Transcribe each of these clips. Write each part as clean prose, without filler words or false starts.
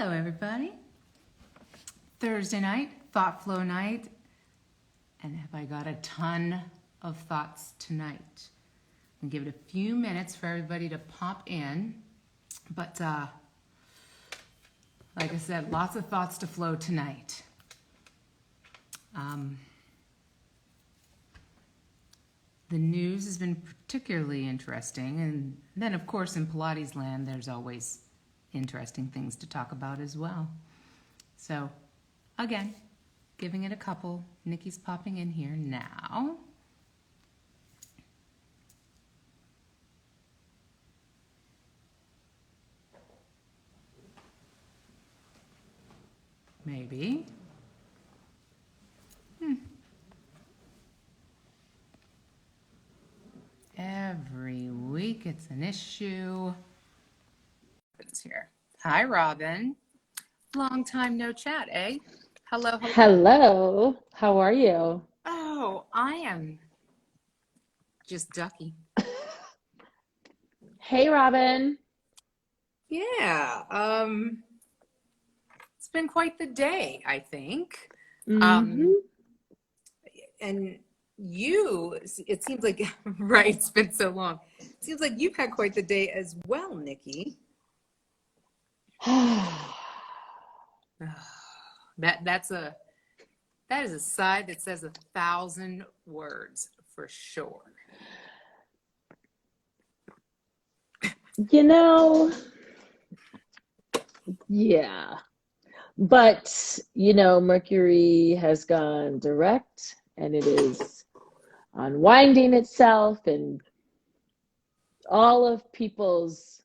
Hello, everybody. Thursday night, ThoughtFLOW night. And have I got a ton of thoughts tonight? I'll give it a few minutes for everybody to pop in. But like I said, lots of thoughts to flow tonight. The news has been particularly interesting. And then, of course, in Pilates land, there's always interesting things to talk about as well. So, again, giving it a couple. Nikki's popping in here now. Maybe. Every week it's an issue. It's here. Hi, Robin. Long time no chat, eh? Hello, hello. Hello. How are you? Oh, I am just ducky. Hey, Robin. Yeah. It's been quite the day, I think. Mm-hmm. And you, it seems like, right, it's been so long. It seems like you've had quite the day as well, Nikki. That is a side that says 1,000 words for sure. You know, yeah. But, Mercury has gone direct and it is unwinding itself, and all of people's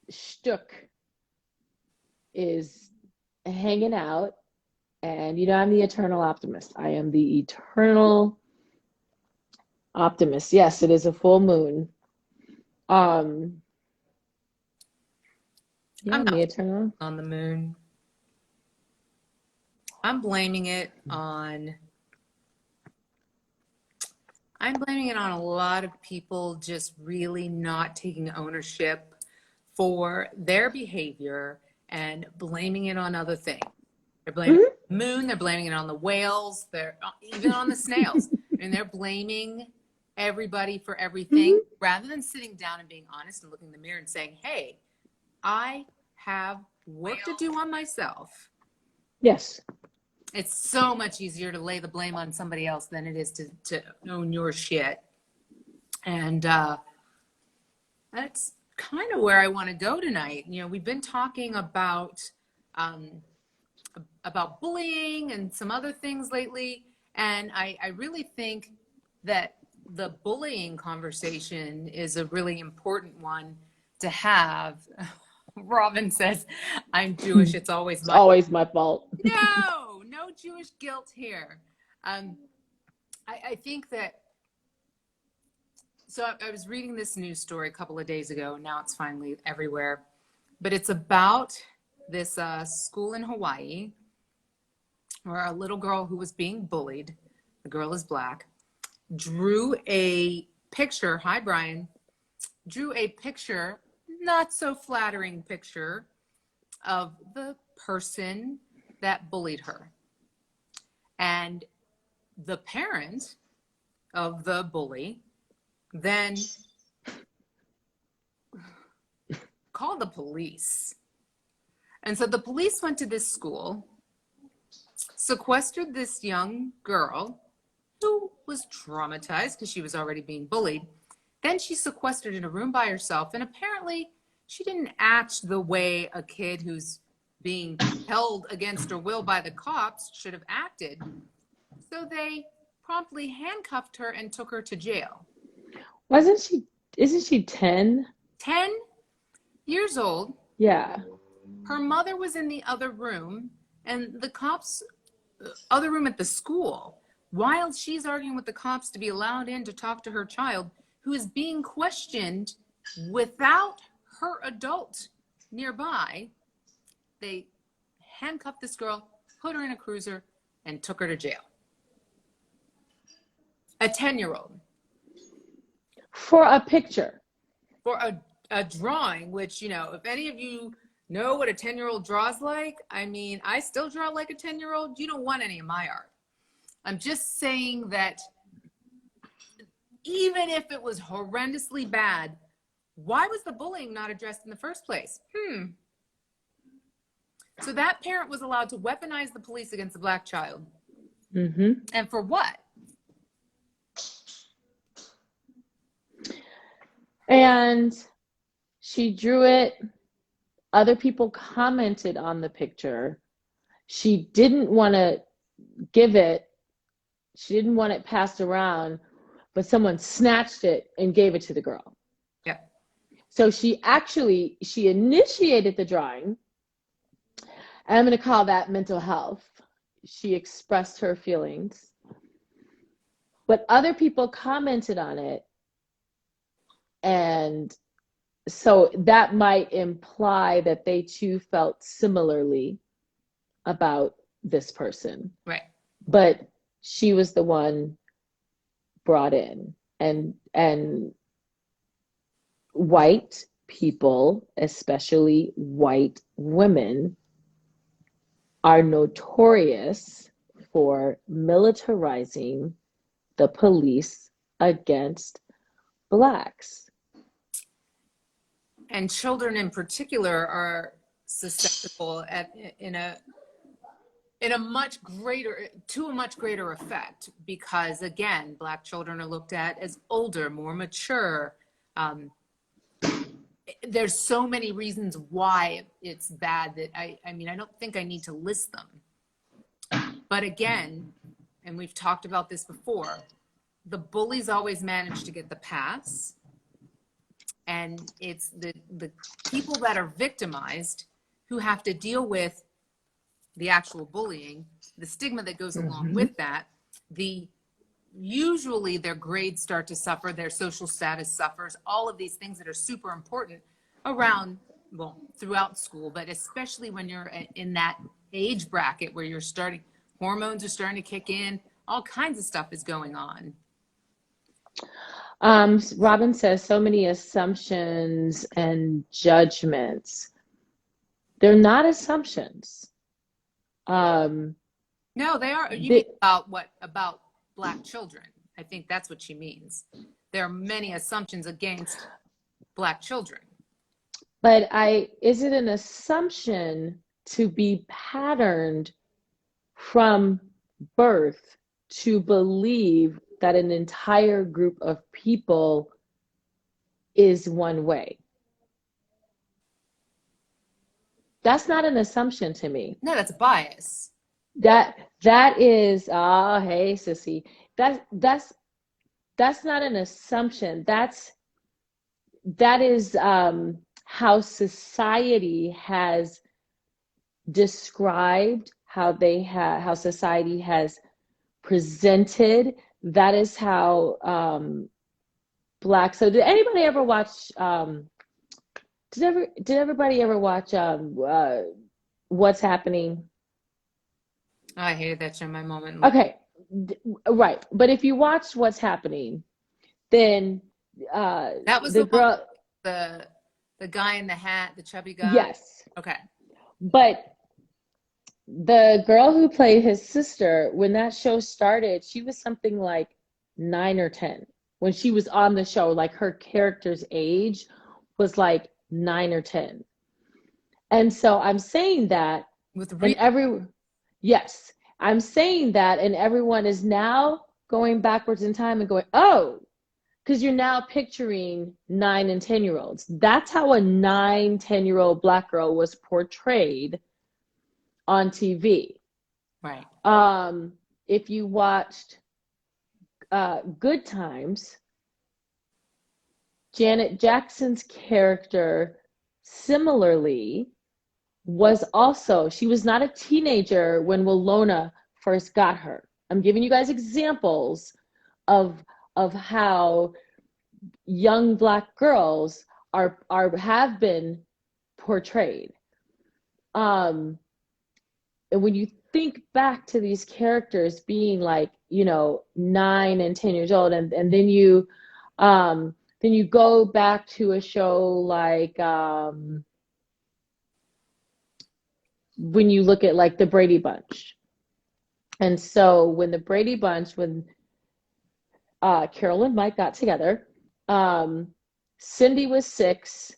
shtick is hanging out. And, I'm the eternal optimist. I am the eternal optimist. Yes, it is a full moon. I'm not the eternal on the moon. I'm blaming it on a lot of people just really not taking ownership for their behavior and blaming it on other things. They're blaming the moon, they're blaming it on the whales, they're even on the snails, and they're blaming everybody for everything rather than sitting down and being honest and looking in the mirror and saying, hey, I have work to do on myself. Yes. It's so much easier to lay the blame on somebody else than it is to own your shit. And that's kind of where I want to go tonight. We've been talking about bullying and some other things lately. And I really think that the bullying conversation is a really important one to have. Robin says, I'm Jewish. It's always my fault. No Jewish guilt here. I think that, so I was reading this news story a couple of days ago. Now it's finally everywhere. But it's about this school in Hawaii where a little girl who was being bullied, the girl is black, drew a picture. Hi, Brian. Drew a picture, not so flattering picture, of the person that bullied her. And the parent of the bully then called the police. And so the police went to this school, sequestered this young girl who was traumatized because she was already being bullied. Then she sequestered in a room by herself, and apparently she didn't act the way a kid who's being held against her will by the cops should have acted. So they promptly handcuffed her and took her to jail. Isn't she 10? 10 years old. Yeah. Her mother was in the other room, and the cops, other room at the school, while she's arguing with the cops to be allowed in to talk to her child, who is being questioned without her adult nearby. They handcuffed this girl, put her in a cruiser, and took her to jail. A 10-year-old. For a picture. For a drawing, which, if any of you know what a 10-year-old draws like. I mean, I still draw like a 10-year-old. You don't want any of my art. I'm just saying that even if it was horrendously bad, why was the bullying not addressed in the first place? So that parent was allowed to weaponize the police against the black child. Mm-hmm. And for what? And she drew it. Other people commented on the picture. She didn't want to give it. She didn't want it passed around, but someone snatched it and gave it to the girl. Yeah. So she initiated the drawing. I'm going to call that mental health. She expressed her feelings. But other people commented on it. And so that might imply that they too felt similarly about this person. Right. But she was the one brought in. And white people, especially white women, are notorious for militarizing the police against blacks. And children in particular are susceptible to a much greater effect, because again, black children are looked at as older, more mature. There's so many reasons why it's bad that I mean, I don't think I need to list them. But again, and we've talked about this before, the bullies always manage to get the pass. And it's the people that are victimized who have to deal with the actual bullying, the stigma that goes along with that. Usually their grades start to suffer, their social status suffers, all of these things that are super important throughout school, but especially when you're in that age bracket where hormones are starting to kick in, all kinds of stuff is going on. Robin says so many assumptions and judgments. They're not assumptions. No, they are. You mean about black children? I think that's what she means. There are many assumptions against black children. But is it an assumption to be patterned from birth to believe that an entire group of people is one way? That's not an assumption to me. No, that's a bias. That is, hey, sissy. That's not an assumption. That is how society has described, how society has presented. That is how black. So did anybody ever watch? Did everybody ever watch What's Happening? I hated that show. My moment. Okay, right. But if you watch What's Happening, then that was the girl, the guy in the hat, the chubby guy. Yes. Okay. But the girl who played his sister, when that show started, she was something like 9 or 10 when she was on the show. Like her character's age was like 9 or 10. And so I'm saying that yes, I'm saying that, and everyone is now going backwards in time and going, oh, because you're now picturing 9 and 10-year-olds. That's how a 9, 10-year-old black girl was portrayed on TV. Right. If you watched Good Times, Janet Jackson's character similarly she was not a teenager when Winona first got her. I'm giving you guys examples of how young black girls have been portrayed. And when you think back to these characters being like, 9 and 10 years old, and then you go back to a show like when you look at like the Brady Bunch. And so when the Brady Bunch, when Carol and Mike got together, Cindy was 6,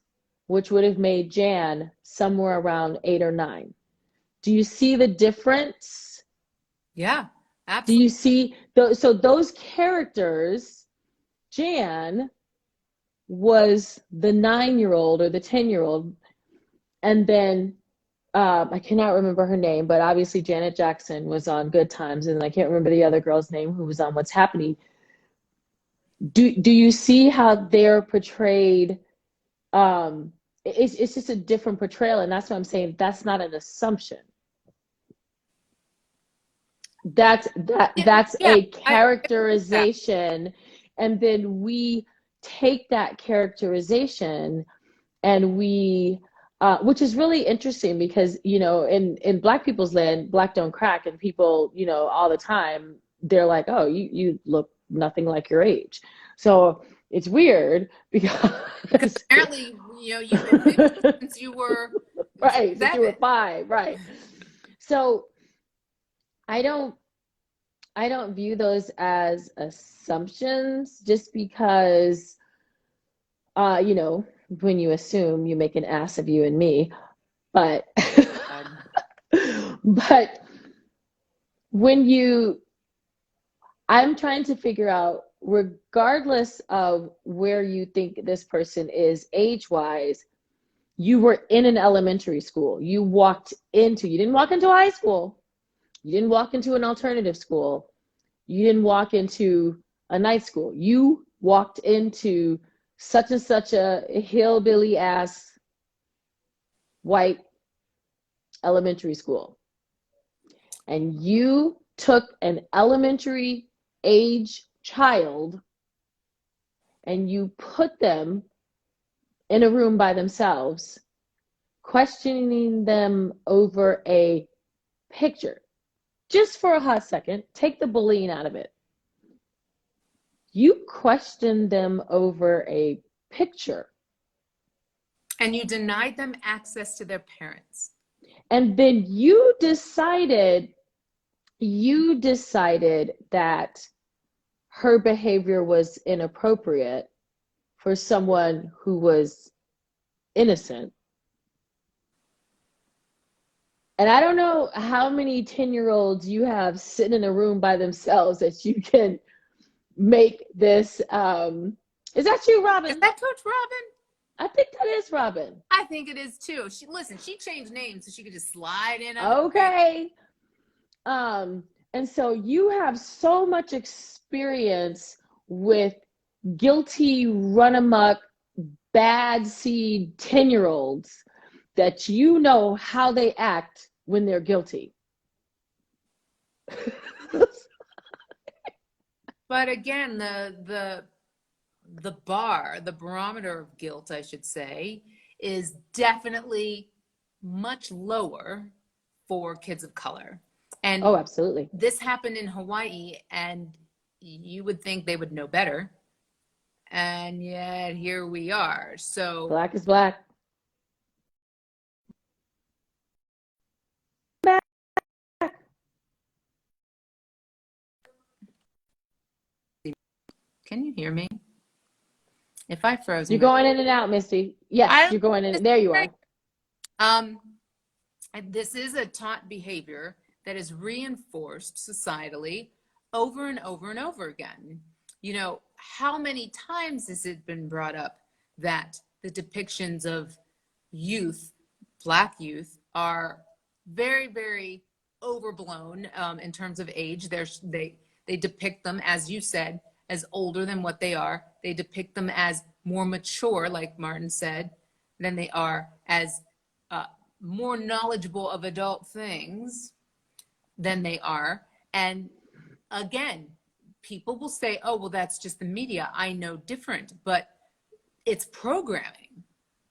which would have made Jan somewhere around 8 or 9. Do you see the difference? Yeah, Do absolutely. you see? So those characters, Jan was the 9-year-old or the 10-year-old, and then I cannot remember her name, but obviously Janet Jackson was on Good Times, and I can't remember the other girl's name who was on What's Happening. Do you see how they're portrayed? It's just a different portrayal, and that's what I'm saying. That's not an assumption. Yeah, That's yeah, a I agree with that. characterization, and then we take that characterization and we which is really interesting because in Black people's land, Black don't crack, and people all the time they're like, oh, you look nothing like your age. So it's weird Because because apparently, you've been 50 since you were right, since you were 7. 5, right? So I don't I don't view those as assumptions, just because when you assume, you make an ass of you and me. But God. but when you I'm trying to figure out, regardless of where you think this person is age-wise, you were in an elementary school. You didn't walk into high school. You didn't walk into an alternative school. You didn't walk into a night school. You walked into such and such a hillbilly ass white elementary school. And you took an elementary age child and you put them in a room by themselves, questioning them over a picture. Just for a hot second, take the bullying out of it. You questioned them over a picture. And you denied them access to their parents. And then you decided that her behavior was inappropriate for someone who was innocent. And I don't know how many 10-year-olds you have sitting in a room by themselves that you can make this. Is that you, Is Robin? that Coach Robin? I think that is Robin. I think it is too. She changed names so she could just slide in under the radar. Okay. And so you have so much experience with guilty, run amok, bad seed 10-year-olds that you know how they act when they're guilty. But again, the barometer of guilt, I should say, is definitely much lower for kids of color. And Oh, absolutely. this happened in Hawaii, and you would think they would know better. And yet here we are. So Black is black. can you hear me? If I froze, You're going in and out, Misty. Yes, I you're going in. There you are. um this is a taught behavior that is reinforced societally over and over and over again. How many times has it been brought up that the depictions of youth, Black youth, are very, very overblown in terms of age. They depict them, as you said, as older than what they are. They depict them as more mature, like Martin said, than they are, as more knowledgeable of adult things than they are. And again, people will say, oh, well, that's just the media. I know different, but it's programming.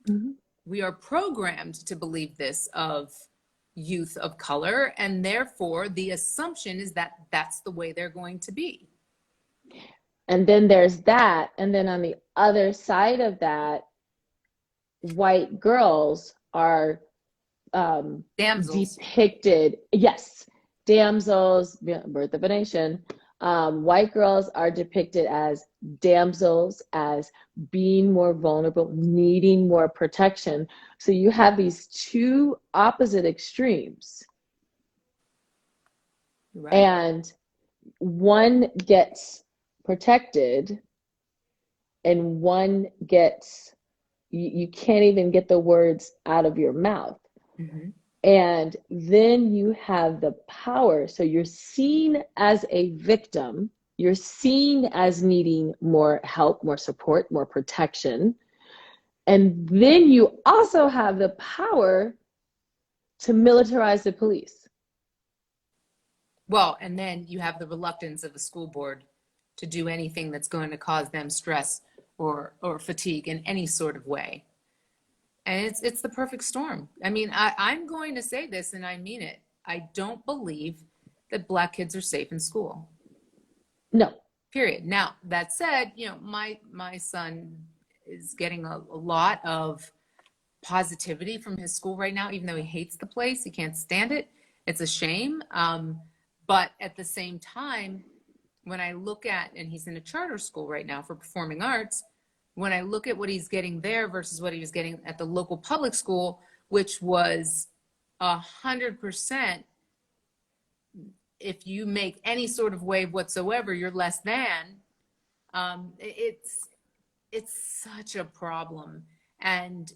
Mm-hmm. We are programmed to believe this of youth of color, and therefore the assumption is that that's the way they're going to be. And then there's that. And then on the other side of that, white girls are Damsels. depicted, yes, damsels, birth of a nation. White girls are depicted as damsels, as being more vulnerable, needing more protection. So you have these two opposite extremes. Right. And one gets protected and one gets, you can't even get the words out of your mouth. Mm-hmm. And then you have the power. So you're seen as a victim. You're seen as needing more help, more support, more protection. And then you also have the power to militarize the police. Well, and then you have the reluctance of the school board to do anything that's going to cause them stress or fatigue in any sort of way. And it's the perfect storm. I mean, I'm going to say this and I mean it. I don't believe that Black kids are safe in school. No. Period. Now, that said, you know, my son is getting a lot of positivity from his school right now, even though he hates the place. He can't stand it. It's a shame. But at the same time, when I look at, and he's in a charter school right now for performing arts, when I look at what he's getting there versus what he was getting at the local public school, which was 100%, if you make any sort of wave whatsoever, you're less than. It's such a problem. And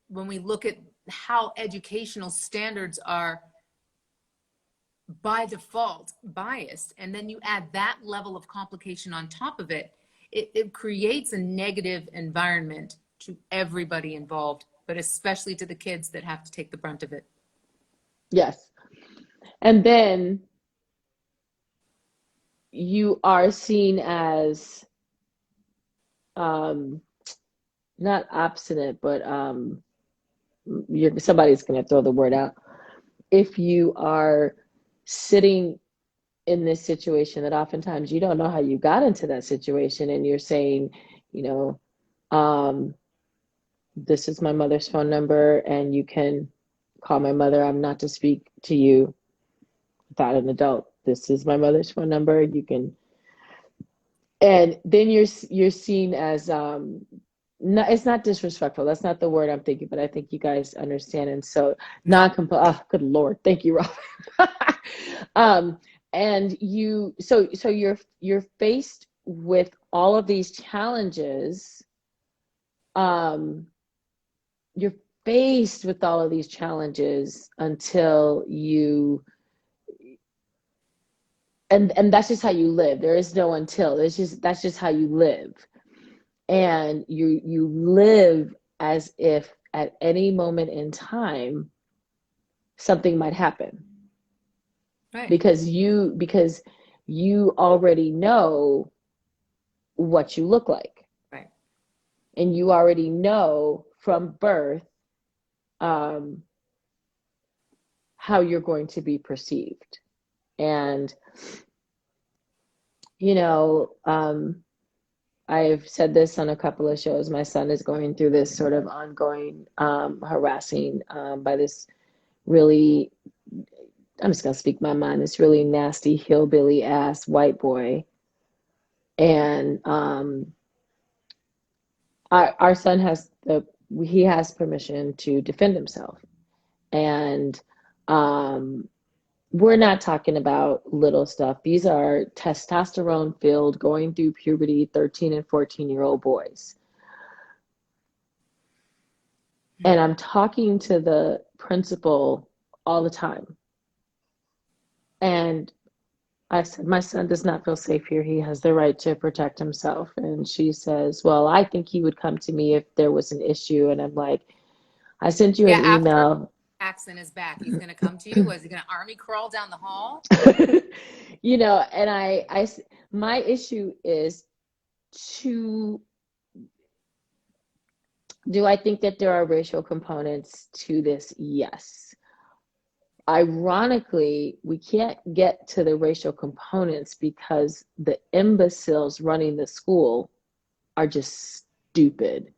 when we look at how educational standards are by default biased, and then you add that level of complication on top of it, it creates a negative environment to everybody involved, but especially to the kids that have to take the brunt of it. Yes. And then you are seen as not obstinate, but somebody's going to throw the word out. If you are sitting in this situation that oftentimes you don't know how you got into that situation, and you're saying, you know, this is my mother's phone number and you can call my mother. I'm not to speak to you without an adult. This is my mother's phone number. You can, and then you're seen as no, it's not disrespectful. That's not the word I'm thinking, but I think you guys understand. And so oh, good Lord. Thank you, Rob. And so you're faced with all of these challenges. You're faced with all of these challenges until you, and that's just how you live. There is no until. That's just how you live. And you live as if at any moment in time something might happen. Right. Because you already know what you look like. Right. And you already know from birth how you're going to be perceived. And you know, I've said this on a couple of shows. My son is going through this sort of ongoing harassing by this really, I'm just going to speak my mind, this really nasty hillbilly ass white boy. And our son has permission to defend himself. And we're not talking about little stuff. These are testosterone filled, going through puberty, 13 and 14-year-old boys. And I'm talking to the principal all the time. And I said, my son does not feel safe here. He has the right to protect himself. And she says, well, I think he would come to me if there was an issue. And I'm like, I sent you an email. Accent is back. He's going to come to you. Was he going to army crawl down the hall? You know, and my issue is do I think that there are racial components to this? Yes. Ironically, we can't get to the racial components because the imbeciles running the school are just stupid.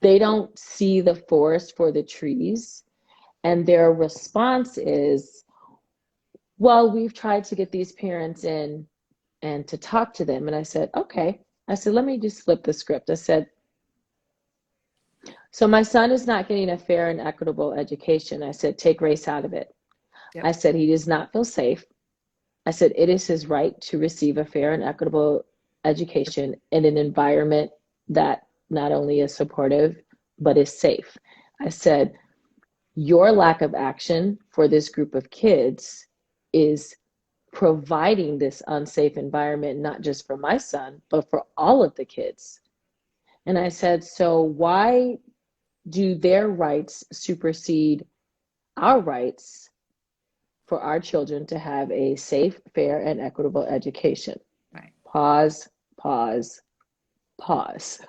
They don't see the forest for the trees. And their response is, well, we've tried to get these parents in and to talk to them. And I said, okay. I said, let me just flip the script. I said, so my son is not getting a fair and equitable education. I said, take race out of it. Yep. I said, he does not feel safe. I said, it is his right to receive a fair and equitable education in an environment that not only is supportive, but is safe. I said, your lack of action for this group of kids is providing this unsafe environment, not just for my son, but for all of the kids. And I said, so why do their rights supersede our rights for our children to have a safe, fair, and equitable education? Right. Pause, pause, pause.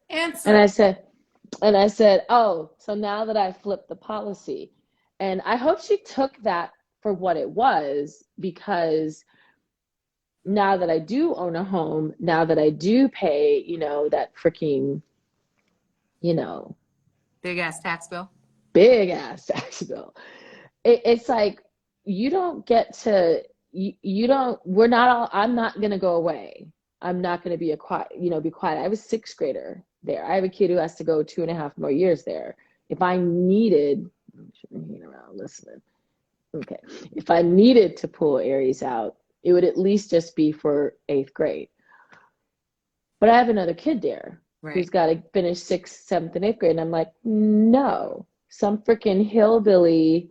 Answer. And I said, oh, so now that I flipped the policy, and I hope she took that for what it was, because now that I do own a home, now that I do pay, that freaking, Big ass tax bill. big ass tax bill, it's like, you don't get to, you don't, we're not all, I'm not going to go away. I'm not going to be be quiet. I have a sixth grader there. I have a kid who has to go 2.5 more years there. If I needed, I'm hanging around listening. Okay. If I needed to pull Aries out, it would at least just be for 8th grade. But I have another kid there who's got to finish 6th, 7th, and 8th grade. And I'm like, no, some freaking hillbilly,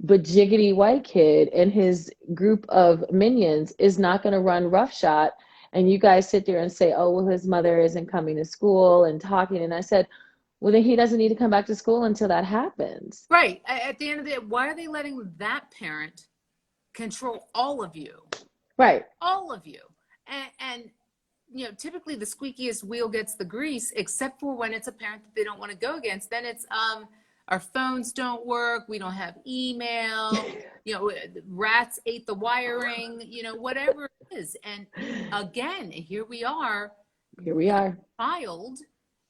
bajiggity white kid and his group of minions is not going to run roughshod. And you guys sit there and say, oh, well, his mother isn't coming to school and talking. And I said, well, then he doesn't need to come back to school until that happens. Right. At the end of the day, why are they letting that parent control all of you? Right. All of you. And typically the squeakiest wheel gets the grease, except for when it's a parent that they don't want to go against. Then it's, our phones don't work. We don't have email. Rats ate the wiring, whatever it is. And again, here we are. Here we are. The child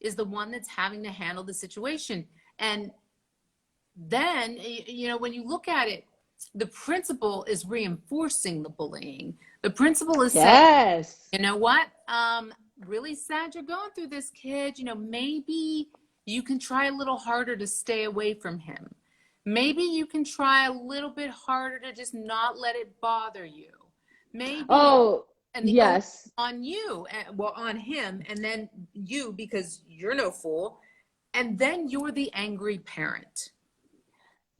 is the one that's having to handle the situation. And then, when you look at it, the principal is reinforcing the bullying. The principal is saying, you know what? Really sad you're going through this, kid. Maybe you can try a little harder to stay away from him. Maybe you can try a little bit harder to just not let it bother you. Maybe. Oh, and the yes. On you, on him, and then you, because you're no fool. And then you're the angry parent.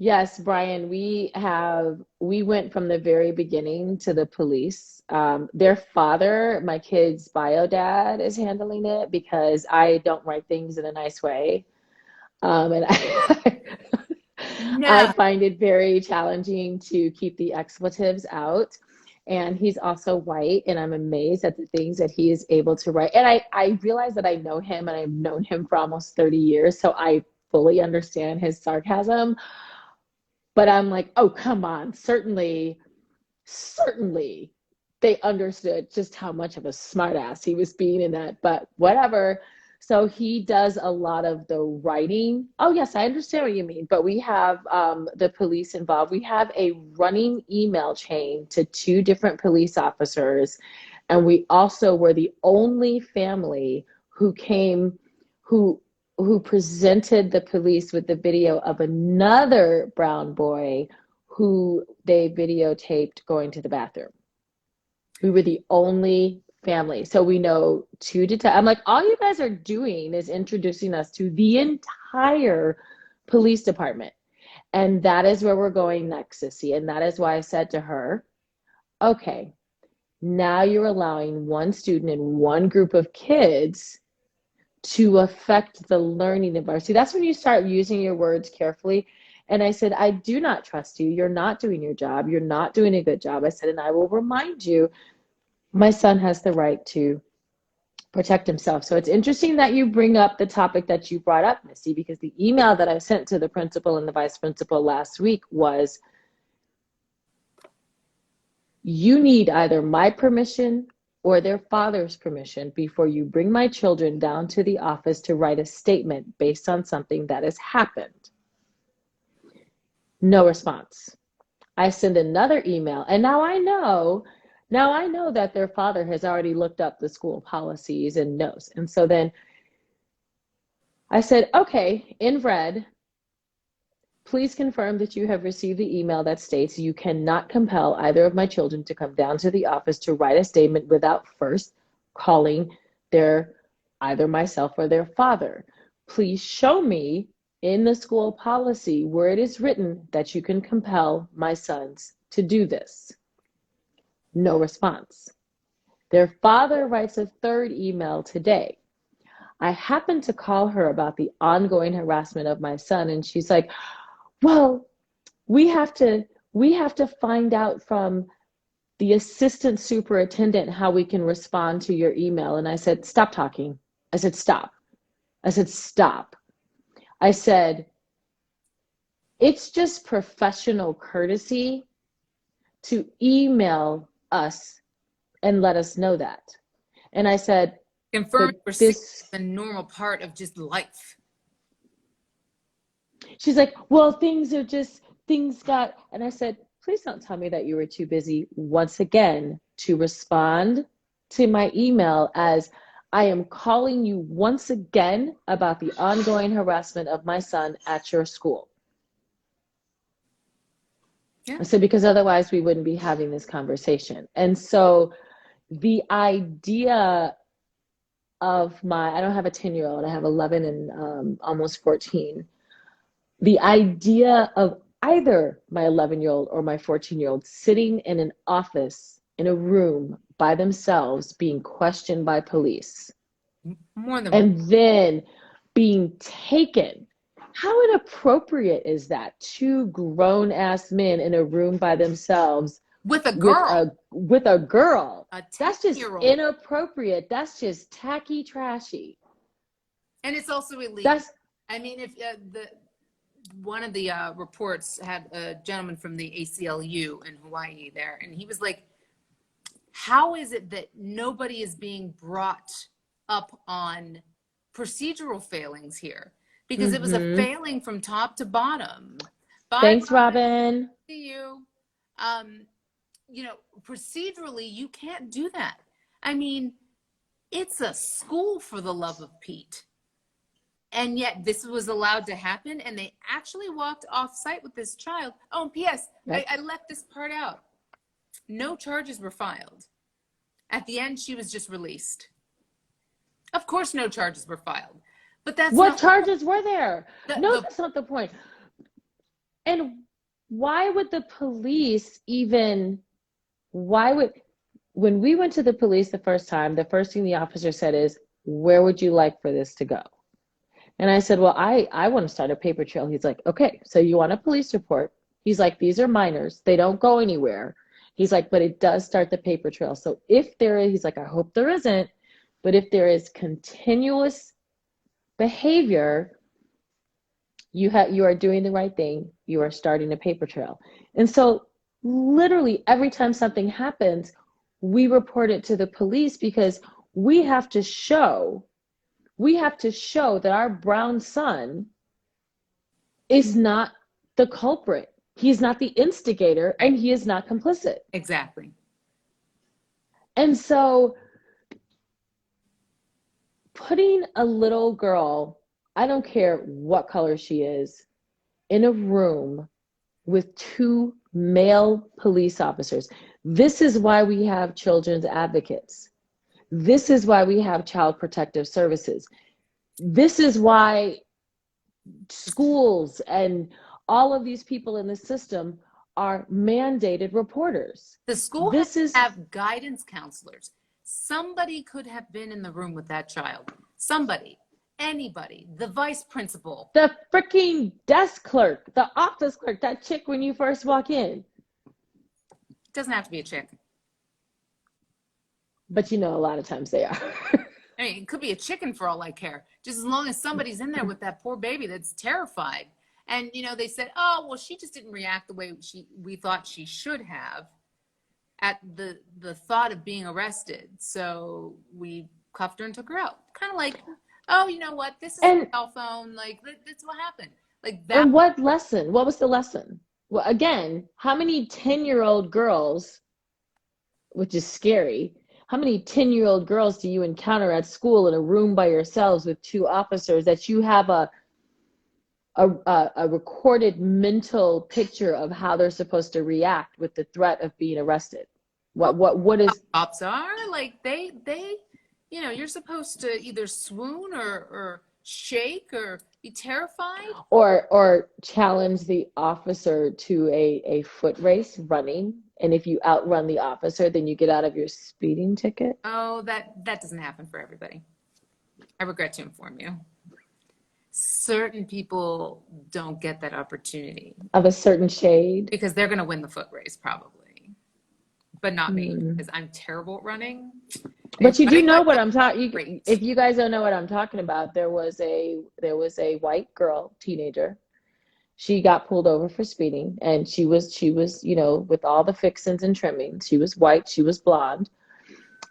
Yes, Brian, we went from the very beginning to the police. Their father, my kid's bio dad, is handling it because I don't write things in a nice way. And I find it very challenging to keep the expletives out. And he's also white, and I'm amazed at the things that he is able to write. And I realize that I know him, and I've known him for almost 30 years, so I fully understand his sarcasm. But I'm like, oh, come on. Certainly they understood just how much of a smartass he was being in that, but whatever. So he does a lot of the writing. Oh, yes, I understand what you mean. But we have the police involved. We have a running email chain to 2 different police officers. And we also were the only family who presented the police with the video of another brown boy who they videotaped going to the bathroom. We were the only family. So we know 2 detectives. I'm like, all you guys are doing is introducing us to the entire police department. And that is where we're going next, Sissy. And that is why I said to her, okay, now you're allowing one student in one group of kids to affect the learning environment. See, that's when you start using your words carefully. And I said, I do not trust you. You're not doing your job. You're not doing a good job. I said, and I will remind you, my son has the right to protect himself. So it's interesting that you bring up the topic that you brought up, Misty, because the email that I sent to the principal and the vice principal last week was, you need either my permission or their father's permission before you bring my children down to the office to write a statement based on something that has happened. No response. I send another email, and now I know that their father has already looked up the school policies and knows. And so then I said, okay, in red, please confirm that you have received the email that states you cannot compel either of my children to come down to the office to write a statement without first calling either myself or their father. Please show me in the school policy where it is written that you can compel my sons to do this. No response. Their father writes a third email today. I happened to call her about the ongoing harassment of my son, and she's like, well, we have to find out from the assistant superintendent how we can respond to your email. And I said, stop talking. I said, stop. I said, stop. I said, it's just professional courtesy to email us and let us know that. And I said, Confirm this is a normal part of just life. She's like, well, things got, and I said, please don't tell me that you were too busy once again to respond to my email as I am calling you once again about the ongoing harassment of my son at your school. Yeah. I said, because otherwise we wouldn't be having this conversation. And so the idea of I don't have a 10-year-old, I have 11 and almost 14. The idea of either my 11-year-old or my 14-year-old sitting in an office, in a room by themselves, being questioned by police, and then being taken. How inappropriate is that? Two grown-ass men in a room by themselves with a girl. With a girl. That's just 10-year-old. Inappropriate. That's just tacky, trashy. And it's also illegal. If one of the reports had a gentleman from the ACLU in Hawaii there, and he was like, how is it that nobody is being brought up on procedural failings here? Because it was a failing from top to bottom. Bye, thanks, Robin. See you. Procedurally, you can't do that. I mean, it's a school, for the love of Pete. And yet this was allowed to happen, and they actually walked off site with this child. Oh, and P.S. Right. I left this part out. No charges were filed. At the end, she was just released. Of course, no charges were filed. But that's what charges were there? That's not the point. And why would the police when we went to the police the first time, the first thing the officer said is, where would you like for this to go? And I said, well, I want to start a paper trail. He's like, okay, so you want a police report? He's like, these are minors. They don't go anywhere. He's like, but it does start the paper trail. So if there is, he's like, I hope there isn't, but if there is continuous behavior, you are doing the right thing. You are starting a paper trail. And so literally every time something happens, we report it to the police because we have to show that our brown son is not the culprit. He's not the instigator, and he is not complicit. Exactly. And so putting a little girl, I don't care what color she is, in a room with two male police officers. This is why we have children's advocates. This is why we have child protective services. This is why schools and all of these people in the system are mandated reporters. The school have guidance counselors. Somebody could have been in the room with that child. Somebody, anybody, the vice principal. The freaking desk clerk, the office clerk, that chick when you first walk in. It doesn't have to be a chick. But a lot of times they are. I mean, it could be a chicken for all I care. Just as long as somebody's in there with that poor baby that's terrified. And, they said, oh, well, she just didn't react the way we thought she should have at the thought of being arrested. So we cuffed her and took her out. Kind of like, oh, you know what? This is a cell phone. Like, that's what happened. Like that. And what lesson? What was the lesson? Well, again, how many 10-year-old girls, which is scary, how many 10-year-old girls do you encounter at school in a room by yourselves with two officers that you have a recorded mental picture of how they're supposed to react with the threat of being arrested? What is Cops are like they you're supposed to either swoon or shake or be terrified. or challenge the officer to a foot race running, and if you outrun the officer, then you get out of your speeding ticket? Oh, that doesn't happen for everybody. I regret to inform you. Certain people don't get that opportunity Of a certain shade? because they're going to win the foot race probably, but not me Hmm. because I'm terrible at running. But you do Running know like what a I'm talking. great. If you guys don't know what I'm talking about, there was a white girl, teenager. She got pulled over for speeding, and she was with all the fixins and trimmings. She was white, she was blonde,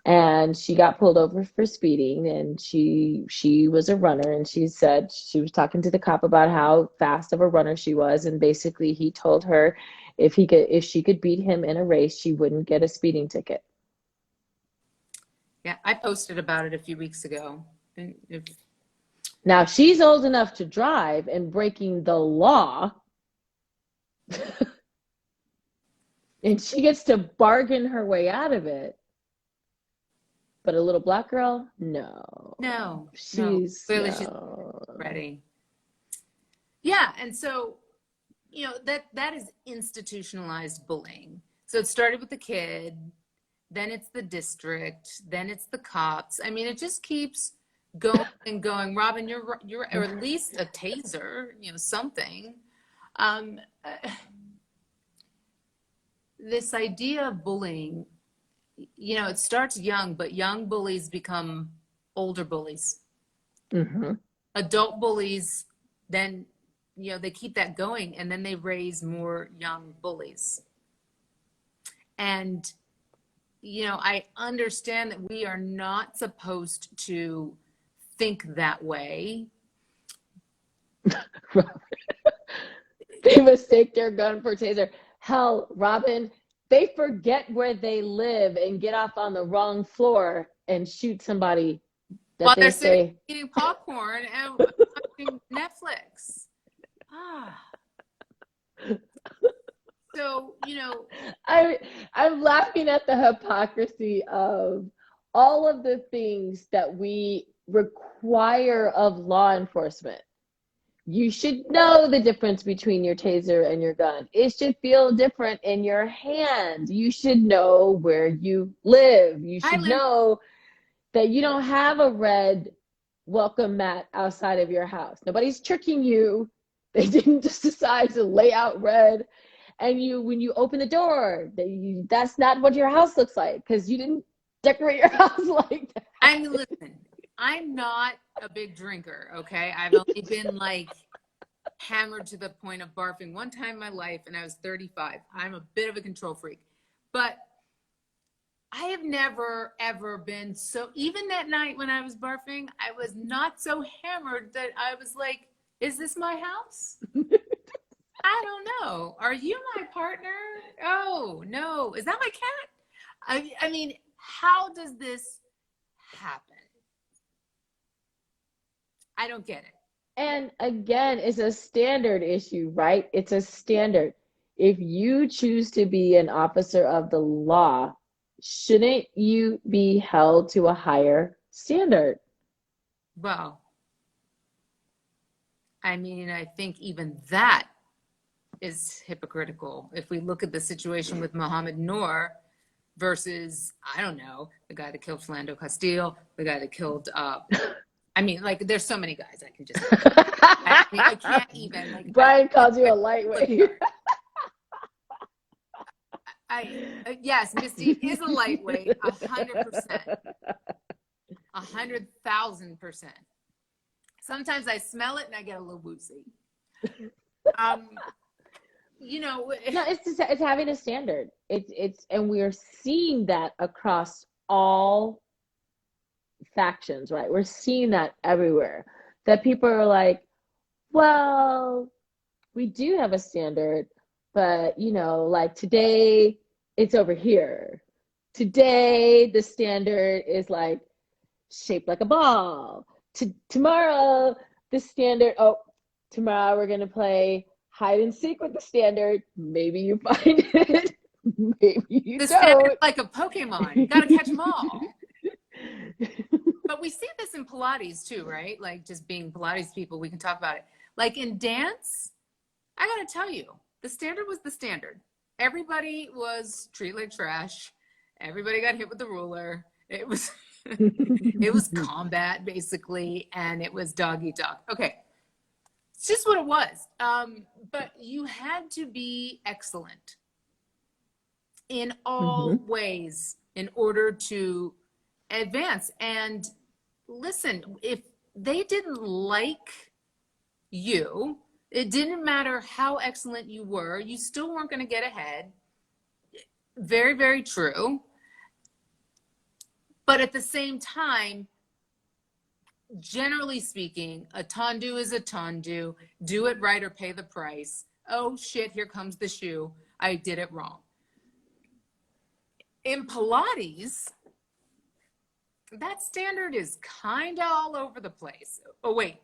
and she got pulled over for speeding. And she was a runner, and she said she was talking to the cop about how fast of a runner she was, and basically he told her if she could beat him in a race, she wouldn't get a speeding ticket. Yeah, I posted about it a few weeks ago. And Now she's old enough to drive and breaking the law, and she gets to bargain her way out of it. But a little black girl, no. no, She's clearly she's no. ready. Yeah, and so that is institutionalized bullying. So it started with the kid, then it's the district, then it's the cops. I mean, it just keeps going and going. Robin, you're or at least a taser, something. Um, uh, this idea of bullying, it starts young, but young bullies become older bullies. Mm-hmm. Adult bullies, then, they keep that going and then they raise more young bullies. And, I understand that we are not supposed to think that way. They mistake their gun for taser. Hell, Robin, they forget where they live and get off on the wrong floor and shoot somebody that While they they're sitting say. eating popcorn and watching Netflix. Ah. So, I'm laughing at the hypocrisy of all of the things that we require of law enforcement. You should know the difference between your taser and your gun. It should feel different in your hand. You should know where you live. You I should live. know that you don't have a red welcome mat outside of your house. Nobody's tricking you. They didn't just decide to lay out red. And when you open the door, that's not what your house looks like because you didn't decorate your house like that. Listen, I'm not a big drinker, okay? I've only been like hammered to the point of barfing one time in my life, and I was 35. I'm a bit of a control freak. But I have never, ever been so, even that night when I was barfing, I was not so hammered that I was like, is this my house? I don't know. Are you my partner? Oh, no. Is that my cat? I mean, how does this happen? I don't get it. And again, it's a standard issue, right? It's a standard. If you choose to be an officer of the law, shouldn't you be held to a higher standard? Well, I mean, I think even that is hypocritical. If we look at the situation with Mohammed Noor versus, I don't know, the guy that killed Philando Castile, the guy that killed, I mean, like, there's so many guys I can just, I can't even. Like, Brian calls you a lightweight. Yes, Misty is a lightweight, 100%, 100,000%. Sometimes I smell it and I get a little woozy. No, it's having a standard. It's and we are seeing that across all factions, right? We're seeing that everywhere. That people are like, well, we do have a standard, but like today it's over here. Today the standard is like shaped like a ball. Tomorrow the standard, tomorrow we're going to play hide and seek with the standard. Maybe you find it, maybe you The don't. standard's like a Pokemon. You got to catch them all. But we see this in Pilates too, right? Like just being Pilates people, we can talk about it. Like in dance, I got to tell you, the standard was the standard. Everybody was treated like trash. Everybody got hit with the ruler. It was it was combat basically, and it was dog eat dog. Okay, it's just what it was. But you had to be excellent in all ways in order to advance. And listen, if they didn't like you, it didn't matter how excellent you were, you still weren't going to get ahead. Very, very true. But at the same time, generally speaking, a tendu is a tendu. Do it right or pay the price. Oh shit, here comes the shoe. I did it wrong. In Pilates, that standard is kind of all over the place. Oh, wait.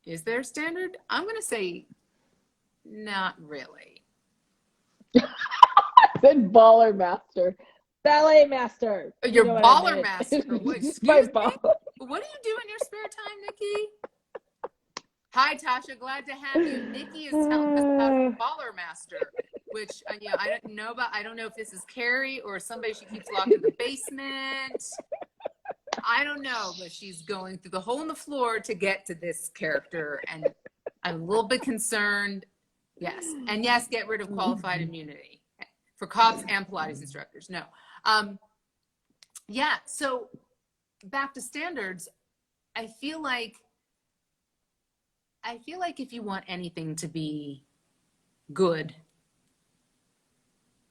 Is there a standard? I'm going to say not really. Good baller master. Ballet master. Your baller master. Excuse me? Baller. What do you do in your spare time, Nikki? Hi, Tasha. Glad to have you. Nikki is telling us about her baller master, which I don't know about. I don't know if this is Carrie or somebody she keeps locked in the basement. I don't know, but she's going through the hole in the floor to get to this character, and I'm a little bit concerned. Yes, and yes, get rid of qualified immunity for cops and Pilates instructors. No, yeah. So back to standards. I feel like if you want anything to be good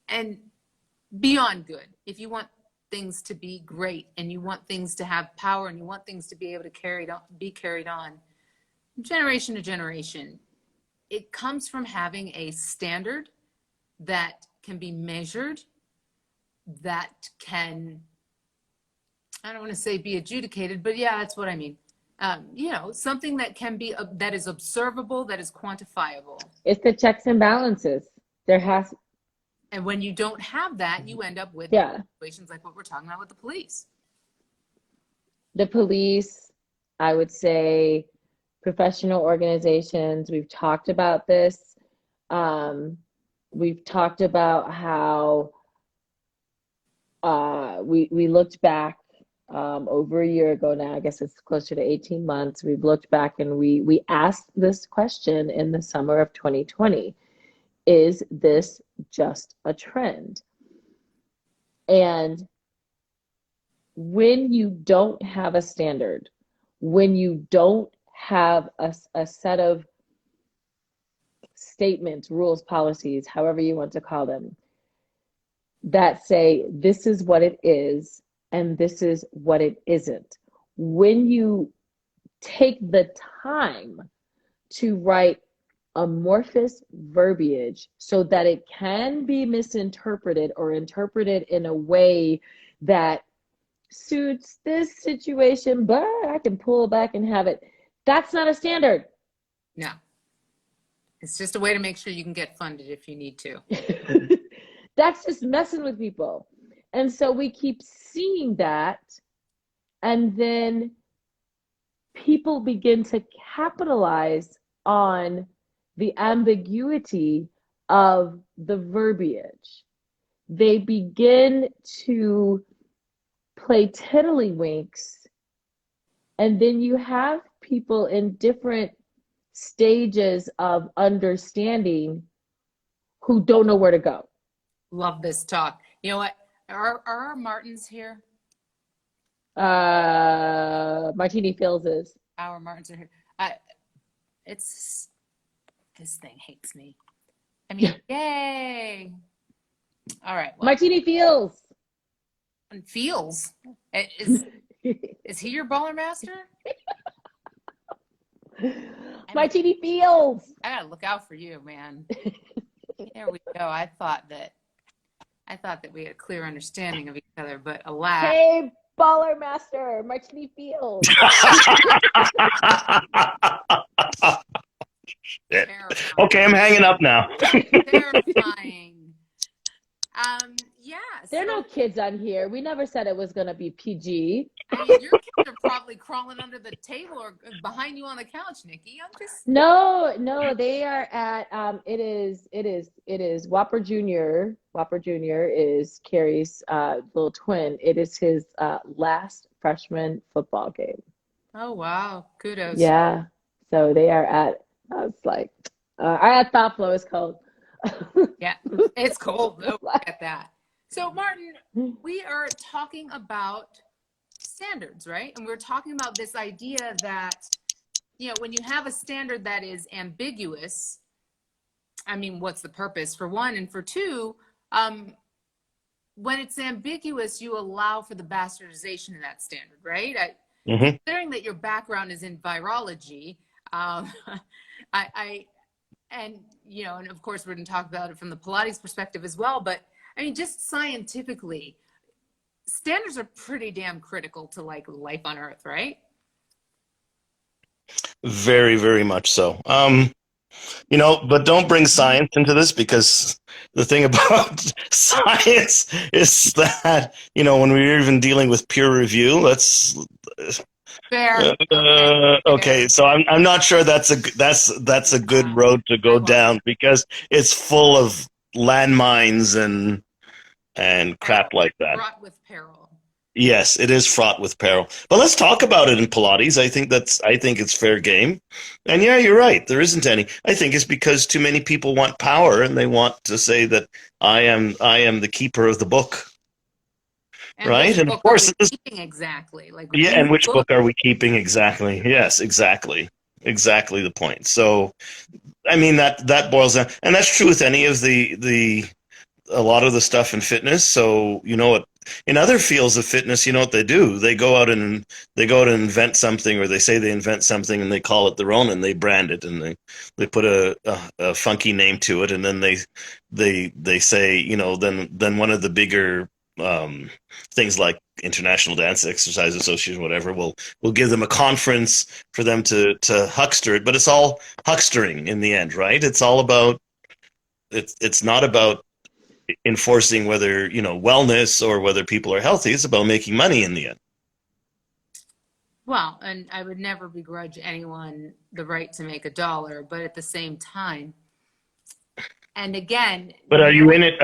and beyond good, if you want things to be great and you want things to have power and you want things to be able to be carried on generation to generation, it comes from having a standard that can be measured, that can, I don't want to say be adjudicated, but yeah, that's what I mean. Something that can be, that is observable, that is quantifiable. It's the checks and balances. And when you don't have that, you end up with situations like what we're talking about with the police. The police, I would say, professional organizations. We've talked about this. We've talked about how we looked back over a year ago now. I guess it's closer to 18 months. We've looked back and we asked this question in the summer of 2020. Is this just a trend? And when you don't have a standard, when you don't have a set of statements, rules, policies, however you want to call them, that say this is what it is and this is what it isn't. When you take the time to write amorphous verbiage so that it can be misinterpreted or interpreted in a way that suits this situation, but I can pull back and have it. That's not a standard. No. It's just a way to make sure you can get funded if you need to. That's just messing with people. And so we keep seeing that, and then people begin to capitalize on the ambiguity of the verbiage. They begin to play tiddlywinks, and then you have people in different stages of understanding who don't know where to go. Love this talk. You know what? Are our Martins here? Martini Fields is. Our Martins are here. It's this thing hates me. I mean, yay! All right. Well, Martini Fields. Feels is he your baller master? Martini Fields. I gotta look out for you, man. There we go. I thought that we had a clear understanding of each other, but alas. Hey, baller master, Martini Field. Terrifying. Okay, I'm hanging up now. Terrifying. Yeah. There are So, no kids on here. We never said it was going to be PG. I mean, your kids are probably crawling under the table or behind you on the couch, Nikki. I'm just. No, they are at it is Whopper Jr. Whopper Jr. is Carrie's little twin. It is his last freshman football game. Oh wow, kudos. Yeah. So they are at I was like I had ThoughtFLOW is cold. Yeah, it's cold though. Look at that. So Martin, we are talking about standards, right? And we're talking about this idea that, you know, when you have a standard that is ambiguous, I mean, what's the purpose for one? And for two, when it's ambiguous, you allow for the bastardization of that standard, right? Considering that your background is in virology, and you know, and of course we're going to talk about it from the Pilates perspective as well, but I mean, just scientifically, standards are pretty damn critical to like life on Earth, right? Very, very much so. You know, but don't bring science into this, because the thing about science is that, you know, when we're even dealing with peer review, Fair. Okay, so I'm not sure that's a good road to go down, because it's full of landmines and crap like that. Fraught with peril. Yes, it is fraught with peril. But let's talk about it in Pilates. I think it's fair game. And yeah, you're right. There isn't any. I think it's because too many people want power, and they want to say that I am the keeper of the book. And right? And of course, keeping exactly. Like, yeah, and which book are we keeping exactly? Yes, exactly the point. So, I mean, that boils down, and that's true with any of a lot of the stuff in fitness. So, you know what? In other fields of fitness, you know what they do? They go out and invent something, or they say they invent something, and they call it their own, and they brand it, and they put a funky name to it, and then they say, you know, then one of the bigger things like International Dance Exercise Association, whatever, will give them a conference for them to huckster it, but it's all huckstering in the end, right? It's all about it's not about enforcing whether, you know, wellness or whether people are healthy. It's about making money in the end. Well, and I would never begrudge anyone the right to make a dollar, but at the same time, and again, but are you in it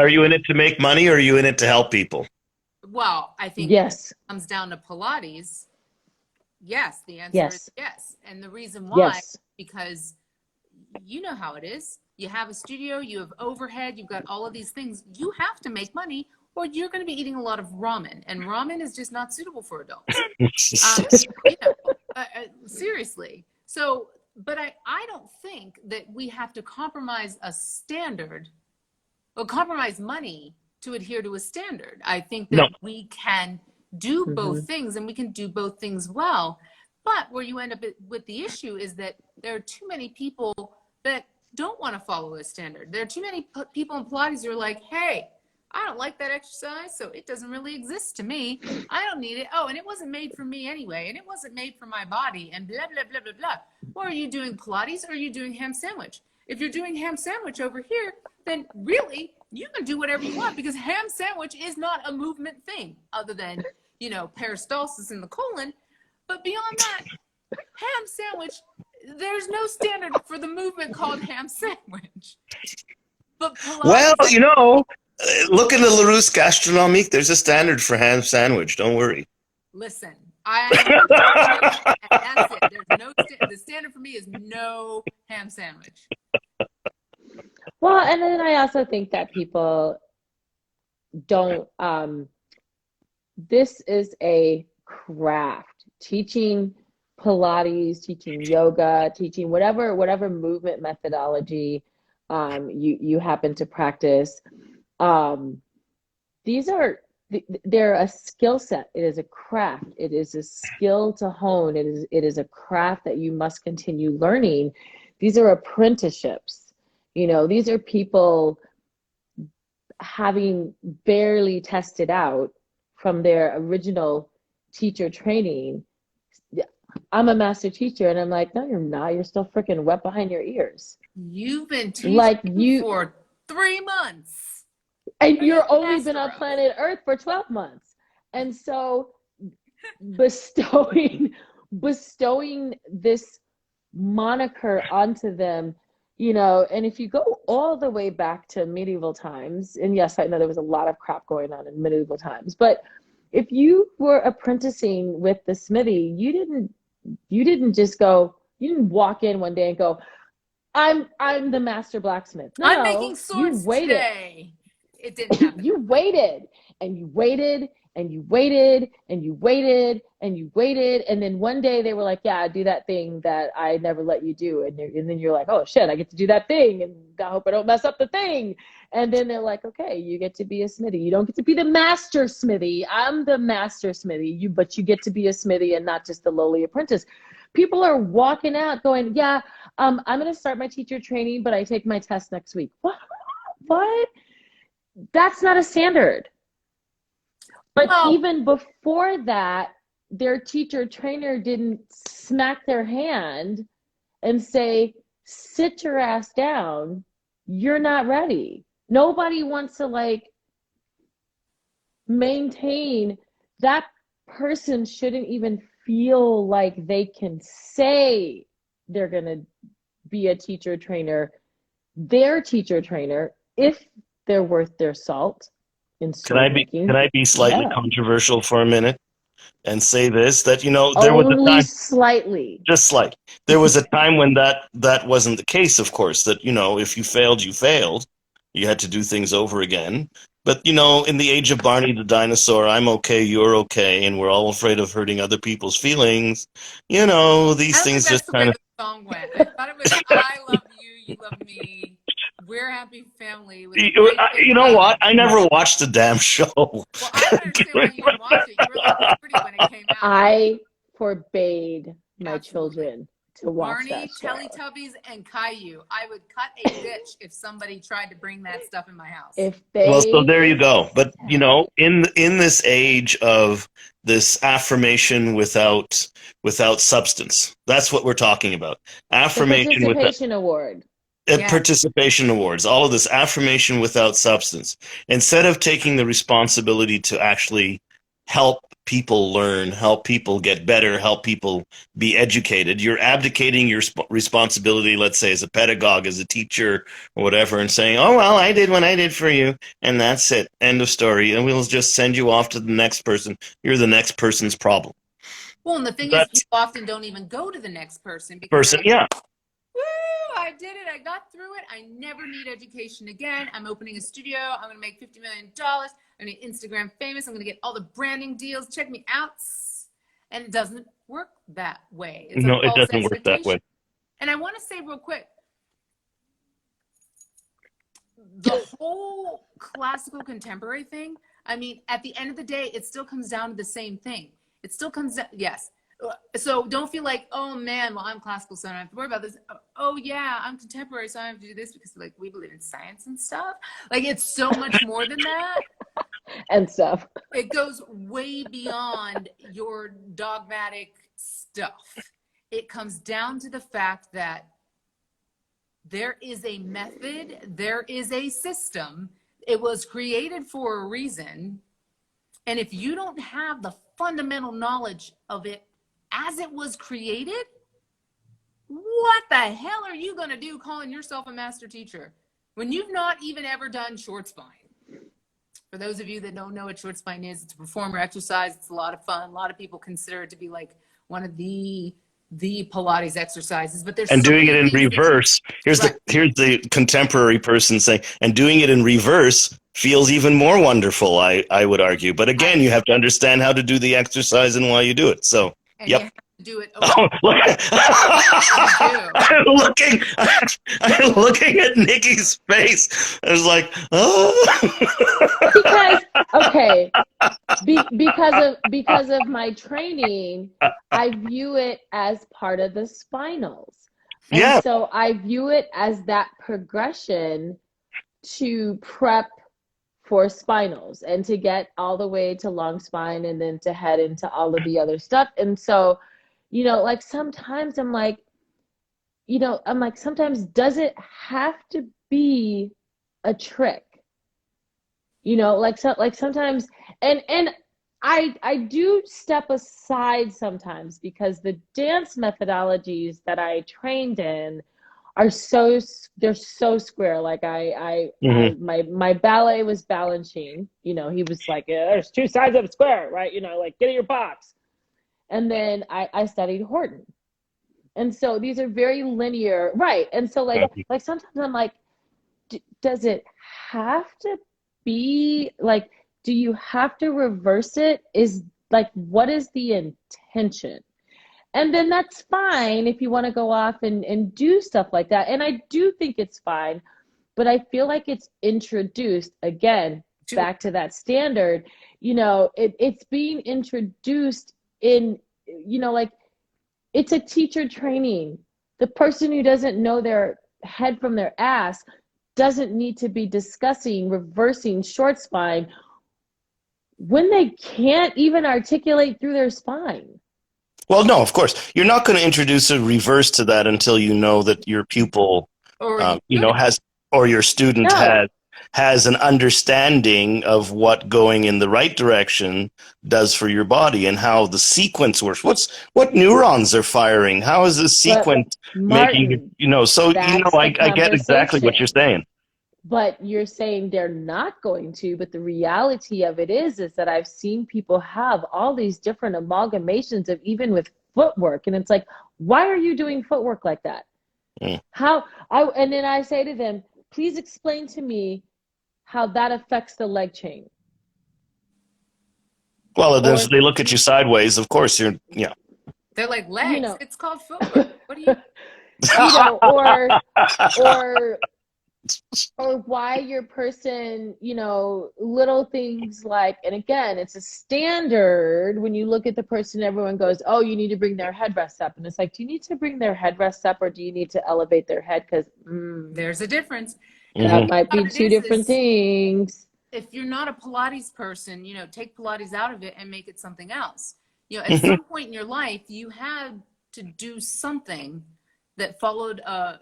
to make money, or are you in it to help people? Well, I think yes. It comes down to Pilates. Yes, the answer is yes. And the reason why, because you know how it is. You have a studio, you have overhead, you've got all of these things. You have to make money, or you're going to be eating a lot of ramen. And ramen is just not suitable for adults. You know, seriously. So, but I don't think that we have to compromise a standard or compromise money to adhere to a standard. I think that we can do both things, and we can do both things well. But where you end up with the issue is that there are too many people that don't want to follow a standard. There are too many people in Pilates who are like, hey, I don't like that exercise, so it doesn't really exist to me. I don't need it. Oh, and it wasn't made for me anyway, and it wasn't made for my body, and blah, blah, blah, blah, blah. Or are you doing Pilates, or are you doing ham sandwich? If you're doing ham sandwich over here, then really, you can do whatever you want, because ham sandwich is not a movement thing other than, you know, peristalsis in the colon. But beyond that, ham sandwich, there's no standard for the movement called ham sandwich. But Pilates, well, you know, look in the Larousse Gastronomique. There's a standard for ham sandwich. Don't worry. Listen, and that's it. There's no the standard for me is no ham sandwich. Well, and then I also think that people don't. This is a craft. Teaching Pilates, teaching yoga, teaching whatever movement methodology you happen to practice. They're a skill set. It is a craft. It is a skill to hone. It is a craft that you must continue learning. These are apprenticeships. You know, these are people having barely tested out from their original teacher training, I'm a master teacher, and I'm like, no, you're not. You're still freaking wet behind your ears. You've been teaching Like you, for 3 months. and Are you you're the only been master on of? planet Earth for 12 months. And so bestowing this moniker onto them, you know, and if you go all the way back to medieval times, and yes, I know there was a lot of crap going on in medieval times, but if you were apprenticing with the smithy, you didn't just go, you didn't walk in one day and go, I'm the master blacksmith. I'm making No, you swords waited. today. It didn't happen. You waited and you waited and you waited and you waited and you waited. And then one day they were like, yeah, do that thing that I never let you do. And then you're like, oh shit, I get to do that thing. And I hope I don't mess up the thing. And then they're like, okay, you get to be a smithy. You don't get to be the master smithy. I'm the master smithy. But you get to be a smithy and not just the lowly apprentice. People are walking out going, yeah, I'm going to start my teacher training, but I take my test next week. What? That's not a standard. But even before that, their teacher trainer didn't smack their hand and say, sit your ass down. You're not ready. Nobody wants to like maintain that. Person shouldn't even feel like they can say they're going to be a teacher trainer, their teacher trainer, if they're worth their salt in sword making. Can I be slightly controversial for a minute and say this, that, you know, there was a Only time, slightly. just slight. There was a time when that wasn't the case, of course, that, you know, if you failed, you failed. You had to do things over again. But, you know, in the age of Barney the dinosaur, I'm okay, you're okay, and we're all afraid of hurting other people's feelings. You know, these things just kind of... the song went. I thought it was I love you, you love me. We're a happy family. With You know what? I never watched the damn show. Well, I don't understand why you didn't watch it. You were like pretty when it came out. I forbade my children to watch Barney, that show. Teletubbies, and Caillou. I would cut a ditch if somebody tried to bring that stuff in my house. Well, so there you go. But, you know, in this age of this affirmation without substance, that's what we're talking about. Affirmation the participation award. Participation awards, all of this affirmation without substance. Instead of taking the responsibility to actually help people learn, help people get better, help people be educated, you're abdicating your responsibility, let's say, as a pedagogue, as a teacher, or whatever, and saying, oh, well, I did what I did for you, and that's it, end of story, and we'll just send you off to the next person. You're the next person's problem. Well, and the thing is, you often don't even go to the next person. Because yeah. Woo, I did it. I got through it. I never need education again. I'm opening a studio. I'm going to make $50 million. I'm going to get Instagram famous. I'm going to get all the branding deals. Check me out. And it doesn't work that way. It's no, it doesn't work that way. And I want to say real quick, the whole classical contemporary thing, I mean, at the end of the day, it still comes down to the same thing. It still comes down, yes. So don't feel like, oh man, well, I'm classical, so I don't have to worry about this. Oh yeah, I'm contemporary, so I have to do this because like we believe in science and stuff. Like it's so much more than that. And stuff. It goes way beyond your dogmatic stuff. It comes down to the fact that there is a method, there is a system. It was created for a reason. And if you don't have the fundamental knowledge of it as it was created, what the hell are you going to do calling yourself a master teacher when you've not even ever done short spine? For those of you that don't know what short spine is, it's a performer exercise. It's a lot of fun. A lot of people consider it to be like one of the Pilates exercises, but there's and doing it in reverse. Here's the contemporary person saying, and doing it in reverse feels even more wonderful, I would argue. But again, you have to understand how to do the exercise and why you do it. So, and you have to do it. I'm looking at Nikki's face. I was like, oh. Because of my training, I view it as part of the spinals. And so I view it as that progression to prep for spinals and to get all the way to long spine and then to head into all of the other stuff. And so, like sometimes I'm like, sometimes does it have to be a trick? Like sometimes, and I do step aside sometimes because the dance methodologies that I trained in are they're so square. Like my ballet was Balanchine. He was like, yeah, there's two sides of a square, right? Like get in your box. And then I studied Horton. And so these are very linear, right? And so like sometimes I'm like, does it have to be like, do you have to reverse it? Is like, what is the intention? And then that's fine if you want to go off and do stuff like that. And I do think it's fine, but I feel like it's introduced again, back to that standard, it's being introduced in, like it's a teacher training. The person who doesn't know their head from their ass doesn't need to be discussing reversing short spine when they can't even articulate through their spine. Well, no, of course. You're not going to introduce a reverse to that until you know that your pupil, has, or your student has an understanding of what going in the right direction does for your body and how the sequence works. What neurons are firing? How is this sequence making, I get exactly what you're saying. But you're saying they're not going to, but the reality of it is that I've seen people have all these different amalgamations of even with footwork. And it's like, why are you doing footwork like that? And then I say to them, please explain to me how that affects the leg chain. Well, then they look at you sideways. Of course, They're like, legs. It's called footwork. What do you? Or why your person, little things like, and again, it's a standard when you look at the person, everyone goes, oh, you need to bring their headrest up. And it's like, do you need to bring their headrest up or do you need to elevate their head? Because there's a difference. That might be two different things. If you're not a Pilates person, take Pilates out of it and make it something else. At some point in your life, you had to do something that followed a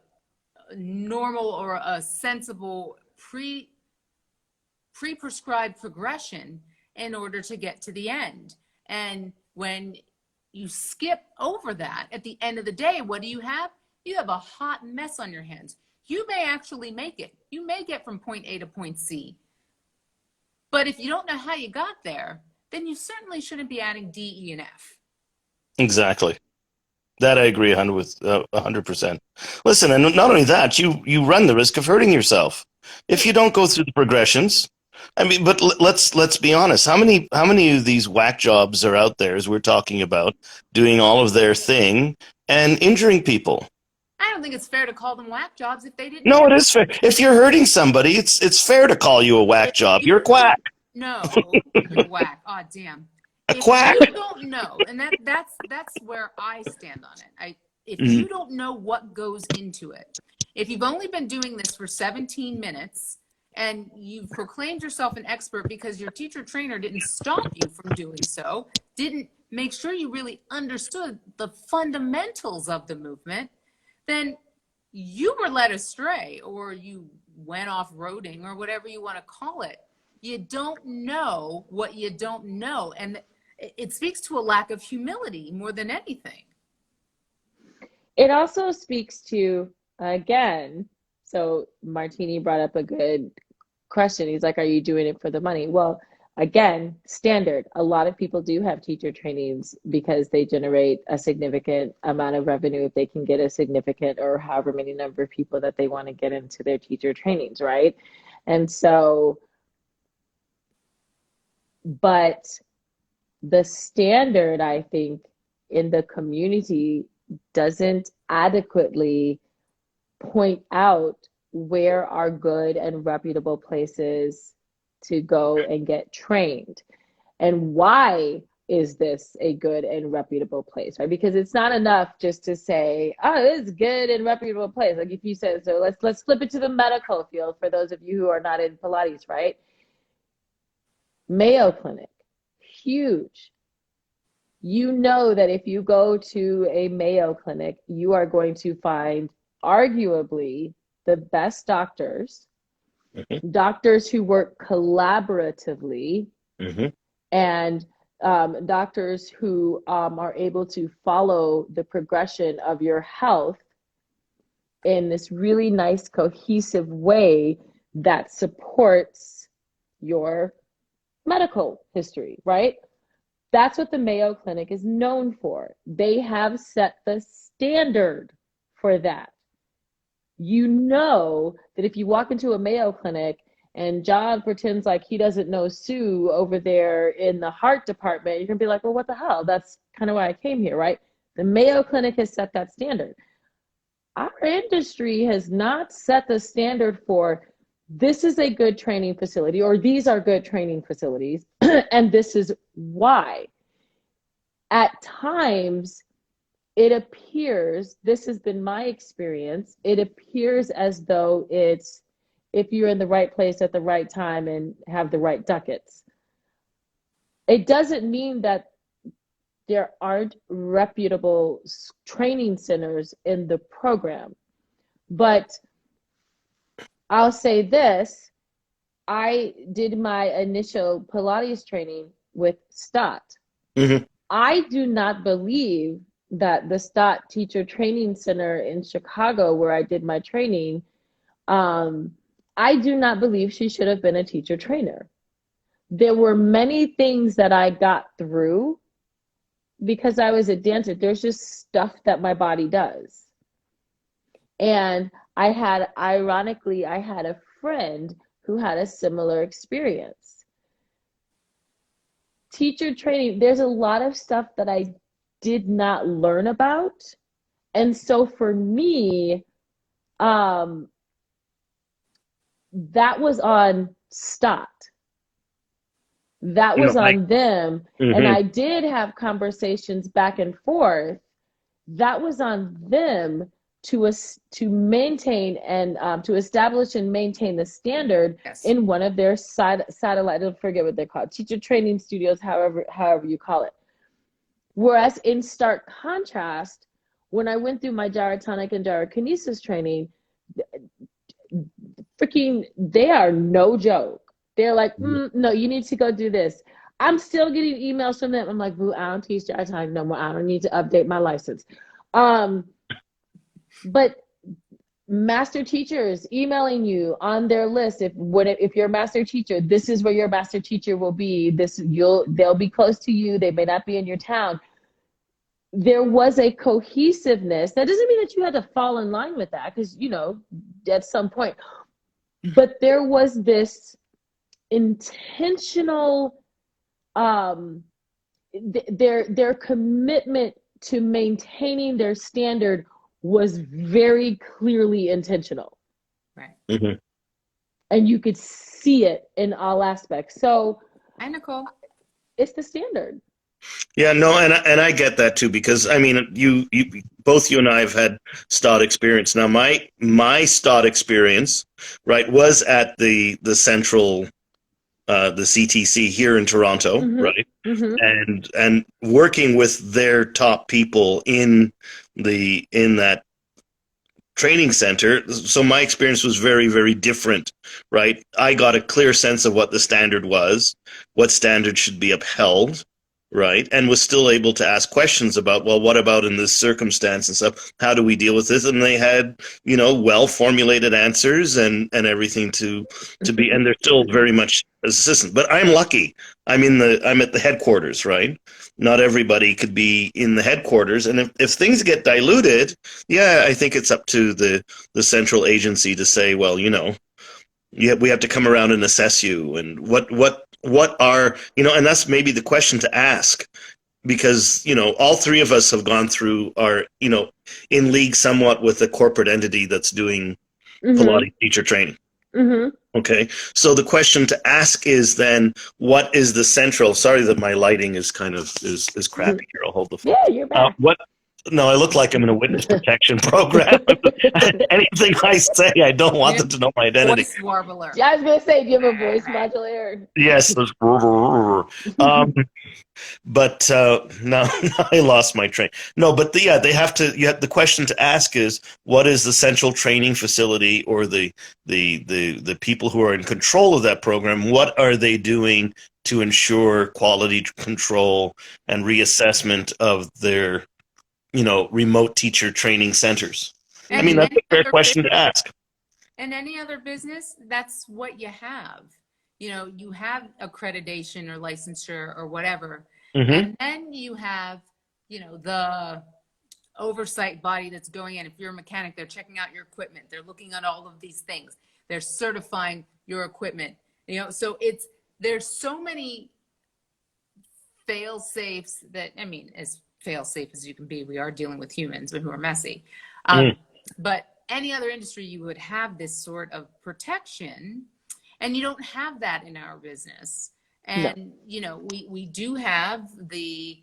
normal or a sensible pre-prescribed progression in order to get to the end. And when you skip over that, at the end of the day, what do you have? You have a hot mess on your hands. You may actually make it. You may get from point A to point C. But if you don't know how you got there, then you certainly shouldn't be adding D, E, and F. Exactly. That I agree 100%. Listen, and not only that, you run the risk of hurting yourself if you don't go through the progressions. I mean, but let's be honest. How many of these whack jobs are out there, as we're talking about, doing all of their thing and injuring people? I don't think it's fair to call them whack jobs if they didn't. No, it is fair. If you're hurting somebody, it's fair to call you a whack job. You're a quack. No, you're whack. Oh, damn. If quack. you don't know, and that's where I stand on it. If you don't know what goes into it, if you've only been doing this for 17 minutes and you've proclaimed yourself an expert because your teacher trainer didn't stop you from doing so, didn't make sure you really understood the fundamentals of the movement, then you were led astray or you went off-roading or whatever you want to call it. You don't know what you don't know. And it speaks to a lack of humility more than anything. It also speaks to, again, so Martini brought up a good question. He's like, are you doing it for the money? Well, again, standard. A lot of people do have teacher trainings because they generate a significant amount of revenue if they can get a significant or however many number of people that they want to get into their teacher trainings, right? And so, but the standard, I think, in the community doesn't adequately point out where are good and reputable places to go and get trained. And why is this a good and reputable place, right? Because it's not enough just to say, oh, it's good and reputable place. Like if you said, so let's flip it to the medical field for those of you who are not in Pilates, right? Mayo Clinic, huge. You know that if you go to a Mayo Clinic, you are going to find arguably the best doctors, doctors who work collaboratively, and doctors who are able to follow the progression of your health in this really nice, cohesive way that supports your medical history, right? That's what the Mayo Clinic is known for. They have set the standard for that. You know that if you walk into a Mayo Clinic and John pretends like he doesn't know Sue over there in the heart department, you're going to be like, well, what the hell? That's kind of why I came here, right? The Mayo Clinic has set that standard. Our industry has not set the standard for this is a good training facility, or these are good training facilities, and this is why. At times, it appears, this has been my experience, it appears as though it's if you're in the right place at the right time and have the right ducats. It doesn't mean that there aren't reputable training centers in the program, but I'll say this, I did my initial Pilates training with Stott. I do not believe that the Stott Teacher Training Center in Chicago, where I did my training, I do not believe she should have been a teacher trainer. There were many things that I got through because I was a dancer. There's just stuff that my body does. And ironically, I had a friend who had a similar experience. Teacher training, there's a lot of stuff that I did not learn about. And so for me, that was on Stott. That was on them. And I did have conversations back and forth. That was on them to maintain and to establish and maintain the standard in one of their satellite, I forget what they're called, teacher training studios, however you call it. Whereas in stark contrast, when I went through my gyrotonic and gyrokinesis training, they are no joke. They're like, no, you need to go do this. I'm still getting emails from them. I'm like, boo, I don't teach gyrotonic no more. I don't need to update my license. But master teachers emailing you on their list, if you're a master teacher, this is where your master teacher will be. They'll be close to you. They may not be in your town. There was a cohesiveness. That doesn't mean that you had to fall in line with that, because at some point. But there was this intentional, their commitment to maintaining their standard was very clearly intentional. Right. And you could see it in all aspects. So, hi, Nicole. It's the standard. Yeah, no, and I get that too, because I mean, you both you and I have had Stott experience. Now, my Stott experience, right, was at the central, the CTC here in Toronto, right, and working with their top people in that training center. So my experience was very, very different, right? I got a clear sense of what the standard was, what standard should be upheld, right? And was still able to ask questions about, well, what about in this circumstance and stuff? How do we deal with this? And they had, well-formulated answers and everything to be, and they're still very much assistant. But I'm lucky. I'm at the headquarters, right? Not everybody could be in the headquarters. And if things get diluted, yeah, I think it's up to the central agency to say, well, we have to come around and assess you, and what are, and that's maybe the question to ask, because, all three of us have gone through, are, in league somewhat with a corporate entity that's doing Pilates teacher training. Okay. So the question to ask is then, what is the central, sorry that my lighting is kind of, is crappy here. I'll hold the phone. Yeah, you're back. No, I look like I'm in a witness protection program. Anything I say, I don't want them to know my identity. Voice warbler. Yeah, I was gonna say, do you have a voice modulator? Yes, there's but no, I lost my train. No, but yeah, they have to. The question to ask is, what is the central training facility or the people who are in control of that program? What are they doing to ensure quality control and reassessment of their, remote teacher training centers? I And mean, in that's any a fair other question to ask. in any other business, that's what you have. You have accreditation or licensure or whatever. Mm-hmm. And then you have, the oversight body that's going in. If you're a mechanic, they're checking out your equipment. They're looking at all of these things. They're certifying your equipment. So there's so many fail safes that, I mean, as fail safe as you can be, we are dealing with humans who are messy. But any other industry, you would have this sort of protection, and you don't have that in our business. And, we do have the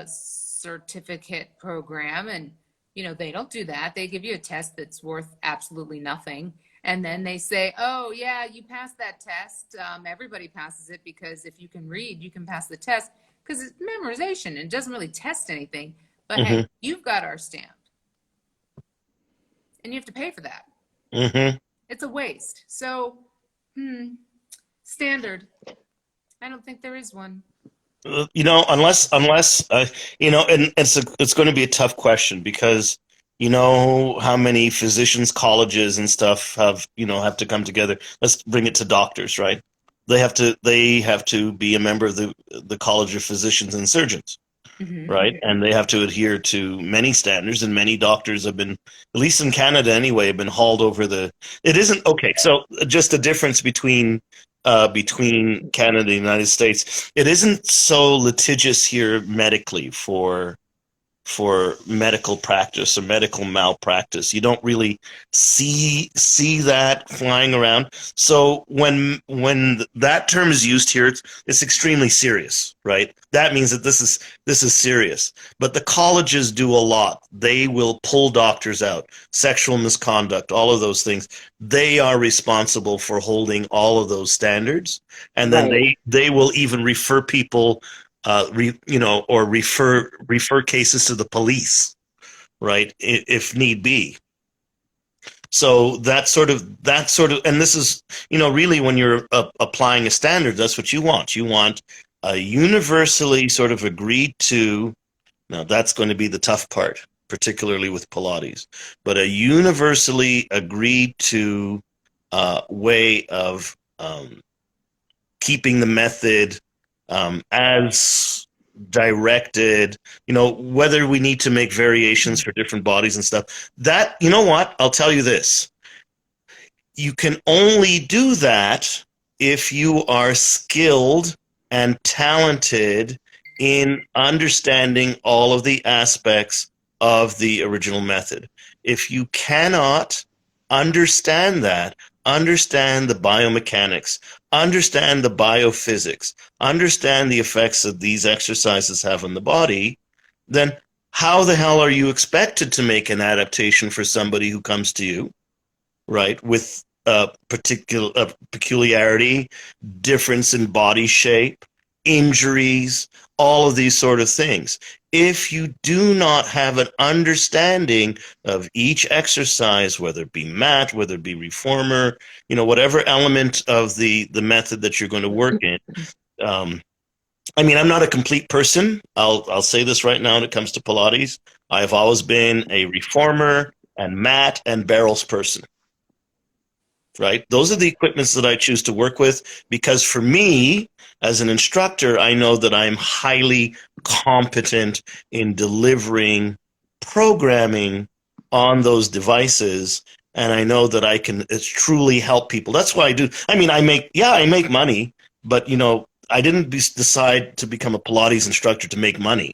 certificate program, and, they don't do that. They give you a test that's worth absolutely nothing. And then they say, oh, yeah, you passed that test. Everybody passes it because if you can read, you can pass the test because it's memorization and it doesn't really test anything. But hey, you've got our stamp. And you have to pay for that. It's a waste. So, standard. I don't think there is one. Unless and it's going to be a tough question because how many physicians colleges and stuff have to come together. Let's bring it to doctors, right? They have to be a member of the College of Physicians and Surgeons. Right, and they have to adhere to many standards, and many doctors have been, at least in Canada anyway, have been hauled over the. It isn't okay. So just a difference between Canada and the United States. It isn't so litigious here medically for medical practice or medical malpractice. You don't really see that flying around. So when that term is used here, it's extremely serious, right? That means that this is serious. But the colleges do a lot. They will pull doctors out, sexual misconduct, all of those things. They are responsible for holding all of those standards, and then they will even refer people. Or refer cases to the police, right, if need be. So that sort of, and this is, really when you're applying a standard, that's what you want. You want a universally sort of agreed to. Now that's going to be the tough part, particularly with Pilates, but a universally agreed to way of keeping the method as directed, whether we need to make variations for different bodies and stuff. That, what? I'll tell you this. You can only do that if you are skilled and talented in understanding all of the aspects of the original method. If you cannot understand that, understand the biomechanics, understand the biophysics, understand the effects that these exercises have on the body, then how the hell are you expected to make an adaptation for somebody who comes to you, right, with a particular peculiarity, difference in body shape, injuries, all of these sort of things? If you do not have an understanding of each exercise, whether it be mat, whether it be reformer, whatever element of the method that you're going to work in. I mean, I'm not a complete person. I'll say this right now when it comes to Pilates. I've always been a reformer and mat and barrels person. Right? Those are the equipments that I choose to work with because for me, as an instructor, I know that I'm highly competent in delivering programming on those devices, and I know that I can truly help people. That's why I do. I mean, I make money, but I didn't decide to become a Pilates instructor to make money.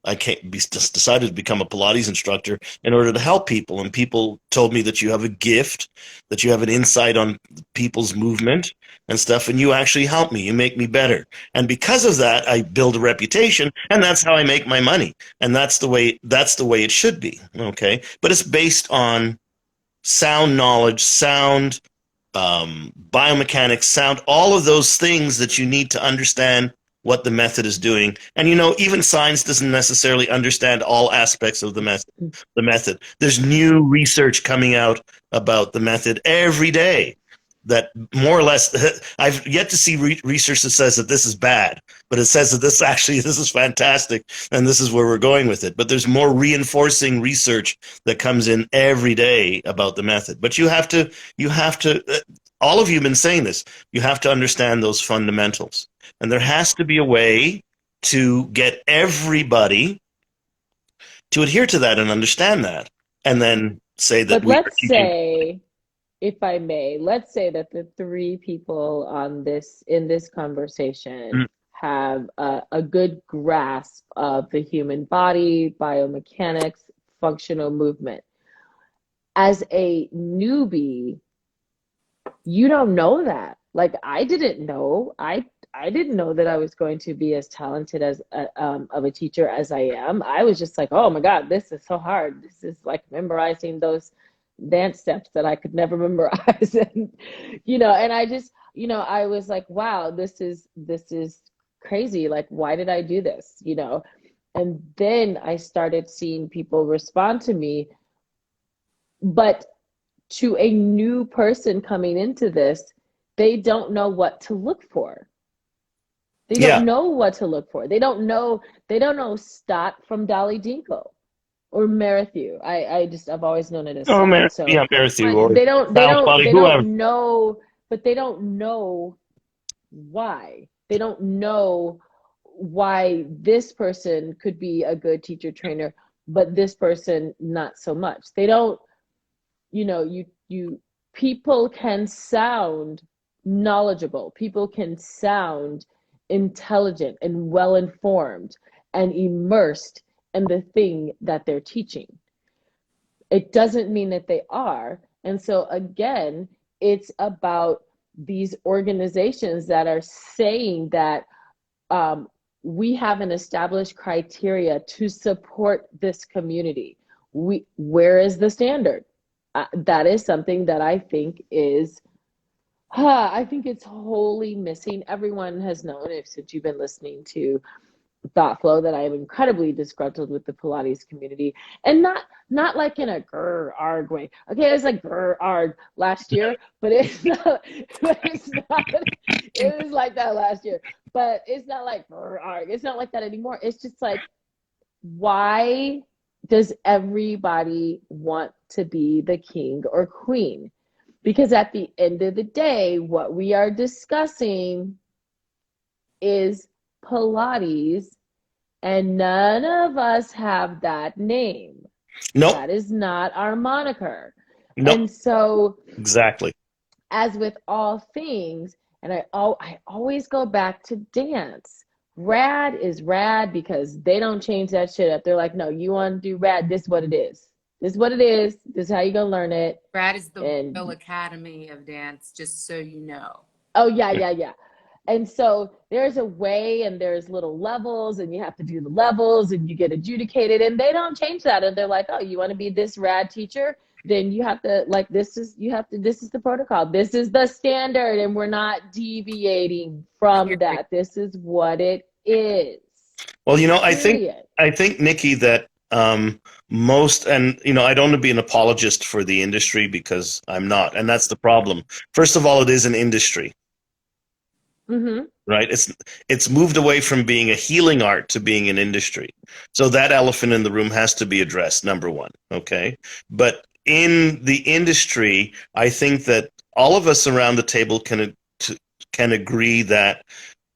just decided to become a Pilates instructor in order to help people. And people told me that you have a gift, that you have an insight on people's movement and stuff, and you actually help me. You make me better. And because of that, I build a reputation, and that's how I make my money. And that's the way it should be. Okay. But it's based on sound knowledge, sound biomechanics, sound, all of those things that you need to understand what the method is doing. And even science doesn't necessarily understand all aspects of the method. There's new research coming out about the method every day that more or less, I've yet to see research that says that this is bad, but it says that this is fantastic, and this is where we're going with it. But there's more reinforcing research that comes in every day about the method. But you have to, all of you have been saying this, you have to understand those fundamentals. And there has to be a way to get everybody to adhere to that and understand that, and then say that. But let's say, if I may, let's say that the three people in this conversation have a good grasp of the human body, biomechanics, functional movement. As a newbie, you don't know that. Like, I didn't know. I didn't know that I was going to be as talented as of a teacher as I am. I was just like, oh my God, this is so hard. This is like memorizing those dance steps that I could never memorize. And, and I just, I was like, wow, this is crazy. Like, why did I do this? And then I started seeing people respond to me. But to a new person coming into this, they don't know what to look for. They don't know what to look for. They don't know Stott from Dolly Dinkle or Marathew. I've always known it as Stott. Marathew. They don't know, but they don't know why. They don't know why this person could be a good teacher trainer, but this person not so much. They don't, people can sound knowledgeable. People can sound intelligent and well-informed and immersed in the thing that they're teaching. It doesn't mean that they are. And so again, it's about these organizations that are saying that we have an established criteria to support this community. Where is the standard? That is something that I think is I think it's wholly missing. Everyone has known, since you've been listening to ThoughtFLOW, that I am incredibly disgruntled with the Pilates community, and not like in a grr arg way. Okay, it was like grr arg last year, but it's not. It was like that last year, but it's not like grr arg. It's not like that anymore. It's just like, why does everybody want to be the king or queen? Because at the end of the day, what we are discussing is Pilates, and none of us have that name. Nope. That is not our moniker. Nope. And so, exactly, as with all things, and I always go back to dance. Rad is rad because they don't change that shit up. They're like, no, you want to do rad, this is what it is. This is what it is. This is how you're going to learn it. Rad is the Royal Academy of Dance, just so you know. Oh, yeah. And so there's a way, and there's little levels, and you have to do the levels, and you get adjudicated, and they don't change that. And they're like, oh, you want to be this rad teacher? Then you have to, this is the protocol. This is the standard, and we're not deviating from that. This is what it is. Well, I think, Nikki, that most, and I don't want to be an apologist for the industry, because I'm not, and that's the problem. First of all, it is an industry. Mm-hmm. Right? It's moved away from being a healing art to being an industry. So that elephant in the room has to be addressed, number one. Okay. But in the industry, I think that all of us around the table can agree that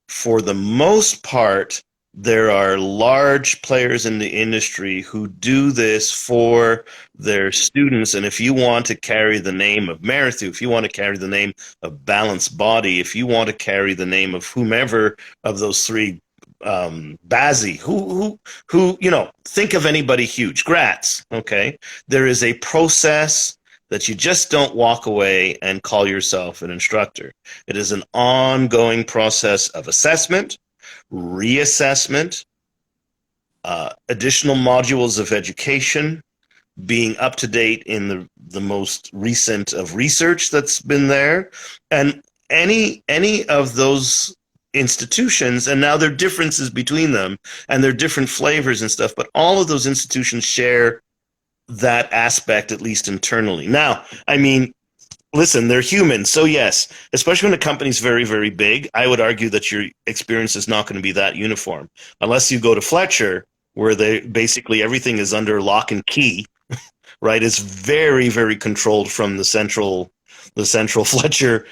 for the most part, there are large players in the industry who do this for their students. And if you want to carry the name of Marathon, if you want to carry the name of Balanced Body, if you want to carry the name of whomever of those three Bazzi, who, think of anybody huge, Gratz, okay? There is a process that you just don't walk away and call yourself an instructor. It is an ongoing process of assessment, reassessment, additional modules of education, being up to date in the most recent of research that's been there, and any of those institutions, and now there are differences between them, and there are different flavors and stuff, but all of those institutions share that aspect, at least internally. Now, I mean, listen, they're human. So yes, especially when a company's very, very big, I would argue that your experience is not going to be that uniform. Unless you go to Fletcher, where they basically everything is under lock and key, right? It's very, very controlled from the central Fletcher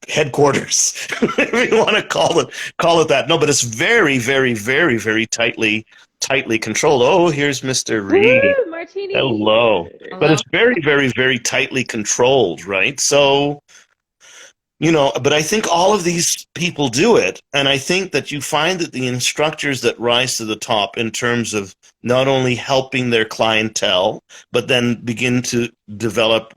headquarters, if you want to call it that. No, but it's very, very, very, very tightly controlled. Oh, here's Mr. Reid. Woo, Martini. Hello. But it's very, very, very tightly controlled, right? So, but I think all of these people do it, and I think that you find that the instructors that rise to the top in terms of not only helping their clientele, but then begin to develop,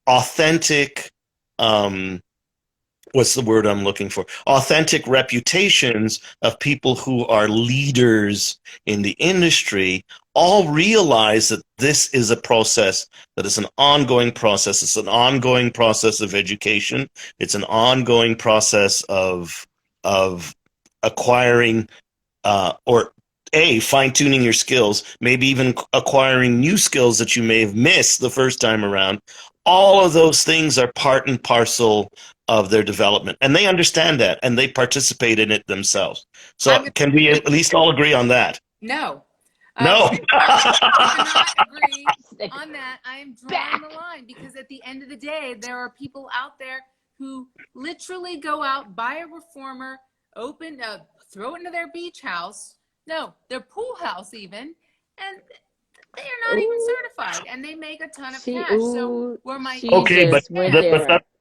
authentic, what's the word I'm looking for? Authentic reputations of people who are leaders in the industry, all realize that this is a process that is an ongoing process. It's an ongoing process of education. It's an ongoing process of acquiring or fine-tuning your skills, maybe even acquiring new skills that you may have missed the first time around. All of those things are part and parcel of their development, and they understand that, and they participate in it themselves. So can we at least all agree on that? No. No. I cannot agree on that. I am drawing the line, because at the end of the day, there are people out there who literally go out, buy a reformer, throw it into their beach house, their pool house even, and they are not even certified, and they make a ton of cash. So okay, but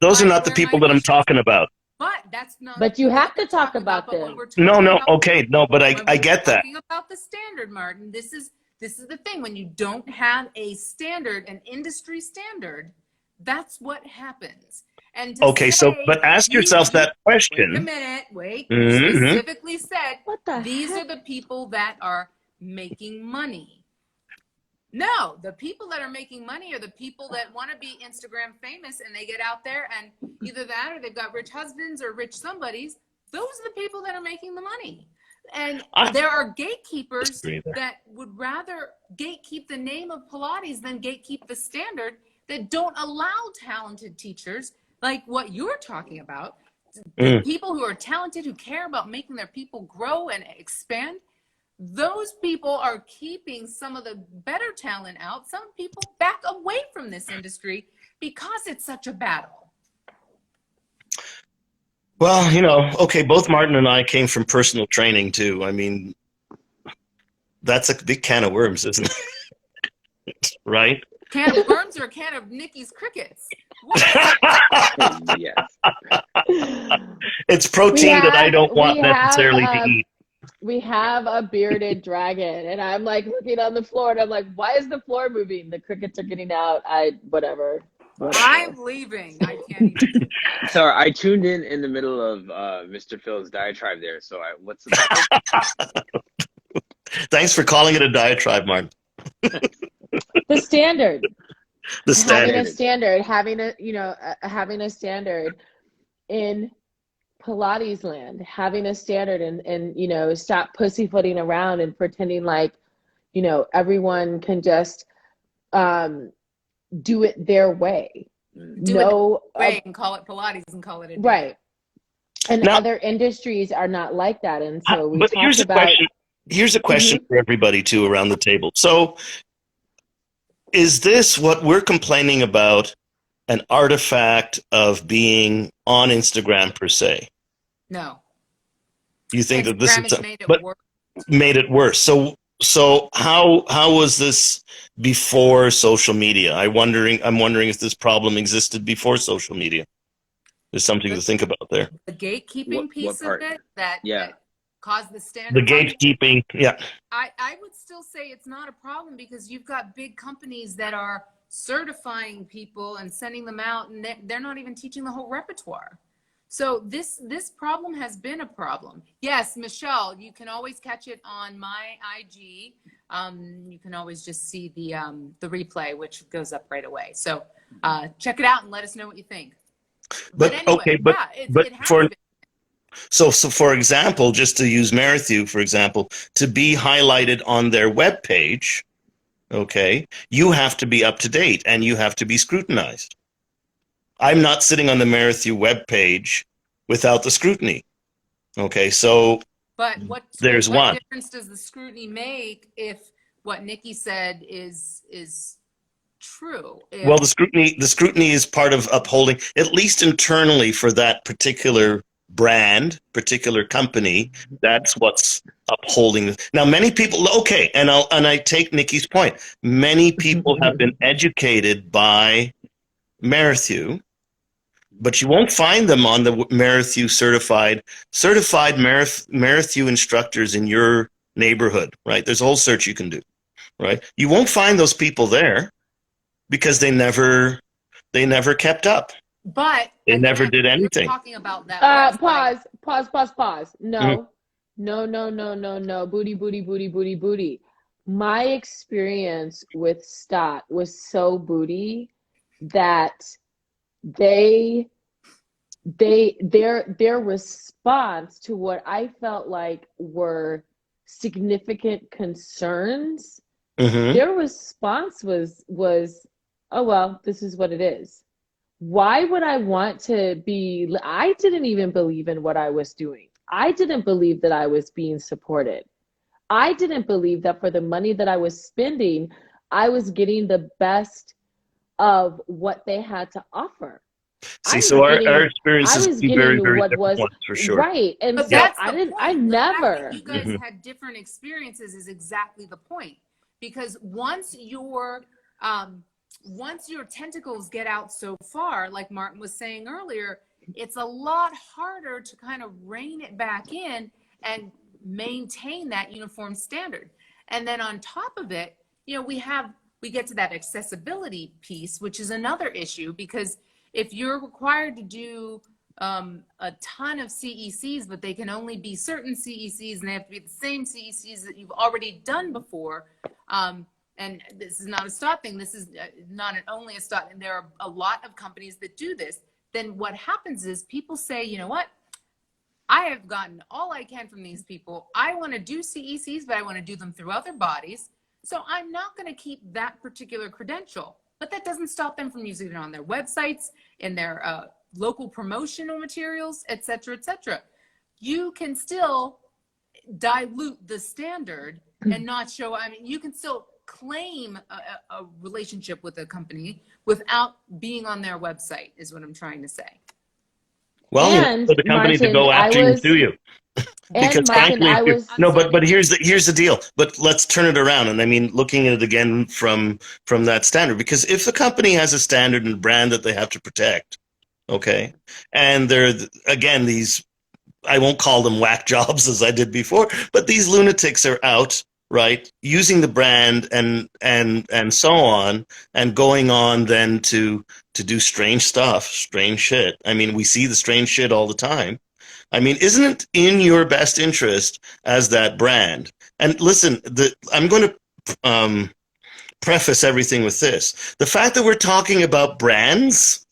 those are not the people that I'm talking about. But that's not. But you have to talk about them. But I get that. Talking about the standard, Martin. This is the thing. When you don't have a standard, an industry standard, that's what happens. And but ask yourself that question. Wait a minute. Wait. Mm-hmm. You specifically said these heck? are the people that are making money. No, the people that are making money are the people that want to be Instagram famous, and they get out there, and either that or they've got rich husbands or rich somebodies. Those are the people that are making the money. And there are gatekeepers that would rather gatekeep the name of Pilates than gatekeep the standard, that don't allow talented teachers like what you're talking about. The people who are talented, who care about making their people grow and expand. Those people are keeping some of the better talent out. Some people back away from this industry because it's such a battle. Well, both Martin and I came from personal training too. I mean, that's a big can of worms, isn't it? Right? Can of worms or a can of Nikki's crickets? Yes. It's protein that I don't want necessarily to eat. We have a bearded dragon, and I'm like looking on the floor, and I'm like, why is the floor moving? The crickets are getting out. Whatever. I'm leaving. I can't even. Sorry, I tuned in the middle of Mr. Phil's diatribe there. So what's the topic? Thanks for calling it a diatribe, Martin. The standard. The standard. Having a standard in Pilates land, having a standard, and stop pussyfooting around and pretending like everyone can just do it their way. And call it Pilates and call it a day. Right. And now, other industries are not like that, and so we talked about. Here's a question for everybody too around the table. So, is this what we're complaining about? An artifact of being on Instagram per se? No. You think that this is made it worse. So how was this before social media? I'm wondering if this problem existed before social media. There's something to think about there. The gatekeeping piece of it, that cause the The standard. gatekeeping, yeah. I would still say it's not a problem because you've got big companies that are certifying people and sending them out, and they're not even teaching the whole repertoire. So this problem has been a problem. Yes, Michelle, you can always catch it on my IG. You can always just see the replay, which goes up right away. So check it out and let us know what you think. But anyway, okay, yeah, it has been. So for example, just to use Merrithew, for example, to be highlighted on their webpage, okay, you have to be up to date and you have to be scrutinized. I'm not sitting on the Merrithew webpage without the scrutiny. Okay, so But what difference does the scrutiny make if what Nikki said is true? Well, the scrutiny is part of upholding, at least internally for that particular brand, particular company. That's what's upholding. Now, many people, okay, and I take Nikki's point. Many people have been educated by Merrithew, but you won't find them on the Merrithew certified Merrithew instructors in your neighborhood, right? There's a whole search you can do, right? You won't find those people there because they never kept up. But they never did anything. You're talking about that. Pause. No. No. Booty. My experience with Stott was so booty that their response to what I felt like were significant concerns, their response was, oh, well, this is what it is. Why would I want to be? I didn't even believe in what I was doing. I didn't believe that I was being supported. I didn't believe that for the money that I was spending, I was getting the best of what they had to offer. See, so our experiences be very, very different ones, for sure. Right. And but so I never. You guys had different experiences is exactly the point. Because once your tentacles get out so far, like Martin was saying earlier, it's a lot harder to kind of rein it back in and maintain that uniform standard. And then on top of it, we get to that accessibility piece, which is another issue, because if you're required to do a ton of CECs, but they can only be certain CECs and they have to be the same CECs that you've already done before, and this is not a Stott thing, this is not only a Stott, and there are a lot of companies that do this, then what happens is people say, you know what, I have gotten all I can from these people. I want to do CECs, but I want to do them through other bodies. So I'm not going to keep that particular credential. But that doesn't stop them from using it on their websites, in their local promotional materials, et cetera, et cetera. You can still dilute the standard and not show, you can still claim a relationship with a company without being on their website, is what I'm trying to say. Well, for the company to go after you, do you? Because frankly, but here's the deal. But let's turn it around, and looking at it again from that standard. Because if the company has a standard and brand that they have to protect, okay, and they're again these, I won't call them whack jobs as I did before, but these lunatics are out, right, using the brand and so on, and going on then to do strange stuff, strange shit. We see the strange shit all the time. Isn't it in your best interest as that brand? And listen, I'm going to preface everything with this. The fact that we're talking about brands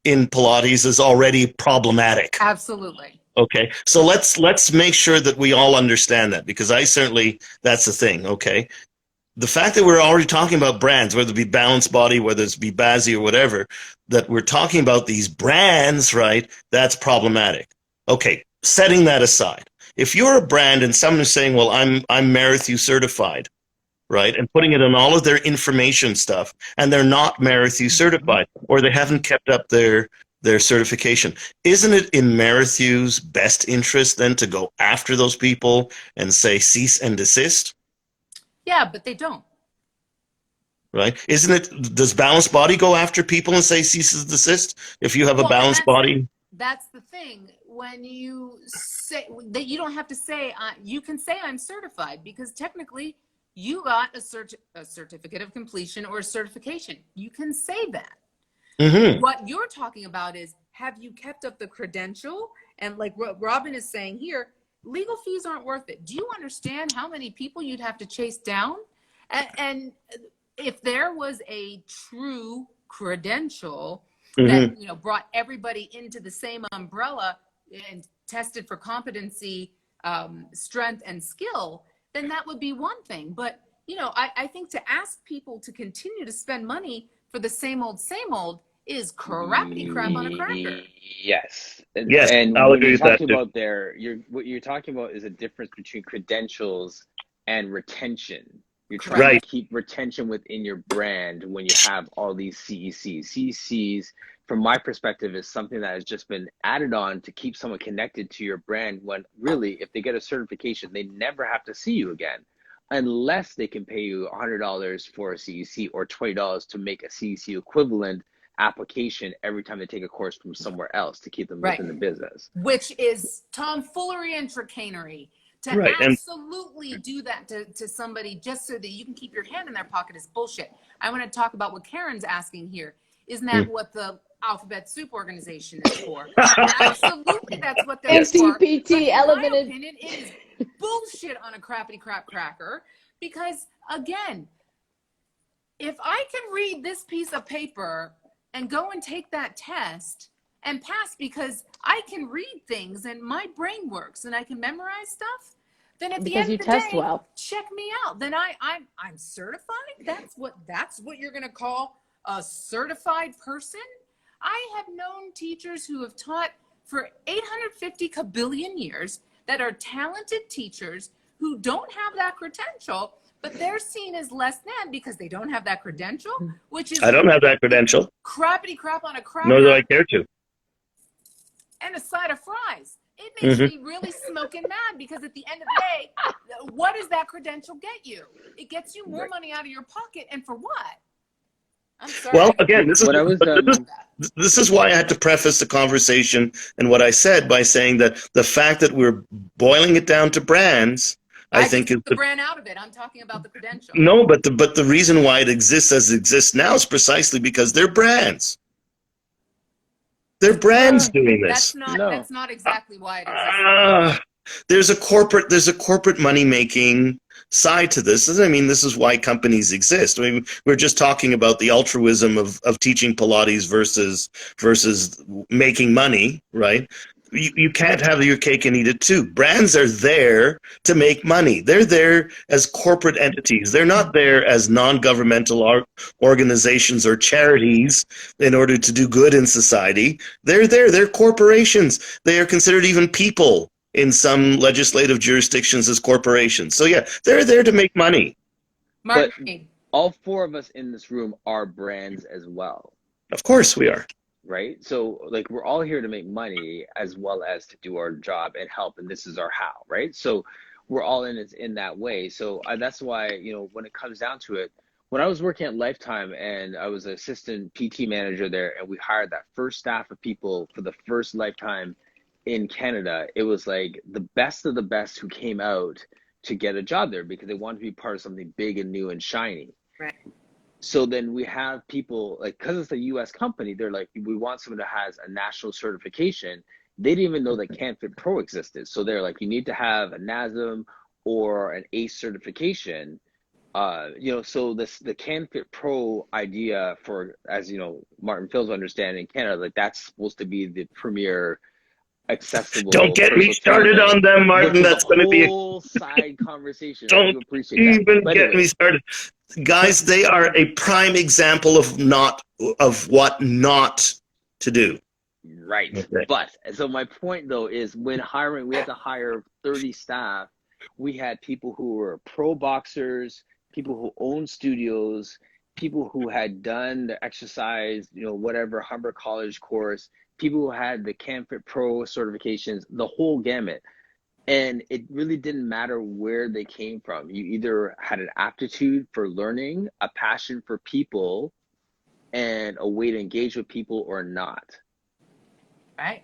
in Pilates is already problematic. Absolutely. Okay, so let's make sure that we all understand that, because that's the thing, okay? The fact that we're already talking about brands, whether it be Balanced Body, whether it's be Bazzi or whatever, that we're talking about these brands, right, that's problematic. Okay, setting that aside, if you're a brand and someone is saying, well, I'm Merrithew certified, right, and putting it on all of their information stuff, and they're not Merrithew certified, or they haven't kept up their certification, isn't it in Merrithew's best interest then to go after those people and say cease and desist? Yeah, but they don't. Right? Does Balanced Body go after people and say cease and desist if you have a Balanced Body? that's the thing. When you say that, you don't have to say, you can say I'm certified, because technically you got a certificate of completion or a certification. You can say that. Mm-hmm. What you're talking about is, have you kept up the credential? And like what Robin is saying here, legal fees aren't worth it. Do you understand how many people you'd have to chase down? And if there was a true credential that, Mm-hmm. you know, brought everybody into the same umbrella and tested for competency, strength, and skill, then that would be one thing. But, you know, I think to ask people to continue to spend money for the same old is crappity crap on a cracker. Yes. Yes, And I'll when agree you're with that talking too. about what you're talking about is a difference between credentials and retention. You're trying to Right. keep retention within your brand when you have all these CECs. CECs, from my perspective, is something that has just been added on to keep someone connected to your brand, when really, if they get a certification, they never have to see you again, unless they can pay you $100 for a CEC or $20 to make a CEC equivalent application every time they take a course from somewhere else to keep them Right. within the business. Which is tomfoolery and chicanery. To Right. And absolutely do that to somebody just so that you can keep your hand in their pocket is bullshit. I want to talk about what Karen's asking here. Isn't that what the Alphabet Soup organization is for? Absolutely, that's what they're for. But ACPT, in my elevated. opinion, it is bullshit on a crappity crap cracker. Because again, if I can read this piece of paper and go and take that test and pass because I can read things and my brain works and I can memorize stuff, then at the Because end you of the test day, well. check me out. Then I'm certified. That's what you're gonna call a certified person. I have known teachers who have taught for 850 kabillion years that are talented teachers who don't have that credential, but they're seen as less than because they don't have that credential, which is I don't have that credential, crappity crap on a nor do I cracker care to. and a side of fries. It makes Mm-hmm. me really smoking mad, because at the end of the day, what does that credential get you? It gets you more money out of your pocket, and for what? I'm sorry. Well, again, this is What I was this is why I had to preface the conversation and what I said by saying that the fact that we're boiling it down to brands, I think, just is took the brand out of it. I'm talking about the credential. no, but the reason why it exists as it exists now is precisely because they're brands. They're brands doing this. That's not exactly why it exists. There's a corporate money making side to this. I mean, this is why companies exist. I mean, we're just talking about the altruism of teaching Pilates versus making money, right? You can't have your cake and eat it too. Brands are there to make money. They're there as corporate entities. They're not there as non-governmental organizations or charities in order to do good in society. They're there. They're corporations. They are considered even people in some legislative jurisdictions as corporations. So yeah, they're there to make money. But all four of us in this room are brands as well. Of course we are. Right? So like, we're all here to make money as well as to do our job and help, and this is our how, right? So we're all in it in that way. So that's why, you know, when it comes down to it, when I was working at Lifetime and I was an assistant PT manager there, and we hired that first staff of people for the first Lifetime in Canada, it was like the best of the best who came out to get a job there because they wanted to be part of something big and new and shiny. Right. So then we have people, like, because it's a US company, they're like, we want someone that has a national certification. They didn't even know that CanFit Pro existed. So they're like, you need to have a NASM or an ACE certification. You know, so the CanFit Pro idea for, as you know, Martin Phil's understanding in Canada, like that's supposed to be the premier accessible. Don't get me started on them, Martin. That's going to be a whole side conversation. Don't I do appreciate that. even But get anyway, me started. Guys, they are a prime example of what not to do. right. Okay. But so my point though is, when hiring, we had to hire 30 staff. We had people who were pro boxers, people who owned studios, people who had done the exercise, you know, whatever Humber College course, people who had the CanFit Pro certifications, the whole gamut. And it really didn't matter where they came from. You either had an aptitude for learning, a passion for people, and a way to engage with people, or not. Right.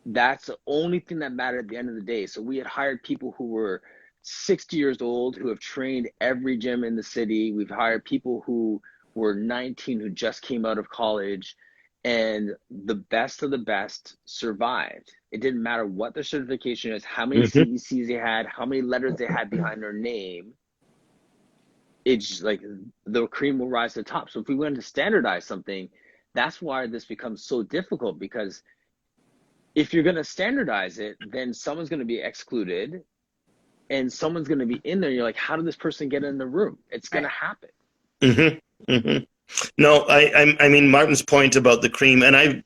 That's the only thing that mattered at the end of the day. So we had hired people who were 60 years old, who have trained every gym in the city. We've hired people who were 19, who just came out of college, and the best of the best survived. It didn't matter what their certification is, how many Hmm. CECs they had, how many letters they had behind their name. It's like the cream will rise to the top. So if we want to standardize something, that's why this becomes so difficult, because if you're going to standardize it, then someone's going to be excluded and someone's going to be in there. You're like, how did this person get in the room? It's going to Right. happen. Hmm. No, I mean Martin's point about the cream, and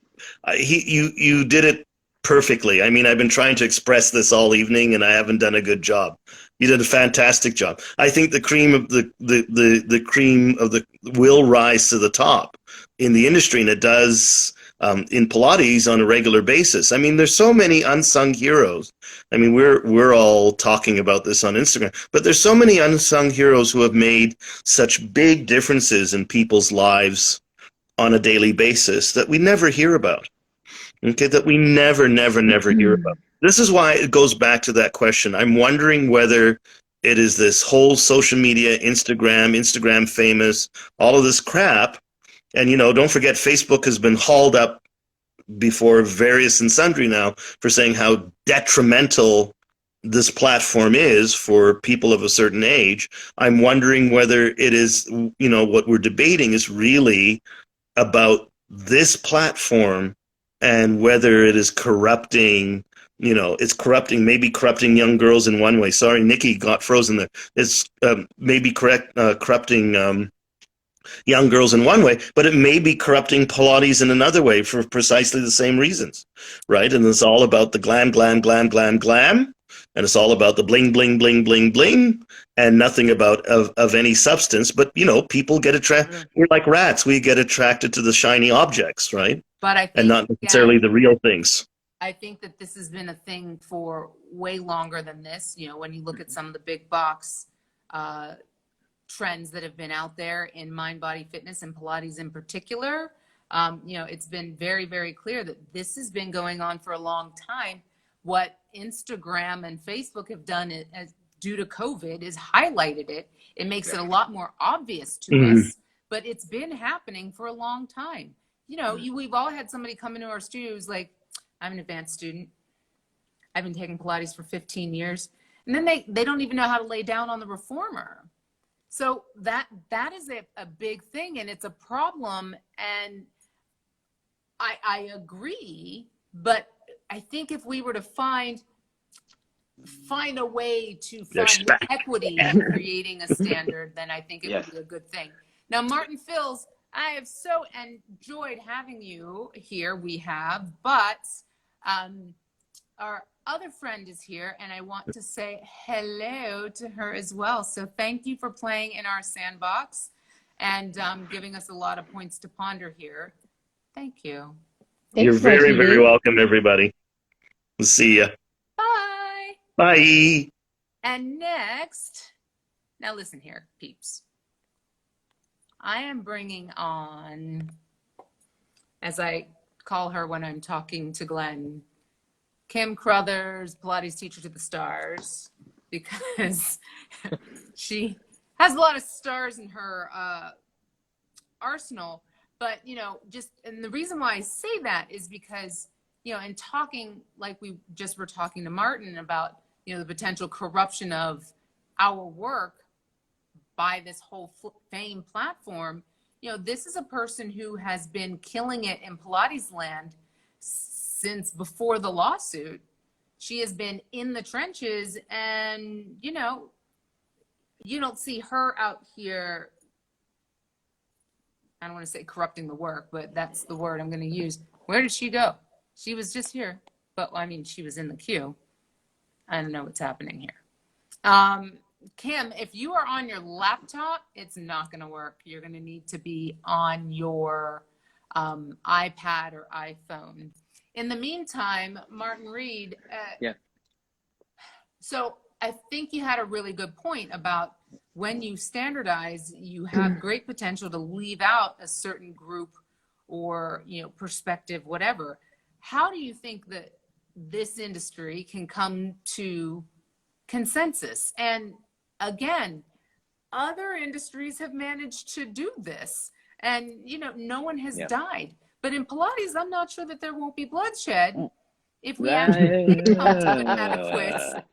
you did it perfectly. I mean, I've been trying to express this all evening, and I haven't done a good job. You did a fantastic job. I think the cream of the cream of the will rise to the top in the industry, and it does in Pilates on a regular basis. I mean, there's so many unsung heroes. I mean, we're all talking about this on Instagram, but there's so many unsung heroes who have made such big differences in people's lives on a daily basis that we never hear about. Okay, that we never hear about. This is why it goes back to that question. I'm wondering whether it is this whole social media, Instagram famous, all of this crap. And, don't forget, Facebook has been hauled up before various and sundry now for saying how detrimental this platform is for people of a certain age. I'm wondering whether it is, what we're debating is really about this platform and whether it is corrupting, maybe corrupting young girls in one way. Sorry, Nikki got frozen there. It's maybe corrupting young girls in one way, but it may be corrupting Pilates in another way for precisely the same reasons, right? And it's all about the glam, glam, glam, glam, glam, and it's all about the bling, bling, bling, bling, bling, and nothing about of any substance. But people get attracted. We're like rats; we get attracted to the shiny objects, right? But I And think, not necessarily again, the real things. I think that this has been a thing for way longer than this. When you look at some of the big box trends that have been out there in mind, body, fitness, and Pilates in particular, it's been very, very clear that this has been going on for a long time. What Instagram and Facebook have done due to COVID is highlighted it. It makes it a lot more obvious to us, but it's been happening for a long time. We've all had somebody come into our studio who's like, I'm an advanced student. I've been taking Pilates for 15 years. And then they don't even know how to lay down on the reformer. So that is a big thing, and it's a problem. And I agree, but I think if we were to find a way to find equity in creating a standard, then I think it would be a good thing. Now, Martin Phils, I have so enjoyed having you here. We have, but our other friend is here, and I want to say hello to her as well. So thank you for playing in our sandbox and giving us a lot of points to ponder here. Thank you. You're very, very welcome, everybody. We'll see ya. Bye. Bye. And next, now listen here, peeps. I am bringing on, as I call her when I'm talking to Glenn, Kim Carruthers, Pilates teacher to the stars, because she has a lot of stars in her arsenal. But, and the reason why I say that is because, in talking, like we just were talking to Martin about, the potential corruption of our work by this whole fame platform, this is a person who has been killing it in Pilates land since before the lawsuit. She has been in the trenches, and you don't see her out here, I don't want to say corrupting the work, but that's the word I'm going to use. Where did she go? She was just here, but she was in the queue. I don't know what's happening here. Kim, if you are on your laptop, it's not going to work. You're going to need to be on your iPad or iPhone. In the meantime, Martin Reid. So I think you had a really good point about when you standardize, you have great potential to leave out a certain group or perspective, whatever. How do you think that this industry can come to consensus. And again, other industries have managed to do this, and no one has died. But in Pilates, I'm not sure that there won't be bloodshed if we actually come to an adequate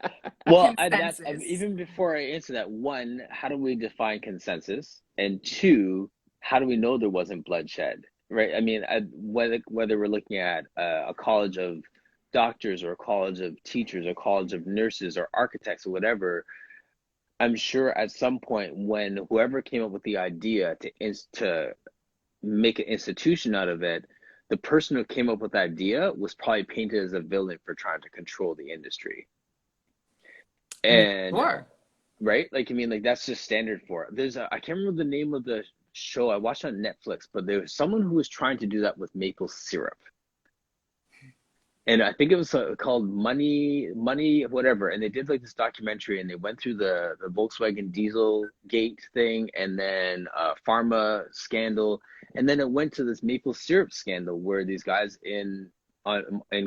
well, that's consensus. even before I answer that. One, how do we define consensus? And two, how do we know there wasn't bloodshed? Right? I mean, whether we're looking at a college of doctors or a college of teachers or a college of nurses or architects or whatever, I'm sure at some point when whoever came up with the idea to make an institution out of it, the person who came up with the idea was probably painted as a villain for trying to control the industry. And Sure. right, like I mean, like that's just standard for it. I can't remember the name of the show I watched on Netflix, but there was someone who was trying to do that with maple syrup. And I think it was called Money, whatever. And they did like this documentary, and they went through the Volkswagen Diesel Gate thing, and then pharma scandal, and then it went to this maple syrup scandal where these guys in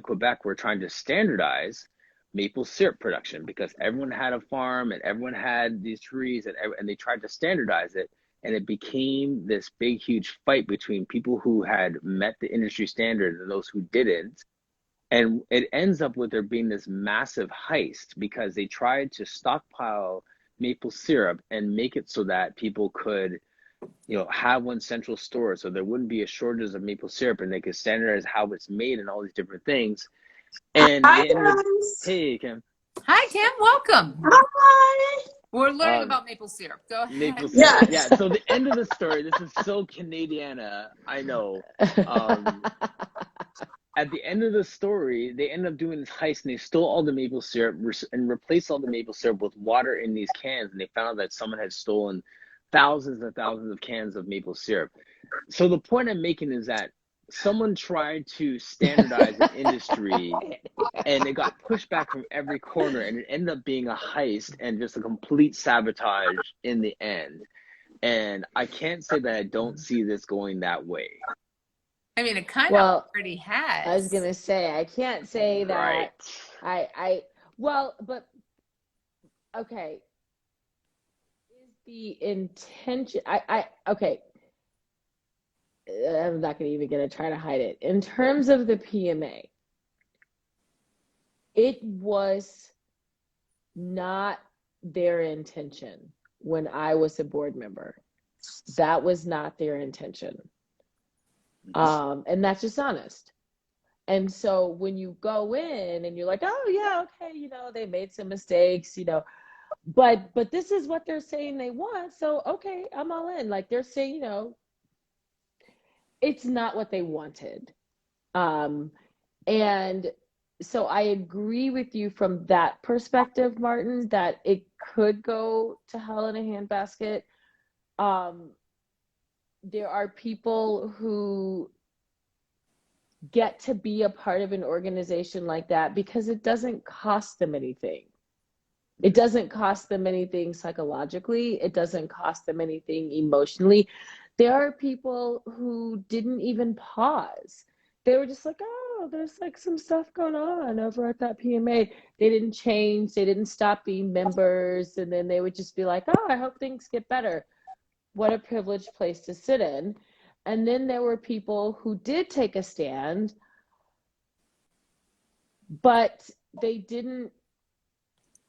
Quebec were trying to standardize maple syrup production because everyone had a farm and everyone had these trees, and they tried to standardize it, and it became this big, huge fight between people who had met the industry standard and those who didn't. And it ends up with there being this massive heist because they tried to stockpile maple syrup and make it so that people could, have one central store so there wouldn't be a shortage of maple syrup, and they could standardize how it's made and all these different things. And Hi, guys. hey, Kim. Hi, Kim. Welcome. Hi. We're learning about maple syrup. Go ahead. Maple syrup. Yes. Yeah. So the end of the story, this is so Canadiana, I know. At the end of the story, they end up doing this heist, and they stole all the maple syrup and replaced all the maple syrup with water in these cans. And they found out that someone had stolen thousands and thousands of cans of maple syrup. So the point I'm making is that someone tried to standardize an industry, and it got pushed back from every corner, and it ended up being a heist and just a complete sabotage in the end. And I can't say that I don't see this going that way. I mean, it kind of already has. I was going to say, I can't say that. Right. But, okay. Is the intention, okay. I'm not even going to try to hide it. In terms of the PMA, it was not their intention when I was a board member. That was not their intention. And that's just honest. And so when you go in and you're like, oh yeah, okay, they made some mistakes, but this is what they're saying they want. So, okay, I'm all in. Like they're saying, it's not what they wanted. And so I agree with you from that perspective, Martin, that it could go to hell in a handbasket. There are people who get to be a part of an organization like that because it doesn't cost them anything. It doesn't cost them anything psychologically. It doesn't cost them anything emotionally. There are people who didn't even pause. They were just like, oh, there's like some stuff going on over at that PMA. They didn't change. They didn't stop being members. And then they would just be like, oh, I hope things get better. What a privileged place to sit in. And then there were people who did take a stand, but they didn't,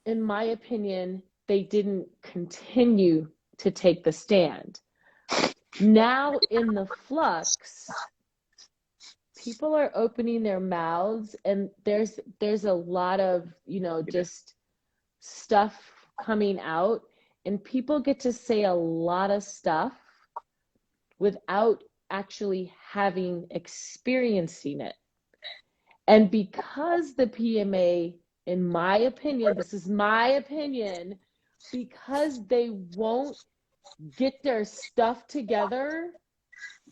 in my opinion, they didn't continue to take the stand. Now in the flux, people are opening their mouths, and there's a lot of, just stuff coming out, and people get to say a lot of stuff without actually having experiencing it. And because the PMA, in my opinion, this is my opinion, because they won't get their stuff together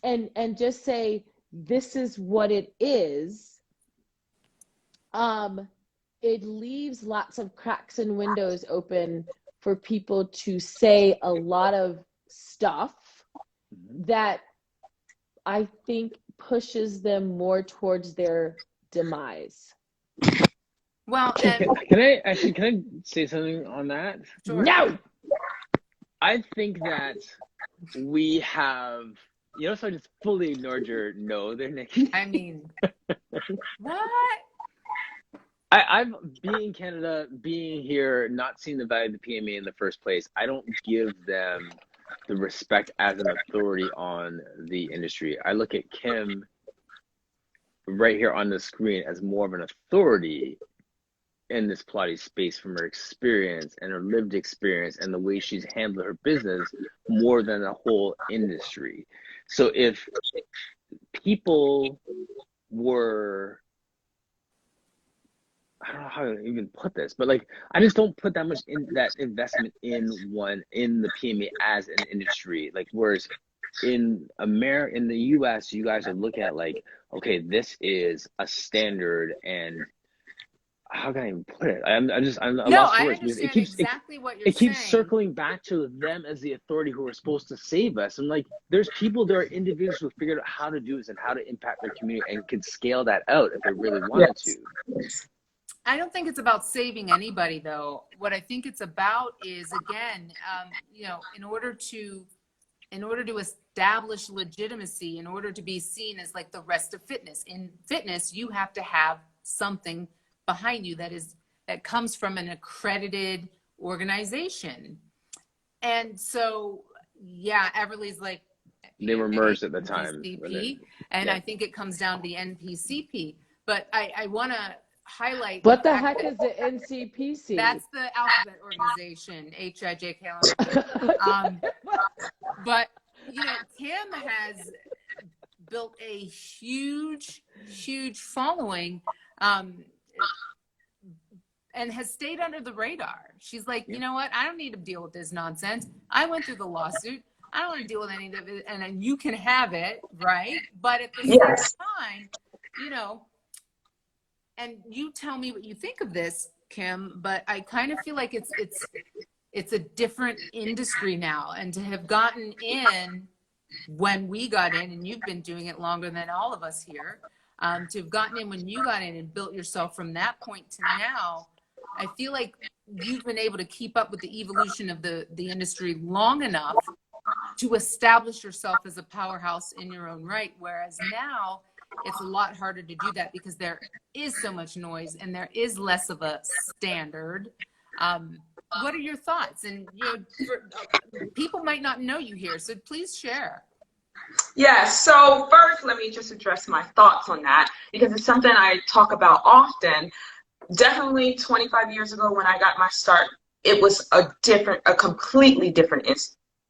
and just say, this is what it is, it leaves lots of cracks and windows open for people to say a lot of stuff that I think pushes them more towards their demise. Well, Can I say something on that? sure. No. I think that we have, so I just fully ignored your no there, Nikki. I mean, what? I've being in Canada, being here, not seeing the value of the PMA in the first place. I don't give them the respect as an authority on the industry. I look at Kim right here on the screen as more of an authority in this Pilates space from her experience and her lived experience and the way she's handled her business more than the whole industry. So if people were, I don't know how to even put this, but like, I just don't put that much in that investment in the PMA as an industry. Like, whereas in the US, you guys are looking at like, okay, this is a standard, and how can I even put it? I'm No, lost I words because understand exactly what you're it keeps saying. circling back to them as the authority who are supposed to save us. And like, there's individuals who figured out how to do this and how to impact their community and can scale that out if they really wanted to. I don't think it's about saving anybody, though. What I think it's about is, again, in order to establish legitimacy, in order to be seen as like the rest of fitness. In fitness, you have to have something behind you that comes from an accredited organization. And so, yeah, Everly's like, they were merged at the time. And I think it comes down to the NPCP. But I want to highlight. What the heck is the NCPC? That's the alphabet organization, HIJK. But Kim has built a huge following, and has stayed under the radar. She's like, you know what? I don't need to deal with this nonsense. I went through the lawsuit. I don't want to deal with any of it, and then you can have it, right? But at the same time, and you tell me what you think of this, Kim, but I kind of feel like it's a different industry now. And to have gotten in when we got in, and you've been doing it longer than all of us here, to have gotten in when you got in and built yourself from that point to now, I feel like you've been able to keep up with the evolution of the industry long enough to establish yourself as a powerhouse in your own right. Whereas now it's a lot harder to do that because there is so much noise and there is less of a standard. What are your thoughts? And people might not know you here, so please share. Yeah, so first let me just address my thoughts on that, because it's something I talk about often. Definitely 25 years ago when I got my start, it was a completely different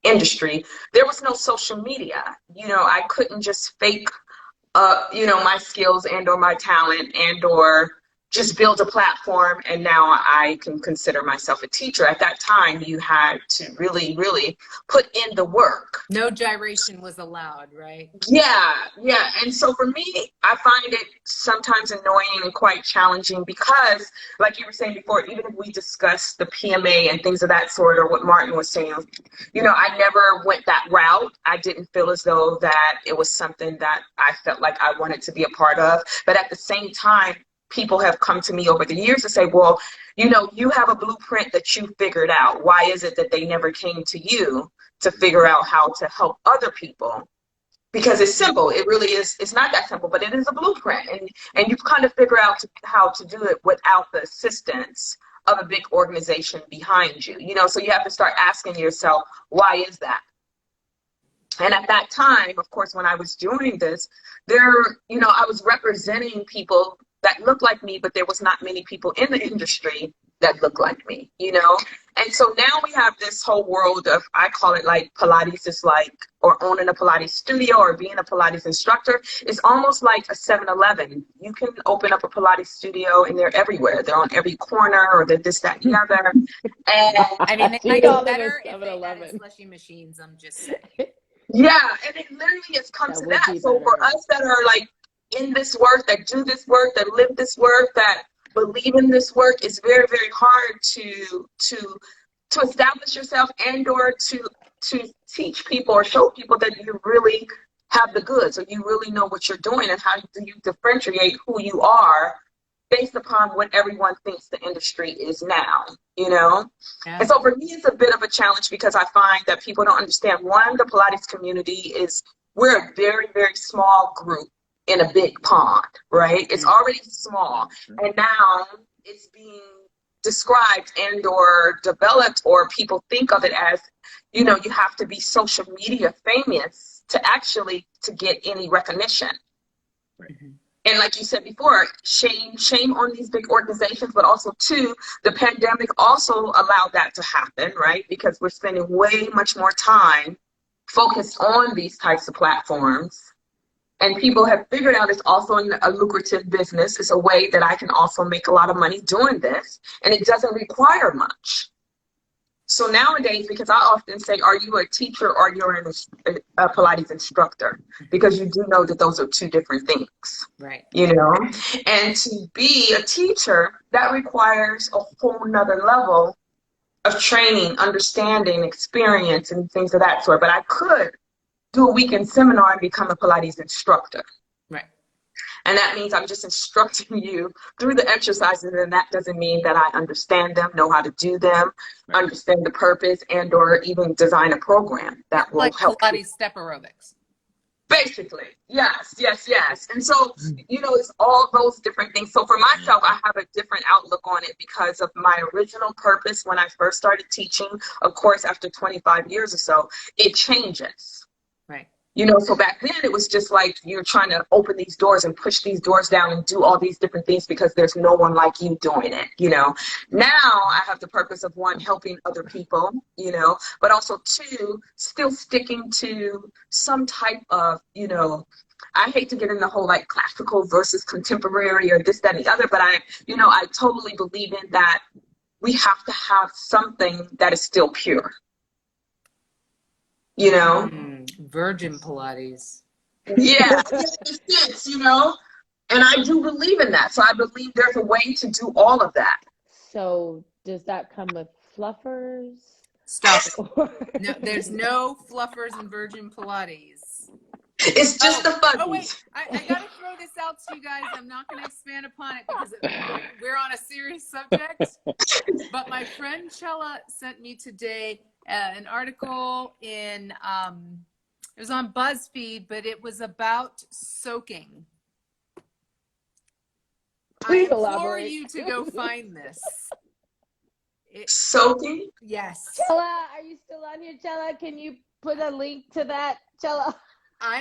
industry. There was no social media. I couldn't just fake my skills and or my talent and or just build a platform and now I can consider myself a teacher. At that time, you had to really, really put in the work. No gyration was allowed, right? Yeah. And so for me, I find it sometimes annoying and quite challenging because, like you were saying before, even if we discuss the PMA and things of that sort, or what Martin was saying, I never went that route. I didn't feel as though that it was something that I felt like I wanted to be a part of. But at the same time, people have come to me over the years to say, well, you have a blueprint that you figured out. Why is it that they never came to you to figure out how to help other people? Because it's simple. It really is. It's not that simple, but it is a blueprint. And you kind of figure out how to do it without the assistance of a big organization behind you. So you have to start asking yourself, why is that? And at that time, of course, when I was doing this, I was representing people that looked like me, but there was not many people in the industry that looked like me, And so now we have this whole world of, I call it like Pilates is like, or owning a Pilates studio or being a Pilates instructor is almost like a 7-Eleven. You can open up a Pilates studio and they're everywhere. They're on every corner, or they're this, that, and the other. And I mean, they might be better if they had slushy machines, I'm just saying. Yeah, and it literally has come to that. So for us that are like in this work, that do this work, that live this work, that believe in this work, it's very, very hard to establish yourself and or to teach people or show people that you really have the goods, or you really know what you're doing, and how do you differentiate who you are based upon what everyone thinks the industry is now, you know? Yeah. And so for me, it's a bit of a challenge because I find that people don't understand, one, the Pilates community we're a very, very small group in a big pond, right? It's already small. And now it's being described and or developed, or people think of it as, you know, you have to be social media famous to get any recognition. Right. And like you said before, shame on these big organizations, but also too, the pandemic also allowed that to happen, right? Because we're spending way much more time focused on these types of platforms. And people have figured out it's also a lucrative business. It's a way that I can also make a lot of money doing this, and it doesn't require much. So nowadays, because I often say, are you a teacher or you're a Pilates instructor? Because you do know that those are two different things. Right. You know, and to be a teacher, that requires a whole nother level of training, understanding, experience, and things of that sort. But I could do a weekend seminar and become a Pilates instructor. Right. And that means I'm just instructing you through the exercises, and that doesn't mean that I understand them, know how to do them, understand the purpose, and or even design a program that will like help Pilates you. step aerobics. Basically, yes. And so, you know, it's all those different things. So for myself, I have a different outlook on it because of my original purpose when I first started teaching. Of course, after 25 years or so, it changes. Right. You know, so back then it was just like you're trying to open these doors and push these doors down and do all these different things because there's no one like you doing it, you know. Now I have the purpose of, one, helping other people, you know, but also two, still sticking to some type of, you know, I hate to get in the whole like classical versus contemporary or this, that, and the other, but I totally believe in that we have to have something that is still pure. You know? Virgin Pilates. Yeah, it fits, you know? And I do believe in that. So I believe there's a way to do all of that. So does that come with fluffers? Stop it. No, there's no fluffers in Virgin Pilates. It's just the fuzzies. Oh, wait. I got to throw this out to you guys. I'm not going to expand upon it because we're on a serious subject. But my friend Chella sent me today an article in, it was on BuzzFeed, but it was about soaking. Please I implore elaborate. you to go find this. Soaking? Yes. Chella, are you still on here, Chella? Can you put a link to that, Chella?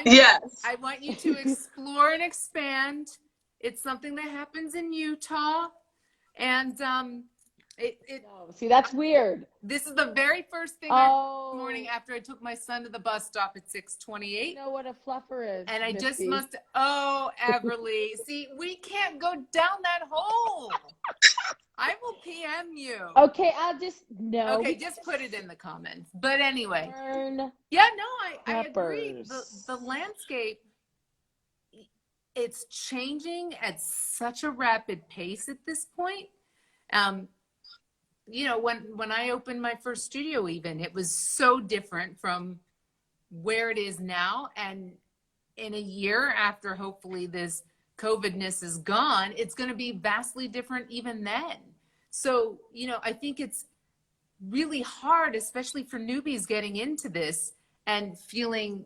Yes. I want you to explore and expand. It's something that happens in Utah. And No, see, that's weird. this is the very first thing I heard this morning after I took my son to the bus stop at 6:28. You know what a fluffer is, And I Misty. just must, Everly, see, we can't go down that hole. I will PM you. Okay, I'll just, no. Okay, just put it in the comments. But anyway, Burn yeah, no, I agree. peppers. The landscape, it's changing at such a rapid pace at this point. You know, when I opened my first studio, even, it was so different from where it is now. And in a year after, hopefully, this COVIDness is gone, it's going to be vastly different even then. So, you know, I think it's really hard, especially for newbies getting into this and feeling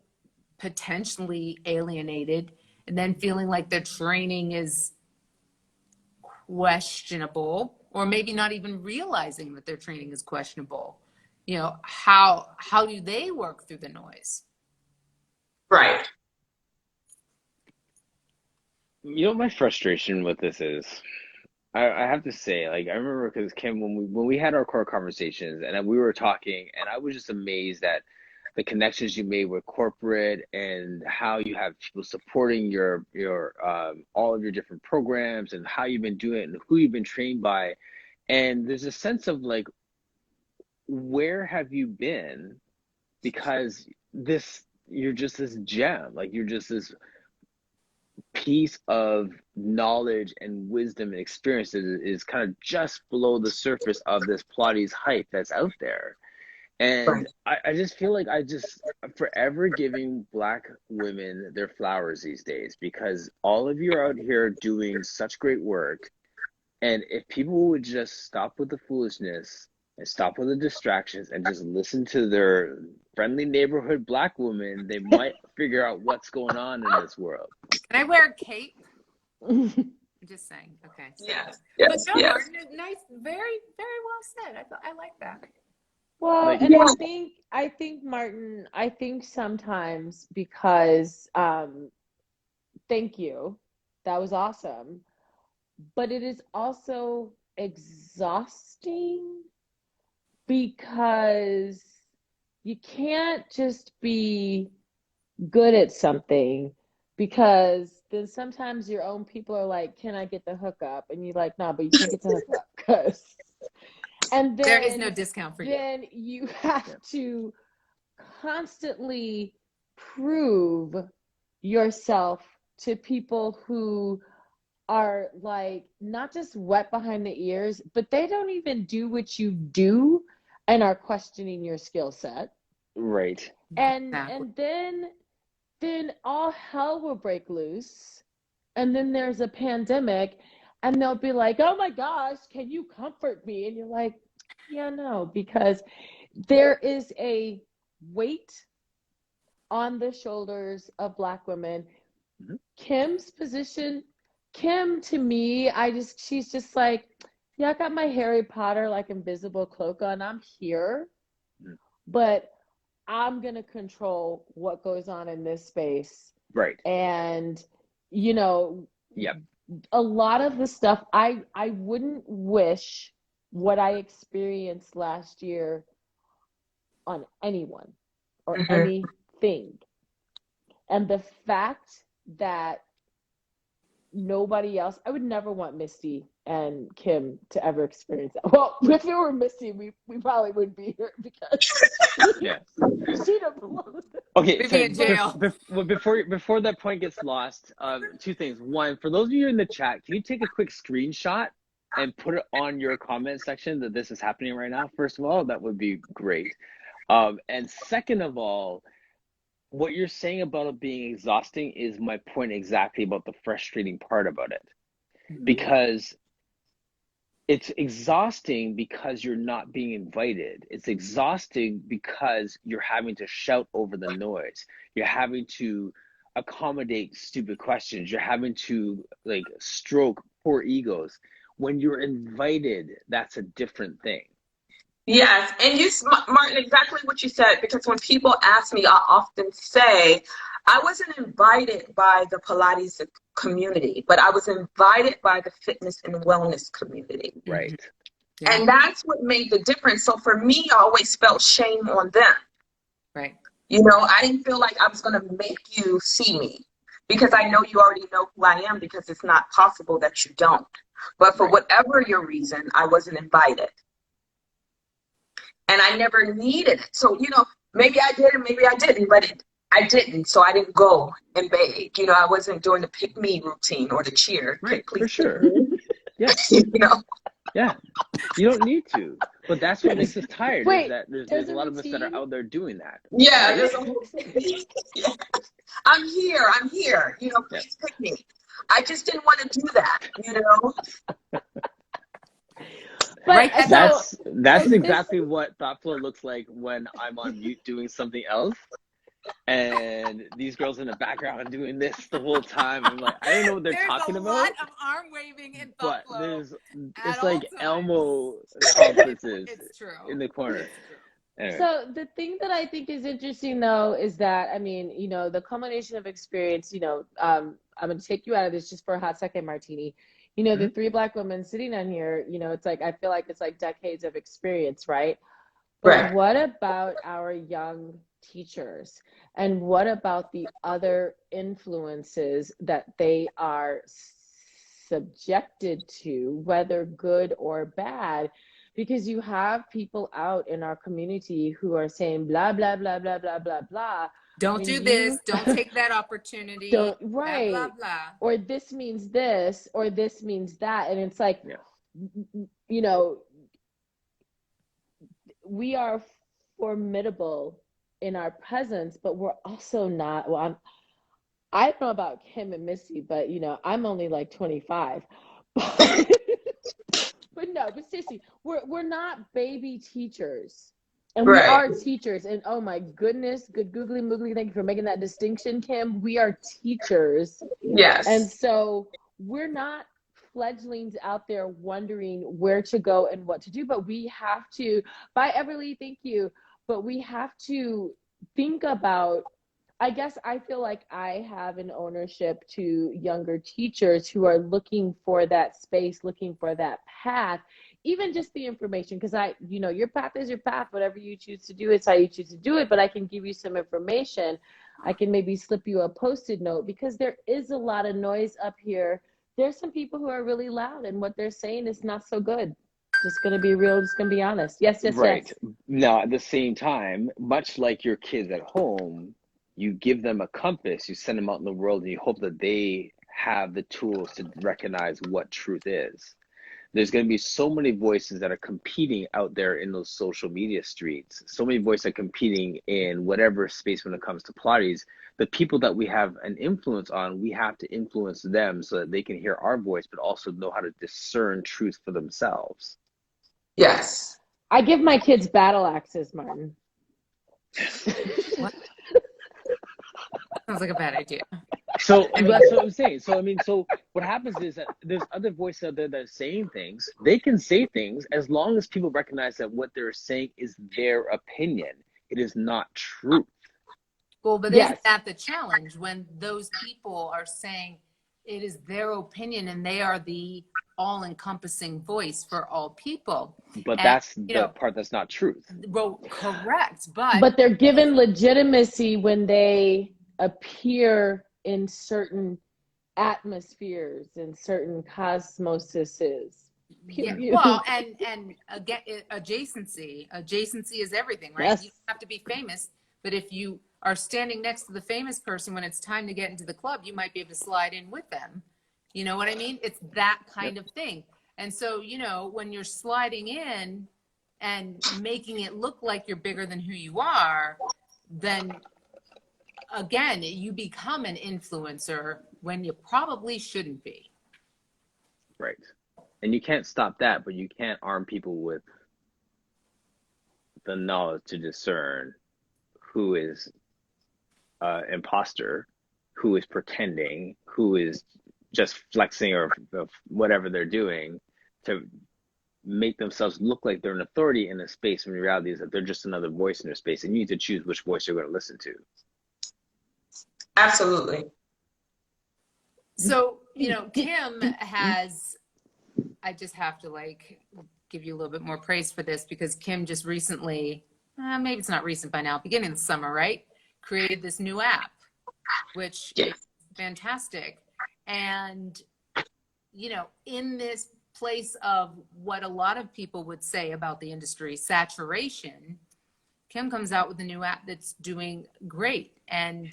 potentially alienated and then feeling like their training is questionable, or maybe not even realizing that their training is questionable. You know, how do they work through the noise? Right. You know, my frustration with this is, I have to say, like, I remember because Kim, when we had our core conversations and we were talking, and I was just amazed at the connections you made with corporate and how you have people supporting your all of your different programs and how you've been doing it and who you've been trained by. And there's a sense of like, where have you been? Because you're just this gem, like you're just this piece of knowledge and wisdom and experience that is kind of just below the surface of this Pilates hype that's out there. And I just feel like I just forever giving Black women their flowers these days, because all of you are out here doing such great work. And if people would just stop with the foolishness and stop with the distractions and just listen to their friendly neighborhood black woman, they might figure out what's going on in this world. Can I wear a cape? I'm just saying. Okay. So. Yes, But yes, no, yes. Martin, nice, very, very well said. I like that. Well, Like, and Yeah. I think Martin, I think sometimes because thank you. That was awesome. But it is also exhausting because you can't just be good at something because then sometimes your own people are like, "Can I get the hookup?" And you're like, "No, but you can't get the hookup because." And There is no then discount for you. then you have to constantly prove yourself to people who are like not just wet behind the ears, but they don't even do what you do and are questioning your skill set. right. And Exactly. then all hell will break loose. And then there's a pandemic and they'll be like, "Oh my gosh, can you comfort me?" And you're like, "Yeah, no, because there is a weight on the shoulders of Black women." Mhm. Kim's position, Kim to me, she's just like, "Yeah, I got my Harry Potter like invisible cloak on. I'm here, Mhm. but I'm gonna control what goes on in this space." Right. And you know, Yep. a lot of the stuff I wouldn't wish what I experienced last year on anyone or Mhm. anything. And the fact that nobody else, I would never want Misty and Kim to ever experience that. Well, if it were Misty, we probably wouldn't be here because Yeah. she'd have blown. Okay, We'd so be in jail. before that point gets lost, two things. One, for those of you in the chat, can you take a quick screenshot and put it on your comment section that this is happening right now? First of all, that would be great. And second of all, what you're saying about it being exhausting is my point exactly about the frustrating part about it. Because it's exhausting because you're not being invited. It's exhausting because you're having to shout over the noise. You're having to accommodate stupid questions. You're having to like stroke poor egos. When you're invited, that's a different thing. Yes, and Martin, exactly what you said, because when people ask me, I often say, I wasn't invited by the Pilates community, but I was invited by the fitness and wellness community. Right. Yeah. And that's what made the difference. So for me, I always felt shame on them. Right. You know, I didn't feel like I was going to make you see me because I know you already know who I am because it's not possible that you don't. But for Right. whatever your reason, I wasn't invited. And I never needed it. So, you know, maybe I did and maybe I didn't, but I didn't. So I didn't go and beg. You know, I wasn't doing the pick me routine or the cheer. Right, Please for sure. pick me. Yeah. You know? Yeah. You don't need to. But that's what makes us tired is Wait, that there's there's a a lot of us that are routine? out there doing that. Yeah, Right? there's a whole thing. Yeah. I'm here. You know, Yeah. please pick me. I just didn't want to do that, you know? But Right. so That's is this exactly what ThoughtFLOW looks like when I'm on mute doing something else. And these girls in the background are doing this the whole time. I'm like, I don't know what they're There's talking a about, lot of arm waving in but ThoughtFLOW at it's all like times. Elmo conferences It's true. in the corner. It's true. Anyway. So the thing that I think is interesting though is that I mean, you know, the culmination of experience, you know, I'm gonna take you out of this just for a hot second, Martini. You know, the three Black women sitting on here, you know, it's like I feel like it's like decades of experience, right? But Right. what about our young teachers? And what about the other influences that they are subjected to, whether good or bad? Because you have people out in our community who are saying blah, blah, blah, blah, blah, blah, blah. Don't When do you this. Don't take that opportunity. don't, Blah, blah, right. blah. Or this means this, or this means that. And it's like, Yeah. you know, we are formidable in our presence, but we're also not. Well, I don't know about Kim and Misty, but you know, I'm only like 25. But no, but seriously, we're not baby teachers. And we Right. are teachers. And oh my goodness, good googly moogly, thank you for making that distinction, Kim. We are teachers. Yes. And so we're not fledglings out there wondering where to go and what to do, but we have to, bye Everly, thank you. But we have to think about, I guess I feel like I have an ownership to younger teachers who are looking for that space, looking for that path, even just the information, because your path is your path. Whatever you choose to do, it's how you choose to do it. But I can give you some information. I can maybe slip you a Post-it note, because there is a lot of noise up here. There's some people who are really loud, and what they're saying is not so good. Just going to be real, just going to be honest. Yes, Right. yes. Now, at the same time, much like your kids at home, you give them a compass, you send them out in the world, and you hope that they have the tools to recognize what truth is. There's going to be so many voices that are competing out there in those social media streets. So many voices are competing in whatever space when it comes to Pilates. The people that we have an influence on, we have to influence them so that they can hear our voice, but also know how to discern truth for themselves. Yes. I give my kids battle axes, Martin. What? Sounds like a bad idea. So that's what I'm saying. So what happens is that there's other voices out there that are saying things. They can say things as long as people recognize that what they're saying is their opinion. It is not truth. Well, but Yes. isn't that the challenge when those people are saying it is their opinion and they are the all-encompassing voice for all people? But And, that's the part that's not truth. Well, correct, but But they're given legitimacy when they appear in certain atmospheres and certain cosmoses. yeah, well, and again, adjacency is everything, right? Yes. You don't have to be famous, but if you are standing next to the famous person when it's time to get into the club, you might be able to slide in with them. You know what I mean? It's that kind of thing. And so, when you're sliding in and making it look like you're bigger than who you are, then again, you become an influencer when you probably shouldn't be. Right. And you can't stop that, but you can't arm people with the knowledge to discern who is imposter, who is pretending, who is just flexing or whatever they're doing to make themselves look like they're an authority in a space when the reality is that they're just another voice in their space, and you need to choose which voice you're going to listen to. Absolutely. So, Kim has, I just have to give you a little bit more praise for this, because Kim just recently, maybe it's not recent by now, beginning of the summer, right? Created this new app, which is fantastic. And, in this place of what a lot of people would say about the industry, saturation, Kim comes out with a new app that's doing great. And,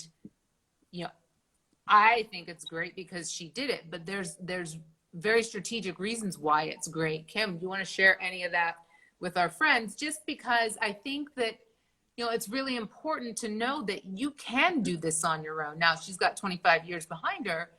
I think it's great because she did it, but there's very strategic reasons why it's great. Kim, do you want to share any of that with our friends? Just because I think that, it's really important to know that you can do this on your own. Now, she's got 25 years behind her,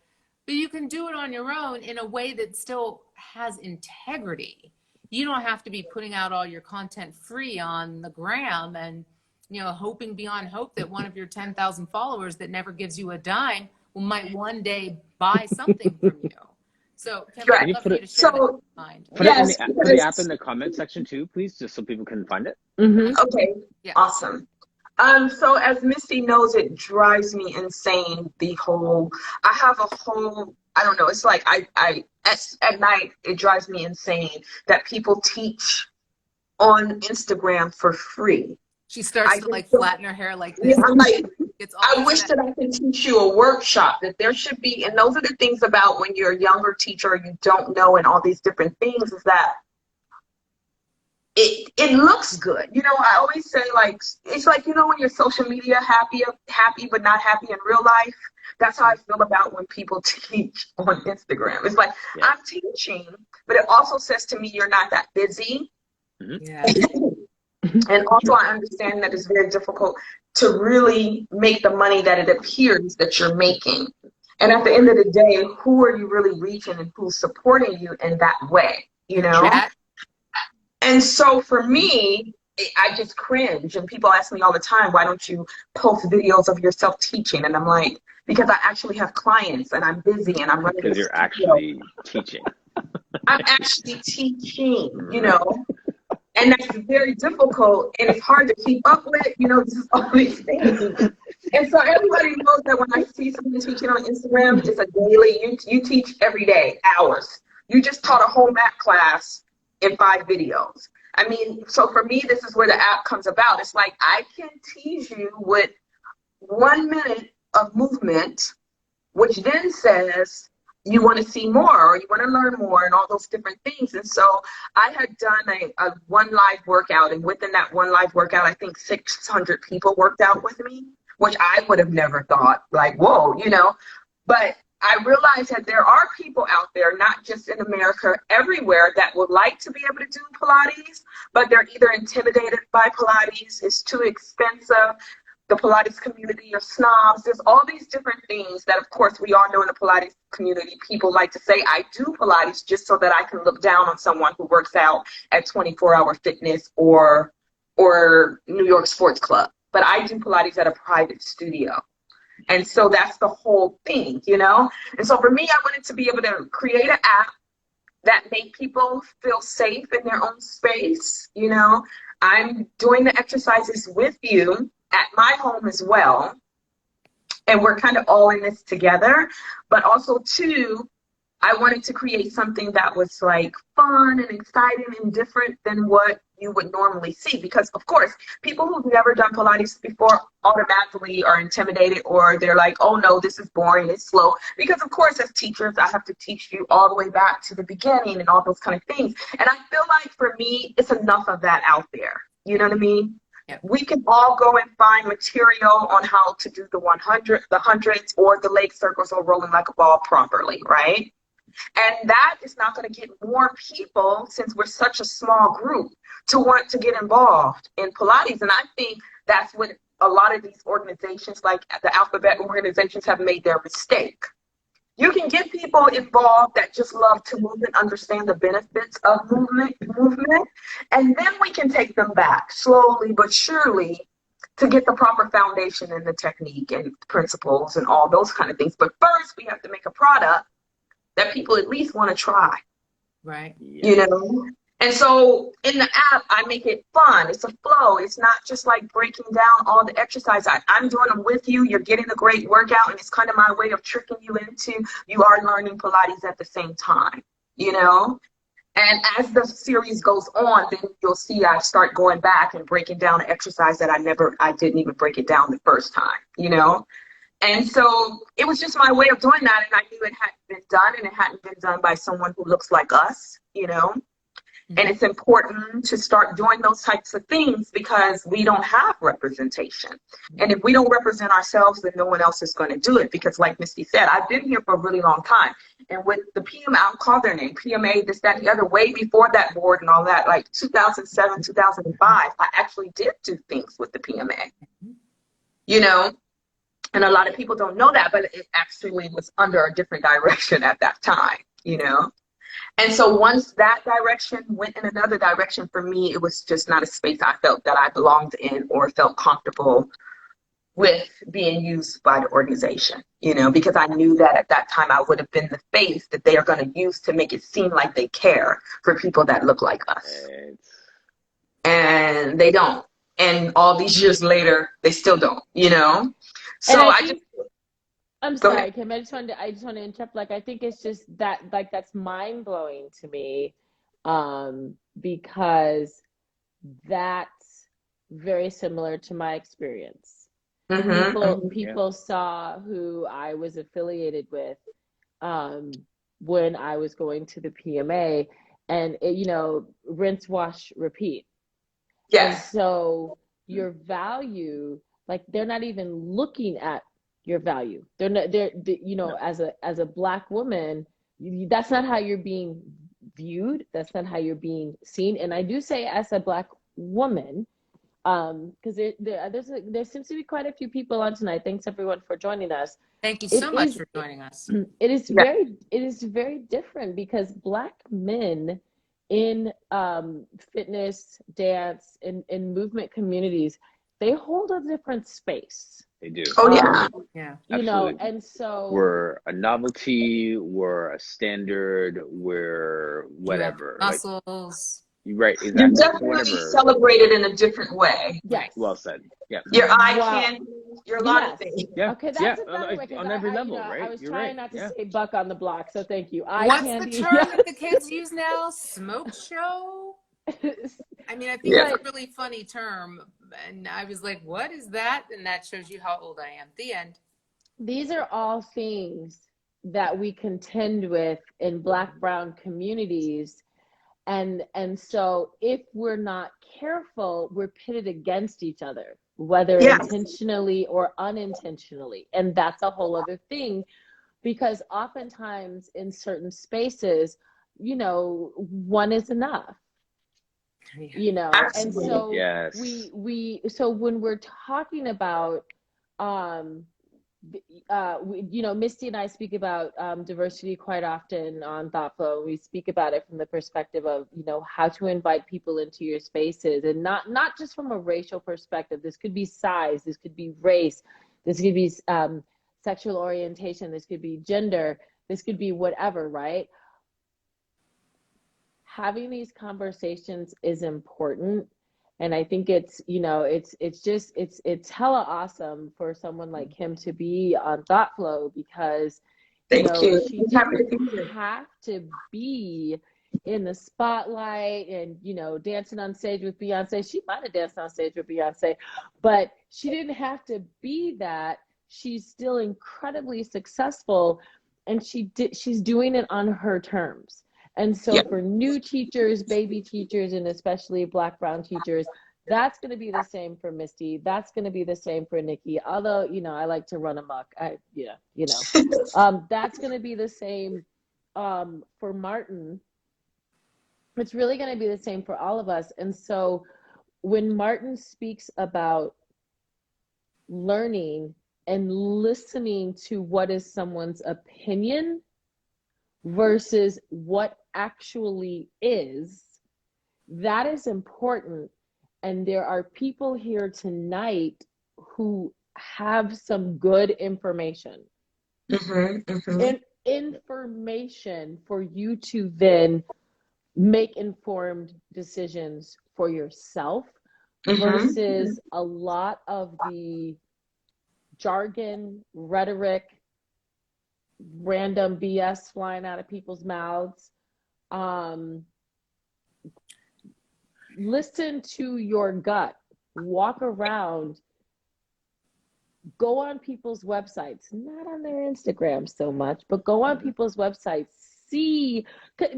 but you can do it on your own in a way that still has integrity. You don't have to be putting out all your content free on the gram and, hoping beyond hope that one of your 10,000 followers that never gives you a dime might one day buy something from you. So, Kim, I'd love for you to share that in mind. Put the app in the comment section too, please, just so people can find it. Mm-hmm. Okay, yeah. Awesome. So as Misty knows, it drives me insane. I have a whole, I don't know, it's like at night, it drives me insane that people teach on Instagram for free. She starts to flatten her hair like this. Yeah, I'm like, It's I wish that I could teach you a workshop, that there should be, and those are the things about when you're a younger teacher, you don't know, and all these different things, is that it looks good. I always say, it's like, when you're social media happy, but not happy in real life. That's how I feel about when people teach on Instagram. It's like, I'm teaching, but it also says to me, you're not that busy. Yeah. And also I understand that it's very difficult to really make the money that it appears that you're making. And at the end of the day, who are you really reaching and who's supporting you in that way? you know? Chat. And so for me, I just cringe. And people ask me all the time, why don't you post videos of yourself teaching? And I'm like, because I actually have clients and I'm busy and I'm running Because this you're studio. actually teaching. I'm actually teaching, you Right. know? And that's very difficult and it's hard to keep up with, you know, just all these things. And so everybody knows that when I see someone teaching on Instagram, it's a daily, you teach every day, hours. You just taught a whole math class in 5 videos. I mean, so for me, this is where the app comes about. It's like I can tease you with 1 minute of movement, which then says you want to see more or you want to learn more and all those different things. And so I had done a one live workout, and within that one live workout, I think 600 people worked out with me, which I would have never thought, like, whoa, you know. But I realized that there are people out there, not just in America, everywhere, that would like to be able to do Pilates, but they're either intimidated by Pilates, it's too expensive, the Pilates community are snobs. There's all these different things that, of course, we all know in the Pilates community. People like to say, I do Pilates just so that I can look down on someone who works out at 24-hour fitness or New York Sports Club. But I do Pilates at a private studio. And so that's the whole thing, you know? And so for me, I wanted to be able to create an app that made people feel safe in their own space, you know? I'm doing the exercises with you at my home as well, and we're kind of all in this together. But also too, I wanted to create something that was like fun and exciting and different than what you would normally see, because of course people who've never done Pilates before automatically are intimidated, or they're like, oh no, this is boring, it's slow, because of course as teachers I have to teach you all the way back to the beginning and all those kind of things. And I feel like for me it's enough of that out there, you know what I mean? Yep. We can all go and find material on how to do the 100, the hundreds, or the leg circles or rolling like a ball properly, right? And that is not going to get more people, since we're such a small group, to want to get involved in Pilates. And I think that's what a lot of these organizations, like the alphabet organizations, have made their mistake. You can get people involved that just love to move and understand the benefits of movement, and then we can take them back slowly but surely to get the proper foundation and the technique and principles and all those kind of things. But first, we have to make a product that people at least want to try. Right. You know? And so in the app, I make it fun. It's a flow. It's not just like breaking down all the exercise. I'm doing them with you. You're getting a great workout, and it's kind of my way of tricking you into you are learning Pilates at the same time, you know? And as the series goes on, then you'll see I start going back and breaking down the exercise that I didn't even break it down the first time, you know? And so it was just my way of doing that, and I knew it hadn't been done, and it hadn't been done by someone who looks like us, you know? Mm-hmm. And it's important to start doing those types of things because we don't have representation. Mm-hmm. And if we don't represent ourselves, then no one else is going to do it. Because like Misty said, I've been here for a really long time. And with the PMA, I'll call their name, PMA, this, that, and the other, way before that board and all that, like 2007, 2005, I actually did do things with the PMA, you know? And a lot of people don't know that, but it actually was under a different direction at that time, you know? And so once that direction went in another direction, for me, it was just not a space I felt that I belonged in or felt comfortable with being used by the organization, you know, because I knew that at that time I would have been the face that they are going to use to make it seem like they care for people that look like us. And they don't. And all these years later, they still don't, you know? So I'm sorry, Kim. I just want to interrupt. Like, I think it's just that, like, that's mind blowing to me, because that's very similar to my experience. Mm-hmm. People saw who I was affiliated with when I was going to the PMA, and it, you know, rinse, wash, repeat. Yes. And so your value, like, they're not even looking at your value. They're not, you know, as a Black woman, that's not how you're being viewed. That's not how you're being seen. And I do say as a Black woman, because there seems to be quite a few people on tonight. Thanks everyone for joining us. Thank you so much for joining us. It is very different because Black men in fitness, dance, in movement communities, they hold a different space. They do. Oh yeah. Yeah. You know, Absolutely. and so We're a novelty, we're a standard, we're You have whatever. Like, muscles. right, You're exactly. definitely Whatever. celebrated in a different way. Right. yes. Well said. Yeah. Your eye Wow. candy, your lot of Yes. things. Yeah. Okay, Yeah. that's another way, because On every you level, know, right? I was You're trying right. not to Yeah. say buck on the block, so thank you. Eye What's candy. the term that the kids use now? Smoke show? I mean, I think Yeah. it's a really funny term. And I was like, what is that? And that shows you how old I am. The end. These are all things that we contend with in Black, brown communities. And so if we're not careful, we're pitted against each other, whether Yes. intentionally or unintentionally. And that's a whole other thing, because oftentimes in certain spaces, you know, one is enough, you know. And Absolutely. so Yes. so when we're talking about you know, Misty and I speak about diversity quite often on ThoughtFLOW. We speak about it from the perspective of, you know, how to invite people into your spaces, and not just from a racial perspective. This could be size, this could be race, this could be sexual orientation, this could be gender, this could be whatever, right? Having these conversations is important. And I think it's, you know, it's hella awesome for someone like him to be on ThoughtFLOW, because, you Thank know, you. she I'm happy to didn't be here. have to be in the spotlight and, you know, dancing on stage with Beyonce. She might have danced on stage with Beyonce, but she didn't have to be that. She's still incredibly successful, and she's doing it on her terms. And so Yeah. for new teachers, baby teachers, and especially Black, brown teachers, that's going to be the same for Misty. That's going to be the same for Nikki. Although, you know, I like to run amok. That's going to be the same for Martin. It's really going to be the same for all of us. And so when Martin speaks about learning and listening to what is someone's opinion versus what actually is, that is important. And there are people here tonight who have some good information. And information for you to then make informed decisions for yourself, versus a lot of the jargon, rhetoric, random BS flying out of people's mouths. Listen to your gut, walk around, go on people's websites, not on their Instagram so much, but go on people's websites, see,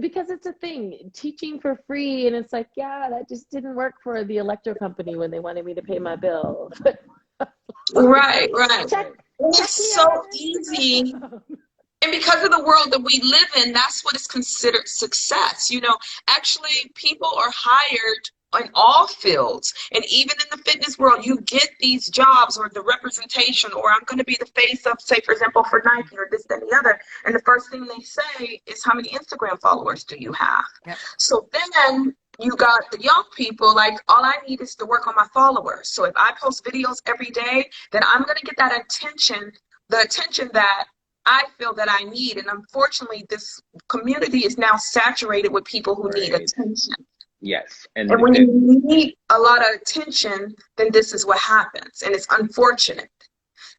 because it's a thing, teaching for free. And it's like, yeah, that just didn't work for the electro company when they wanted me to pay my bill. Right. Check It's so easy. And because of the world that we live in, that's what is considered success. You know, actually, people are hired in all fields. And even in the fitness world, you get these jobs or the representation, or I'm going to be the face of, say, for example, for Nike or this, that, and the other. And the first thing they say is, how many Instagram followers do you have? Yep. So then you got the young people, like, all I need is to work on my followers. So if I post videos every day, then I'm going to get that attention, the attention that I feel that I need. And unfortunately, this community is now saturated with people who need attention. Yes. And when you need a lot of attention, then this is what happens. And it's unfortunate.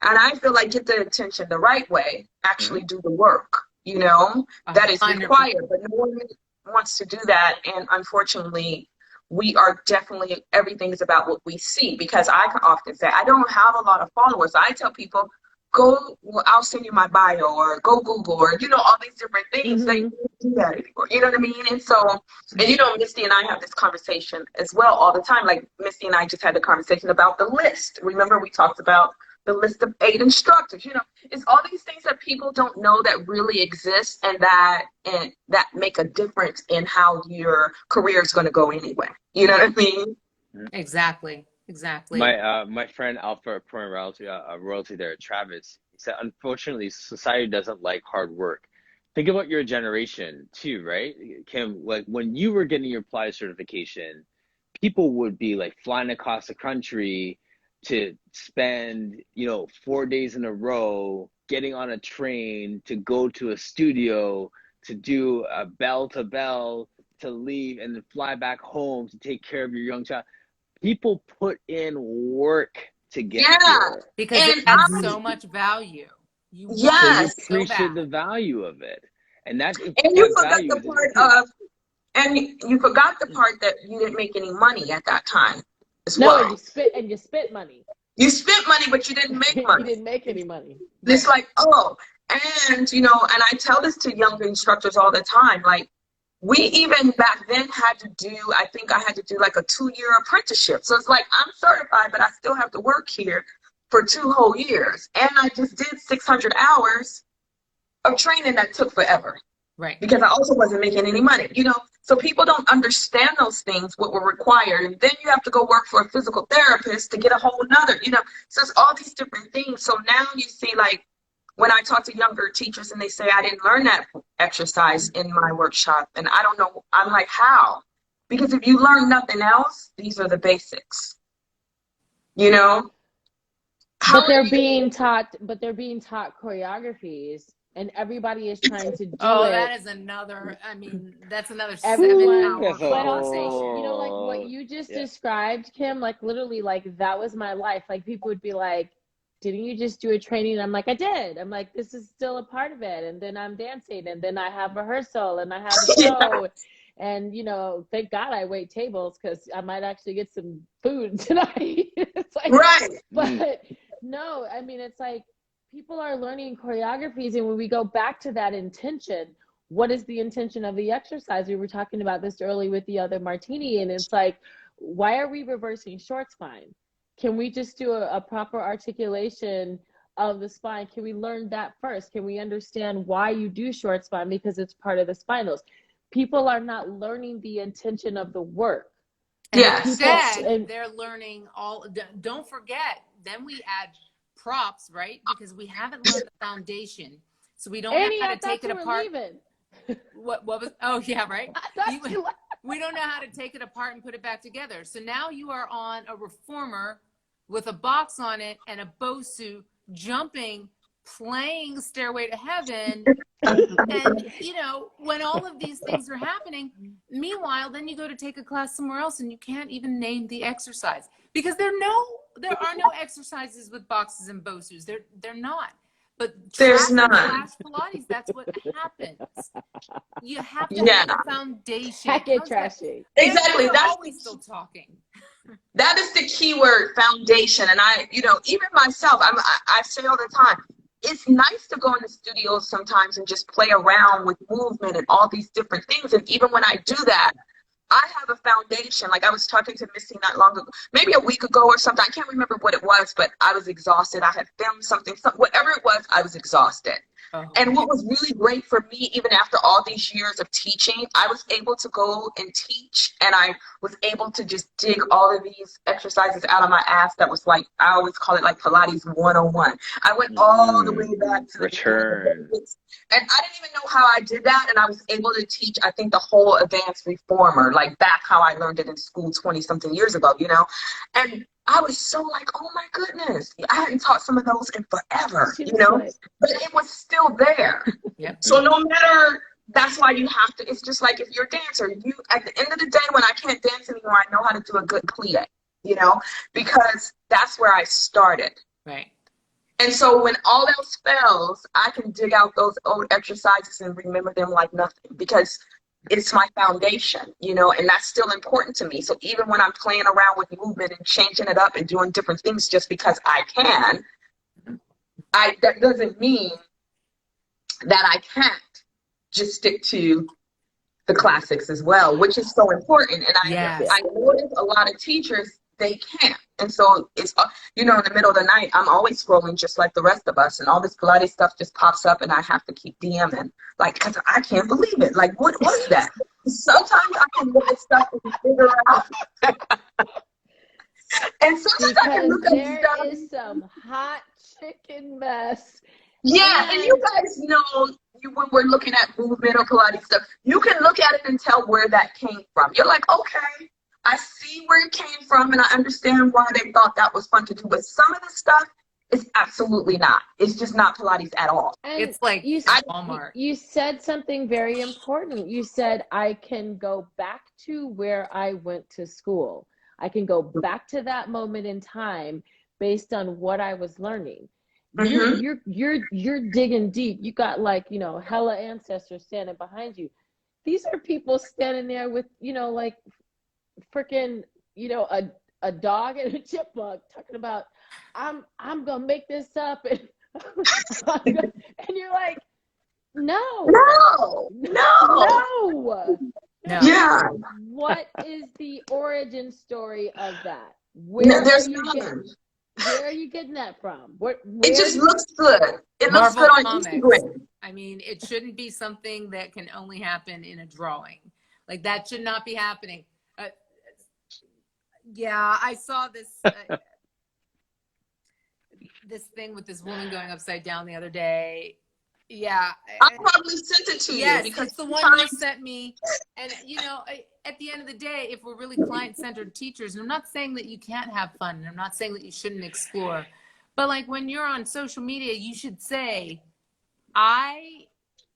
And I feel like, get the attention the right way, actually do the work, you know, that is required. But no one wants to do that. And unfortunately, we are definitely, everything is about what we see. Because I can often say, I don't have a lot of followers. I tell people, I'll send you my bio, or go Google, or, you know, all these different things. They don't do that anymore. You know what I mean? And so, and you know, Misty and I have this conversation as well all the time. Like, Misty and I just had the conversation about the list. Remember, we talked about the list of 8 instructors. You know, it's all these things that people don't know that really exist, and that make a difference in how your career is going to go anyway. You know what I mean? Exactly. My friend Alpha Point Royalty there, Travis, he said, unfortunately, society doesn't like hard work. think about your generation too, right? Kim, like when you were getting your Pilates certification, people would be like flying across the country to spend, 4 days in a row, getting on a train to go to a studio to do a bell to bell to leave and then fly back home to take care of your young child. People put in work to get Yeah. here. Because it And adds so much value. You want So it you yes. so appreciate the bad. value of it. And And you that forgot value the is increased. part of, and you forgot the part that you didn't make any money at that time as No, and well. you spit money. You spent money, but you didn't make You money. didn't make any money. It's Right. like, oh, and and I tell this to younger instructors all the time, like we even back then had to do, I think I had to do like a 2-year apprenticeship. So it's like I'm certified, but I still have to work here for 2 whole years. And I just did 600 hours of training that took forever Right. because I also wasn't making any money. So people don't understand those things, what were required. And then you have to go work for a physical therapist to get a whole nother. So it's all these different things. So now you see, like, when I talk to younger teachers and they say, I didn't learn that exercise in my workshop, and I don't know, I'm like, how? Because if you learn nothing else, these are the basics. How But they're are you? being taught choreographies, and everybody is trying to do Oh, it. that is another, that's another Everyone, 7-hour That's a but also, conversation. like what whole, you just yeah. described, Kim, like literally, like that was my life. Like people would be like, didn't you just do a training? And I'm like, I did. I'm like, this is still a part of it. And then I'm dancing, and then I have rehearsal, and I have a Yeah, show. And, thank God I wait tables because I might actually get some food tonight. It's like, right. but no, I mean, it's like people are learning choreographies. And when we go back to that intention, what is the intention of the exercise? We were talking about this early with the other martini, and it's like, why are we reversing short spine? Can we just do a proper articulation of the spine? Can we learn that first? Can we understand why you do short spine? Because it's part of the spinals. People are not learning the intention of the work. And Yes. instead, they're learning don't forget, then we add props, right? Because we haven't learned the foundation. So we don't know Annie, how I to take thought it you were apart. leaving. What was, oh yeah, right? I thought you left. We don't know how to take it apart and put it back together. So now you are on a reformer with a box on it and a Bosu jumping, playing Stairway to Heaven. And, when all of these things are happening, meanwhile, then you go to take a class somewhere else and you can't even name the exercise because there are no exercises with boxes and Bosus. They're not. But There's traffic none. flash Pilates, that's what happens. You have to Yeah. have the foundation. Heck it, trashy. Exactly. We're always still talking. That is the key word, foundation. And even myself, I say all the time, it's nice to go in the studio sometimes and just play around with movement and all these different things. And even when I do that, I have a foundation. Like I was talking to Misty not long ago, maybe a week ago or something. I can't remember what it was, but I was exhausted. I had filmed something, whatever it was, I was exhausted. Oh. And what was really great for me, even after all these years of teaching, I was able to go and teach, and I was able to just dig all of these exercises out of my ass. That was like, I always call it like Pilates 101. I went all the way back to the Return. and I didn't even know how I did that. And I was able to teach, I think, the whole advanced reformer, like back how I learned it in school 20 something years ago, And I was so like, oh my goodness, I hadn't taught some of those in forever, but it was still there. Yep. So no matter, that's why you have to, it's just like if you're a dancer, at the end of the day, when I can't dance anymore, I know how to do a good plie, because that's where I started. Right. And so when all else fails, I can dig out those old exercises and remember them like nothing because it's my foundation, and that's still important to me. So even when I'm playing around with movement and changing it up and doing different things just because I can, that doesn't mean that I can't just stick to the classics as well, which is so important. And I notice a lot of teachers, they can't. And so it's, in the middle of the night, I'm always scrolling just like the rest of us. And all this Pilates stuff just pops up and I have to keep DMing. Like, because I can't believe it. Like, what was that? Sometimes I can look at stuff and figure out. And sometimes I can look at there stuff. is some hot chicken mess. Yeah, and you guys know when we're looking at movement or Pilates stuff, you can look at it and tell where that came from. You're like, okay, I see where it came from and I understand why they thought that was fun to do. But some of the stuff is absolutely not. It's just not Pilates at all. And It's like you, Walmart. you said something very important. You said, I can go back to where I went to school. I can go back to that moment in time based on what I was learning. You're digging deep. You got like, you know, hella ancestors standing behind you. These are people standing there with, you know, like freaking, you know, a dog and a chipmunk talking about, I'm gonna make this up, and and you're like, no. Yeah. What is the origin story of that? Where are you getting that from? It just looks good. It looks Marvel good on Comics. Instagram. I mean, it shouldn't be something that can only happen in a drawing. Like that should not be happening. Yeah, I saw this this thing with this woman going upside down the other day. Yeah, I probably sent it to yes, you because it's the one you sent me. And you know, at the end of the day, if we're really client-centered teachers, and I'm not saying that you can't have fun, and I'm not saying that you shouldn't explore, but like when you're on social media, you should say,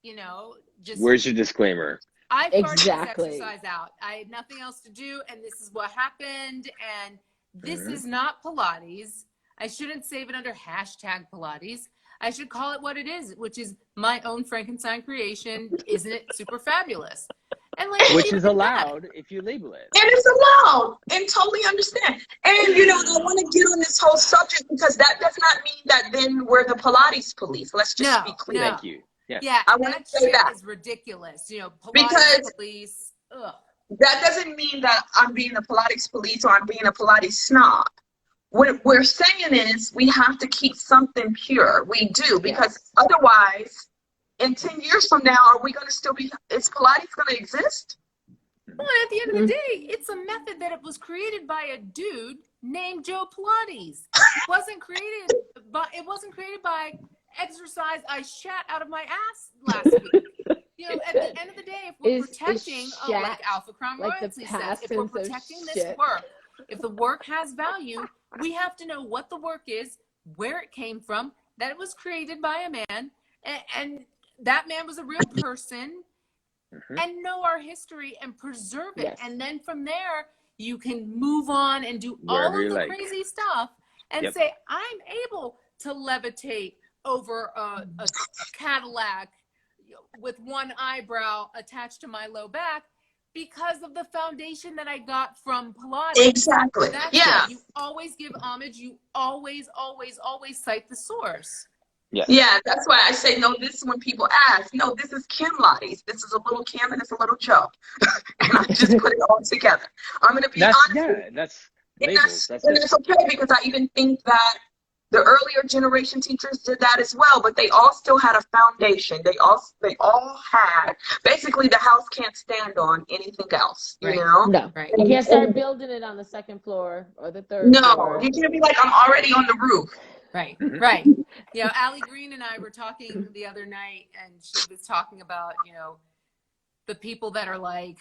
you know, just Where's your disclaimer? I farted Exactly. this exercise out. I had nothing else to do, and this is what happened. And this is not Pilates. I shouldn't save it under hashtag Pilates. I should call it what it is, which is my own Frankenstein creation. Isn't it super fabulous? And like, Which is allowed if you label it. And it's allowed, and totally understand. And you know, I want to get on this whole subject because that does not mean that then we're the Pilates police. Let's just be clear. Thank you. Yes. Yeah, I want that to say shit that. is ridiculous. You know, Pilates Because police. Ugh. that doesn't mean that I'm being a Pilates police or I'm being a Pilates snob. What we're saying is we have to keep something pure. We do, because otherwise, in 10 years from now, are we going to still be, is Pilates going to exist? Well, at the end of the day, it's a method that it was created by a dude named Joe Pilates. It wasn't created by exercise I shat out of my ass last week. You know, at the end of the day, if we're protecting, like Alpha Crown like Royalty says, if we're protecting this work, if the work has value, we have to know what the work is, where it came from, that it was created by a man, and that man was a real person, and know our history and preserve it. And then from there, you can move on and do all of the crazy stuff and say, I'm able to levitate over a Cadillac with one eyebrow attached to my low back because of the foundation that I got from Pilates. Exactly. You always give homage. You always cite the source. Yeah, that's why I say, no, this is when people ask, no, this is Kim Pilates. This is a little Kim and it's a little Joe. And I just put it all together. I'm going to be honest. Yeah, that's labels. And it's okay, because I even think that the earlier generation teachers did that as well, but they all still had a foundation. They all had, basically the house can't stand on anything else, you know? No, you can't start building it on the second floor or the third floor. You can't be like, I'm already on the roof. Right. You know, Allie Green and I were talking the other night, and she was talking about, you know, the people that are like,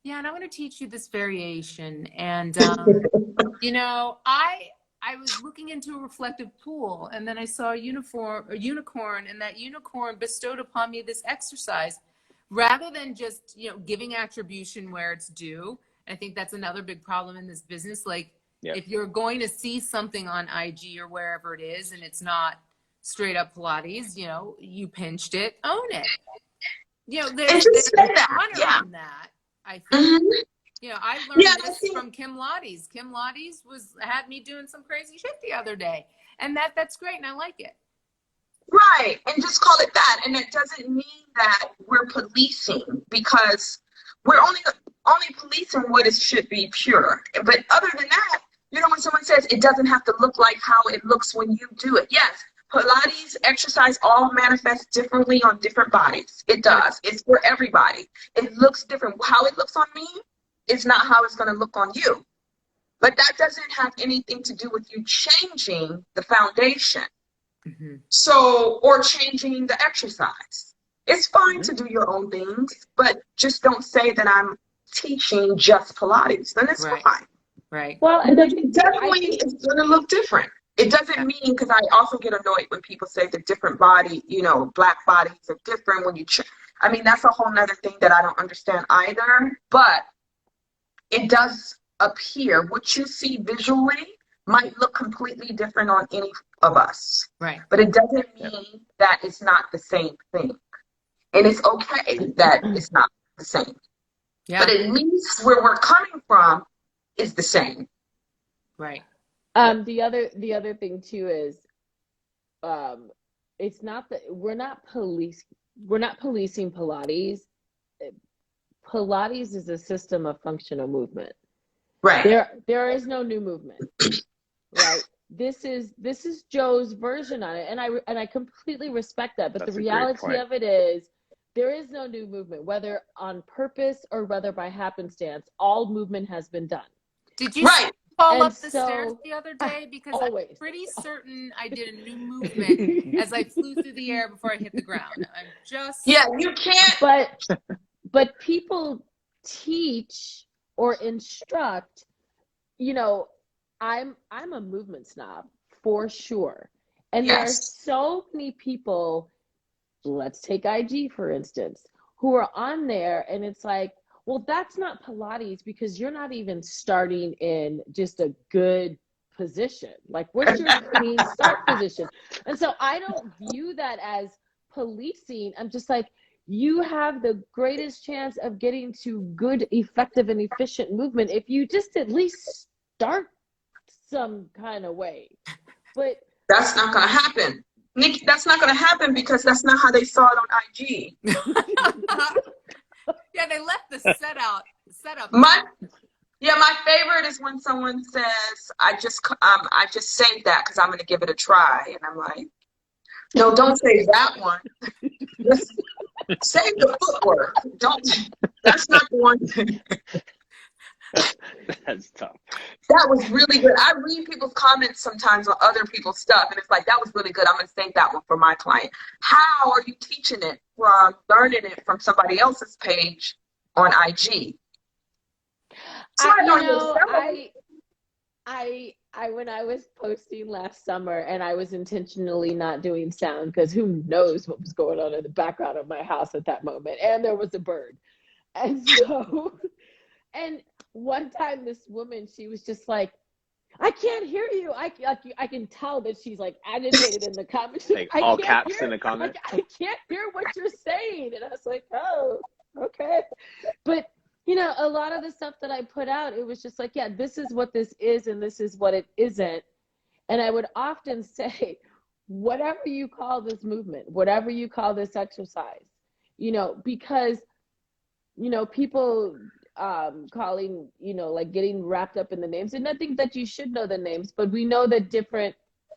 yeah, and I'm going to teach you this variation. And, you know, I was looking into a reflective pool, and then I saw a unicorn, and that unicorn bestowed upon me this exercise rather than just, you know, giving attribution where it's due. I think that's another big problem in this business. Like, if you're going to see something on IG or wherever it is, and it's not straight up Pilates, you know, you pinched it, own it. You know, there's fun around that, I think. You know, I learned this from Kim Pilates. Kim Pilates had me doing some crazy shit the other day, and that's great, and I like it. Right, and just call it that. And it doesn't mean that we're policing, because we're only policing what should be pure. But other than that, you know, when someone says it doesn't have to look like how it looks when you do it, yes, Pilates exercise all manifests differently on different bodies. It does. It's for everybody. It looks different. How it looks on me is not how it's going to look on you. But that doesn't have anything to do with you changing the foundation. So, or changing the exercise. It's fine to do your own things, but just don't say that I'm teaching just Pilates. Then it's Right. fine. Right. Well, and Because I think definitely it's going to look different. It doesn't mean, because I also get annoyed when people say the different body, black bodies are different when you, I mean, that's a whole nother thing that I don't understand either. But it does appear what you see visually might look completely different on any of us. Right. But it doesn't mean that it's not the same thing. And it's okay that it's not the same. Yeah. But at least where we're coming from is the same. Right. the other thing too is it's not that we're not policing Pilates. Pilates is a system of functional movement. Right. There is no new movement. Right. This is Joe's version on it, and I completely respect that. But That's the a great reality point. of it is there is no new movement, whether on purpose or whether by happenstance. All movement has been done. Did you Right. fall And up the so- stairs the other day? Because Always. I'm pretty certain I did a new movement as I flew through the air before I hit the ground. I'm just Yeah, you can't. But people teach or instruct, I'm a movement snob for sure. And there are Yes. so many people, let's take IG for instance, who are on there and it's like, well, that's not Pilates because you're not even starting in just a good position. Like, what's your clean start position? And so I don't view that as policing. I'm just like, you have the greatest chance of getting to good, effective, and efficient movement if you just at least start some kind of way. But That's not going to happen. Nikki, that's not going to happen because that's not how they saw it on IG. yeah, they left the setup. My favorite is when someone says, I just saved that because I'm going to give it a try. And I'm like, no, don't save that one. Just save the footwork. That's not the one thing. That's tough. That was really good. I read people's comments sometimes on other people's stuff, and it's like, that was really good. I'm going to save that one for my client. How are you teaching it from learning it from somebody else's page on IG? So I when I was posting last summer and I was intentionally not doing sound because who knows what was going on in the background of my house at that moment, and there was a bird. And so and one time this woman, she was just like, I can't hear you. I can tell that she's like agitated in the comments. Like all caps in the comment. I can't hear what you're saying. And I was like, oh, okay. But a lot of the stuff that I put out, it was just like, yeah, this is what this is and this is what it isn't. And I would often say, whatever you call this movement, whatever you call this exercise, because, people calling, like getting wrapped up in the names. And I think that you should know the names, but we know that different,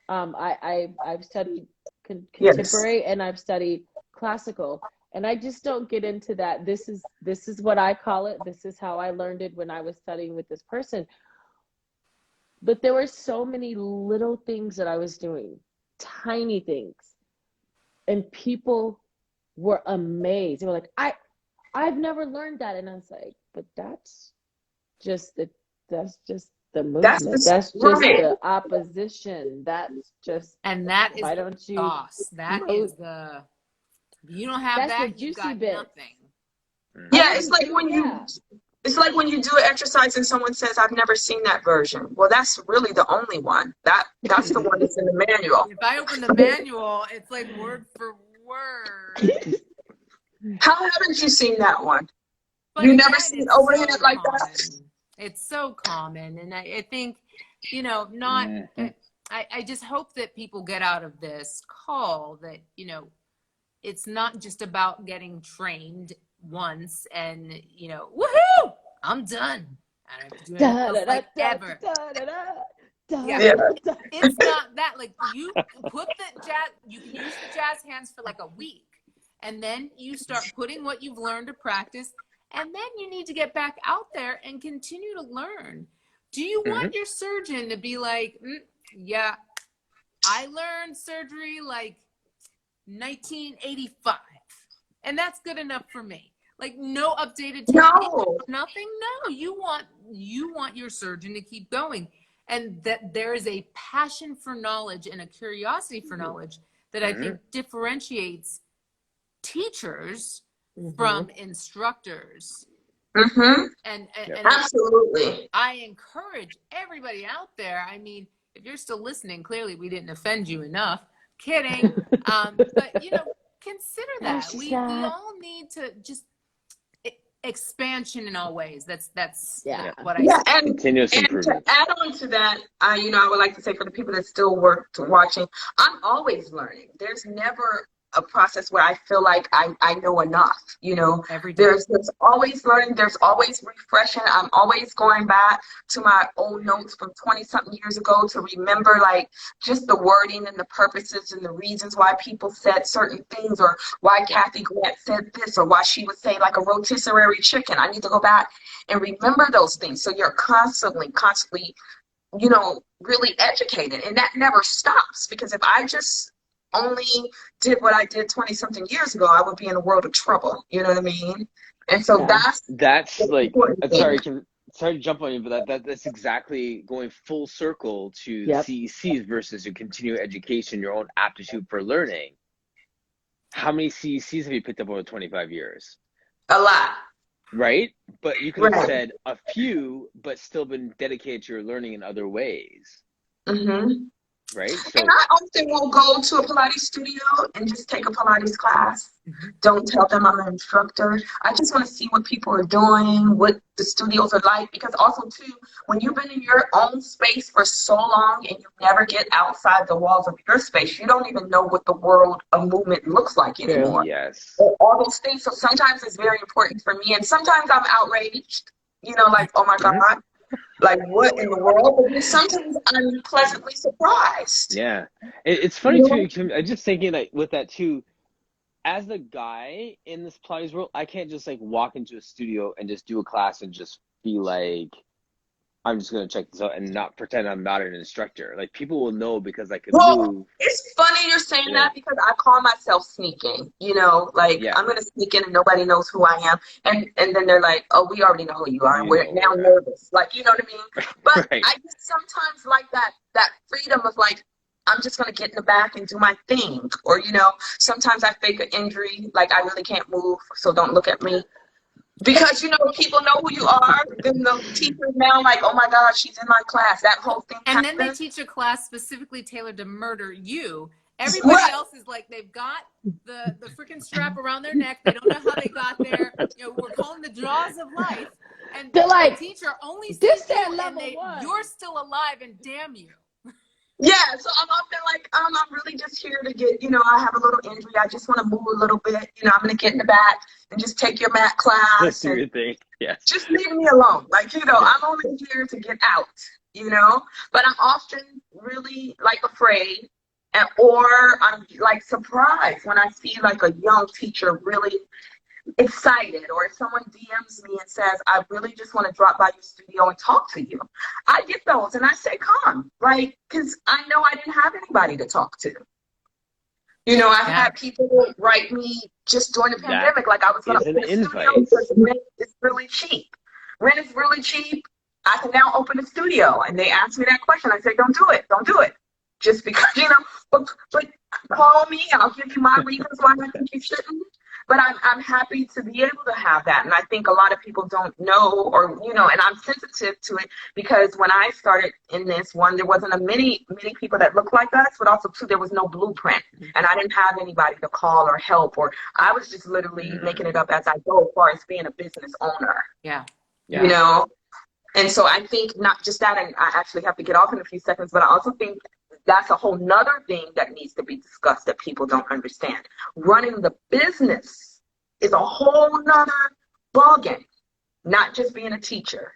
I've studied contemporary and I've studied classical. And I just don't get into that. This is what I call it. This is how I learned it when I was studying with this person. But there were so many little things that I was doing, tiny things. And people were amazed. They were like, I've never learned that. And I was like, but that's just the movement. That's just the opposition. That's just, and that is why don't you sauce. That is the, you don't have that, you got bit. nothing. Yeah, it's like when you do an exercise and someone says, I've never seen that version. Well, that's really the only one. That's the one that's in the manual. If I open the manual, it's like word for word. How haven't you seen that one? But You never again, seen it's overhead so like common. that? It's so common. And I think, I just hope that people get out of this call that, it's not just about getting trained once and, woohoo, I'm done. I don't have to do anything else like ever. Yeah. It's not that. Like, you put the jazz, you can use the jazz hands for like a week. And then you start putting what you've learned to practice. And then you need to get back out there and continue to learn. Do you want your surgeon to be like, yeah, I learned surgery like 1985. And that's good enough for me. Like no updated technique, No. nothing. No, you want your surgeon to keep going. And that there is a passion for knowledge and a curiosity for knowledge that I think differentiates teachers from instructors. And Absolutely. I encourage everybody out there. I mean, if you're still listening, clearly we didn't offend you enough. Kidding. But consider that. We all need to just expansion in all ways. That's what I say. And Continuous improvement. To add on to that, I would like to say for the people that still watching, I'm always learning. There's never a process where I feel like I know enough, Every day. There's always learning, there's always refreshing. I'm always going back to my old notes from 20-something years ago to remember like just the wording and the purposes and the reasons why people said certain things, or why Kathy Grant said this, or why she would say like a rotisserie chicken. I need to go back and remember those things. So you're constantly, really educated, and that never stops, because if I just only did what I did 20-something years ago, I would be in a world of trouble. You know what I mean? And so that's like, sorry to jump on you, but that's exactly going full circle to CECs versus your continuing education, your own aptitude for learning. How many CECs have you picked up over 25 years? A lot. Right? But you could have said a few, but still been dedicated to your learning in other ways. Right? So, and I often will go to a Pilates studio and just take a Pilates class. Don't tell them I'm an instructor. I just want to see what people are doing, what the studios are like, because also too, when you've been in your own space for so long and you never get outside the walls of your space, you don't even know what the world of movement looks like anymore. Yes. All those things. So sometimes it's very important for me, and sometimes I'm outraged, like, oh my God. Like, what in the world? But sometimes I'm pleasantly surprised. Yeah. It's funny, too. I'm just thinking, like, with that, too, as the guy in this Pilates world, I can't just, like, walk into a studio and just do a class and just be like, I'm just going to check this out and not pretend I'm not an instructor. Like, people will know because I can move. It's funny you're saying that, because I call myself sneaking, I'm going to sneak in and nobody knows who I am. And then they're like, oh, we already know who you are. And we're now nervous. Like, you know what I mean? But I just sometimes like that freedom of like, I'm just going to get in the back and do my thing. Or, sometimes I fake an injury. Like, I really can't move, so don't look at me. Because, people know who you are. Then the teacher's now like, oh my God, she's in my class. That whole thing And happens. then they teach a class specifically tailored to murder you. Everybody else is like, they've got the freaking strap around their neck. They don't know how they got there. We're calling the jaws of life. And they're like, the teacher only sees you and you're still alive, and damn you. Yeah, so I'm often like, I'm really just here to get, I have a little injury. I just want to move a little bit. I'm going to get in the back and just take your mat class. Let's do your thing. Yeah. Just leave me alone. Like, I'm only here to get out, But I'm often really, like, afraid or I'm, like, surprised when I see, like, a young teacher really excited, or if someone DMs me and says, I really just want to drop by your studio and talk to you. I get those and I say, come, like, because I know I didn't have anybody to talk to. I've had people write me just during the pandemic, like I was going to open a studio because rent is really cheap. Rent is really cheap. I can now open a studio. And they asked me that question. I say, don't do it. Don't do it. Just because, but call me. I'll give you my reasons why I think you shouldn't. But I'm happy to be able to have that. And I think a lot of people don't know, or, and I'm sensitive to it, because when I started in this one, there wasn't many people that looked like us, but also too, there was no blueprint. And I didn't have anybody to call or help, or I was just literally making it up as I go, as far as being a business owner. Yeah. And so I think not just that, and I actually have to get off in a few seconds, but I also think that's a whole nother thing that needs to be discussed that people don't understand. Running the business is a whole nother ballgame, not just being a teacher.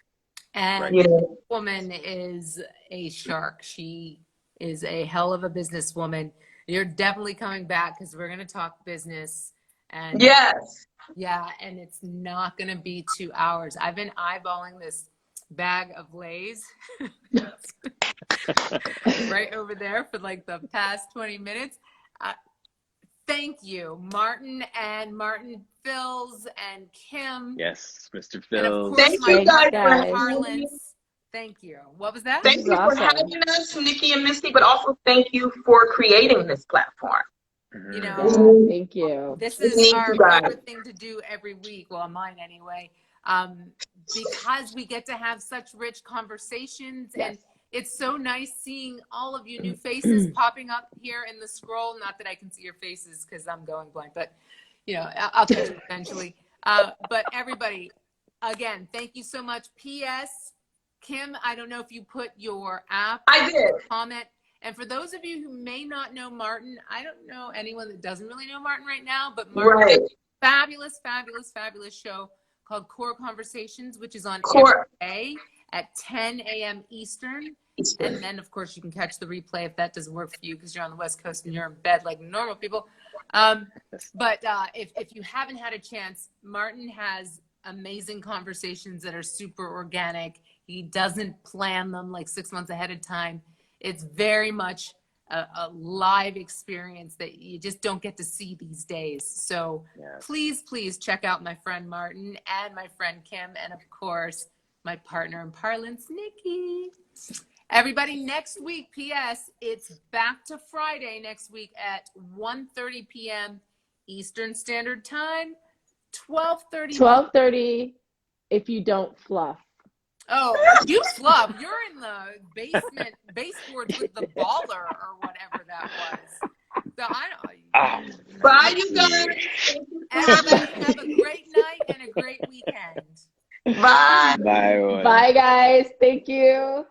And this woman is a shark. She is a hell of a businesswoman. You're definitely coming back, because we're going to talk business. And yes. Yeah, and it's not going to be 2 hours. I've been eyeballing this bag of Lay's right over there for like the past 20 minutes. thank you, Martin and Martin Phils and Kim. Yes, Mr. And of Phil. course, Thank my you guys partner for having me. Parlance. Thank you. What was that? Thank This is you for awesome. having us, Nikki and Misty, but also thank you for creating this platform. You Yeah, know, thank you. this We is need our you guys. favorite thing to do every week. Well, mine anyway. Because we get to have such rich conversations, and it's so nice seeing all of you new faces popping up here in the scroll. Not that I can see your faces because I'm going blind, but you know, I'll catch you eventually. But everybody, again, thank you so much. P.S. Kim, I don't know if you put your app I did. comment. And for those of you who may not know Martin, I don't know anyone that doesn't really know Martin right now, but Martin Right. has a fabulous, fabulous, fabulous show called Core Conversations, which is on Core. every day at 10 a.m. Eastern. And then, of course, you can catch the replay if that doesn't work for you because you're on the West Coast and you're in bed like normal people. But if you haven't had a chance, Martin has amazing conversations that are super organic. He doesn't plan them like 6 months ahead of time. It's very much a live experience that you just don't get to see these days. So please, please check out my friend Martin and my friend Kim, and of course, my partner in parlance, Nikki. Everybody, next week, P.S., it's back to Friday next week at 1:30 p.m. Eastern Standard Time, 12:30. 12:30 if you don't fluff. Oh, you fluff. You're in the basement, baseboards with the baller or whatever that was. So I don't. Bye, you guys. Everybody have a great night and a great weekend. Bye. Bye. Bye, guys. Thank you.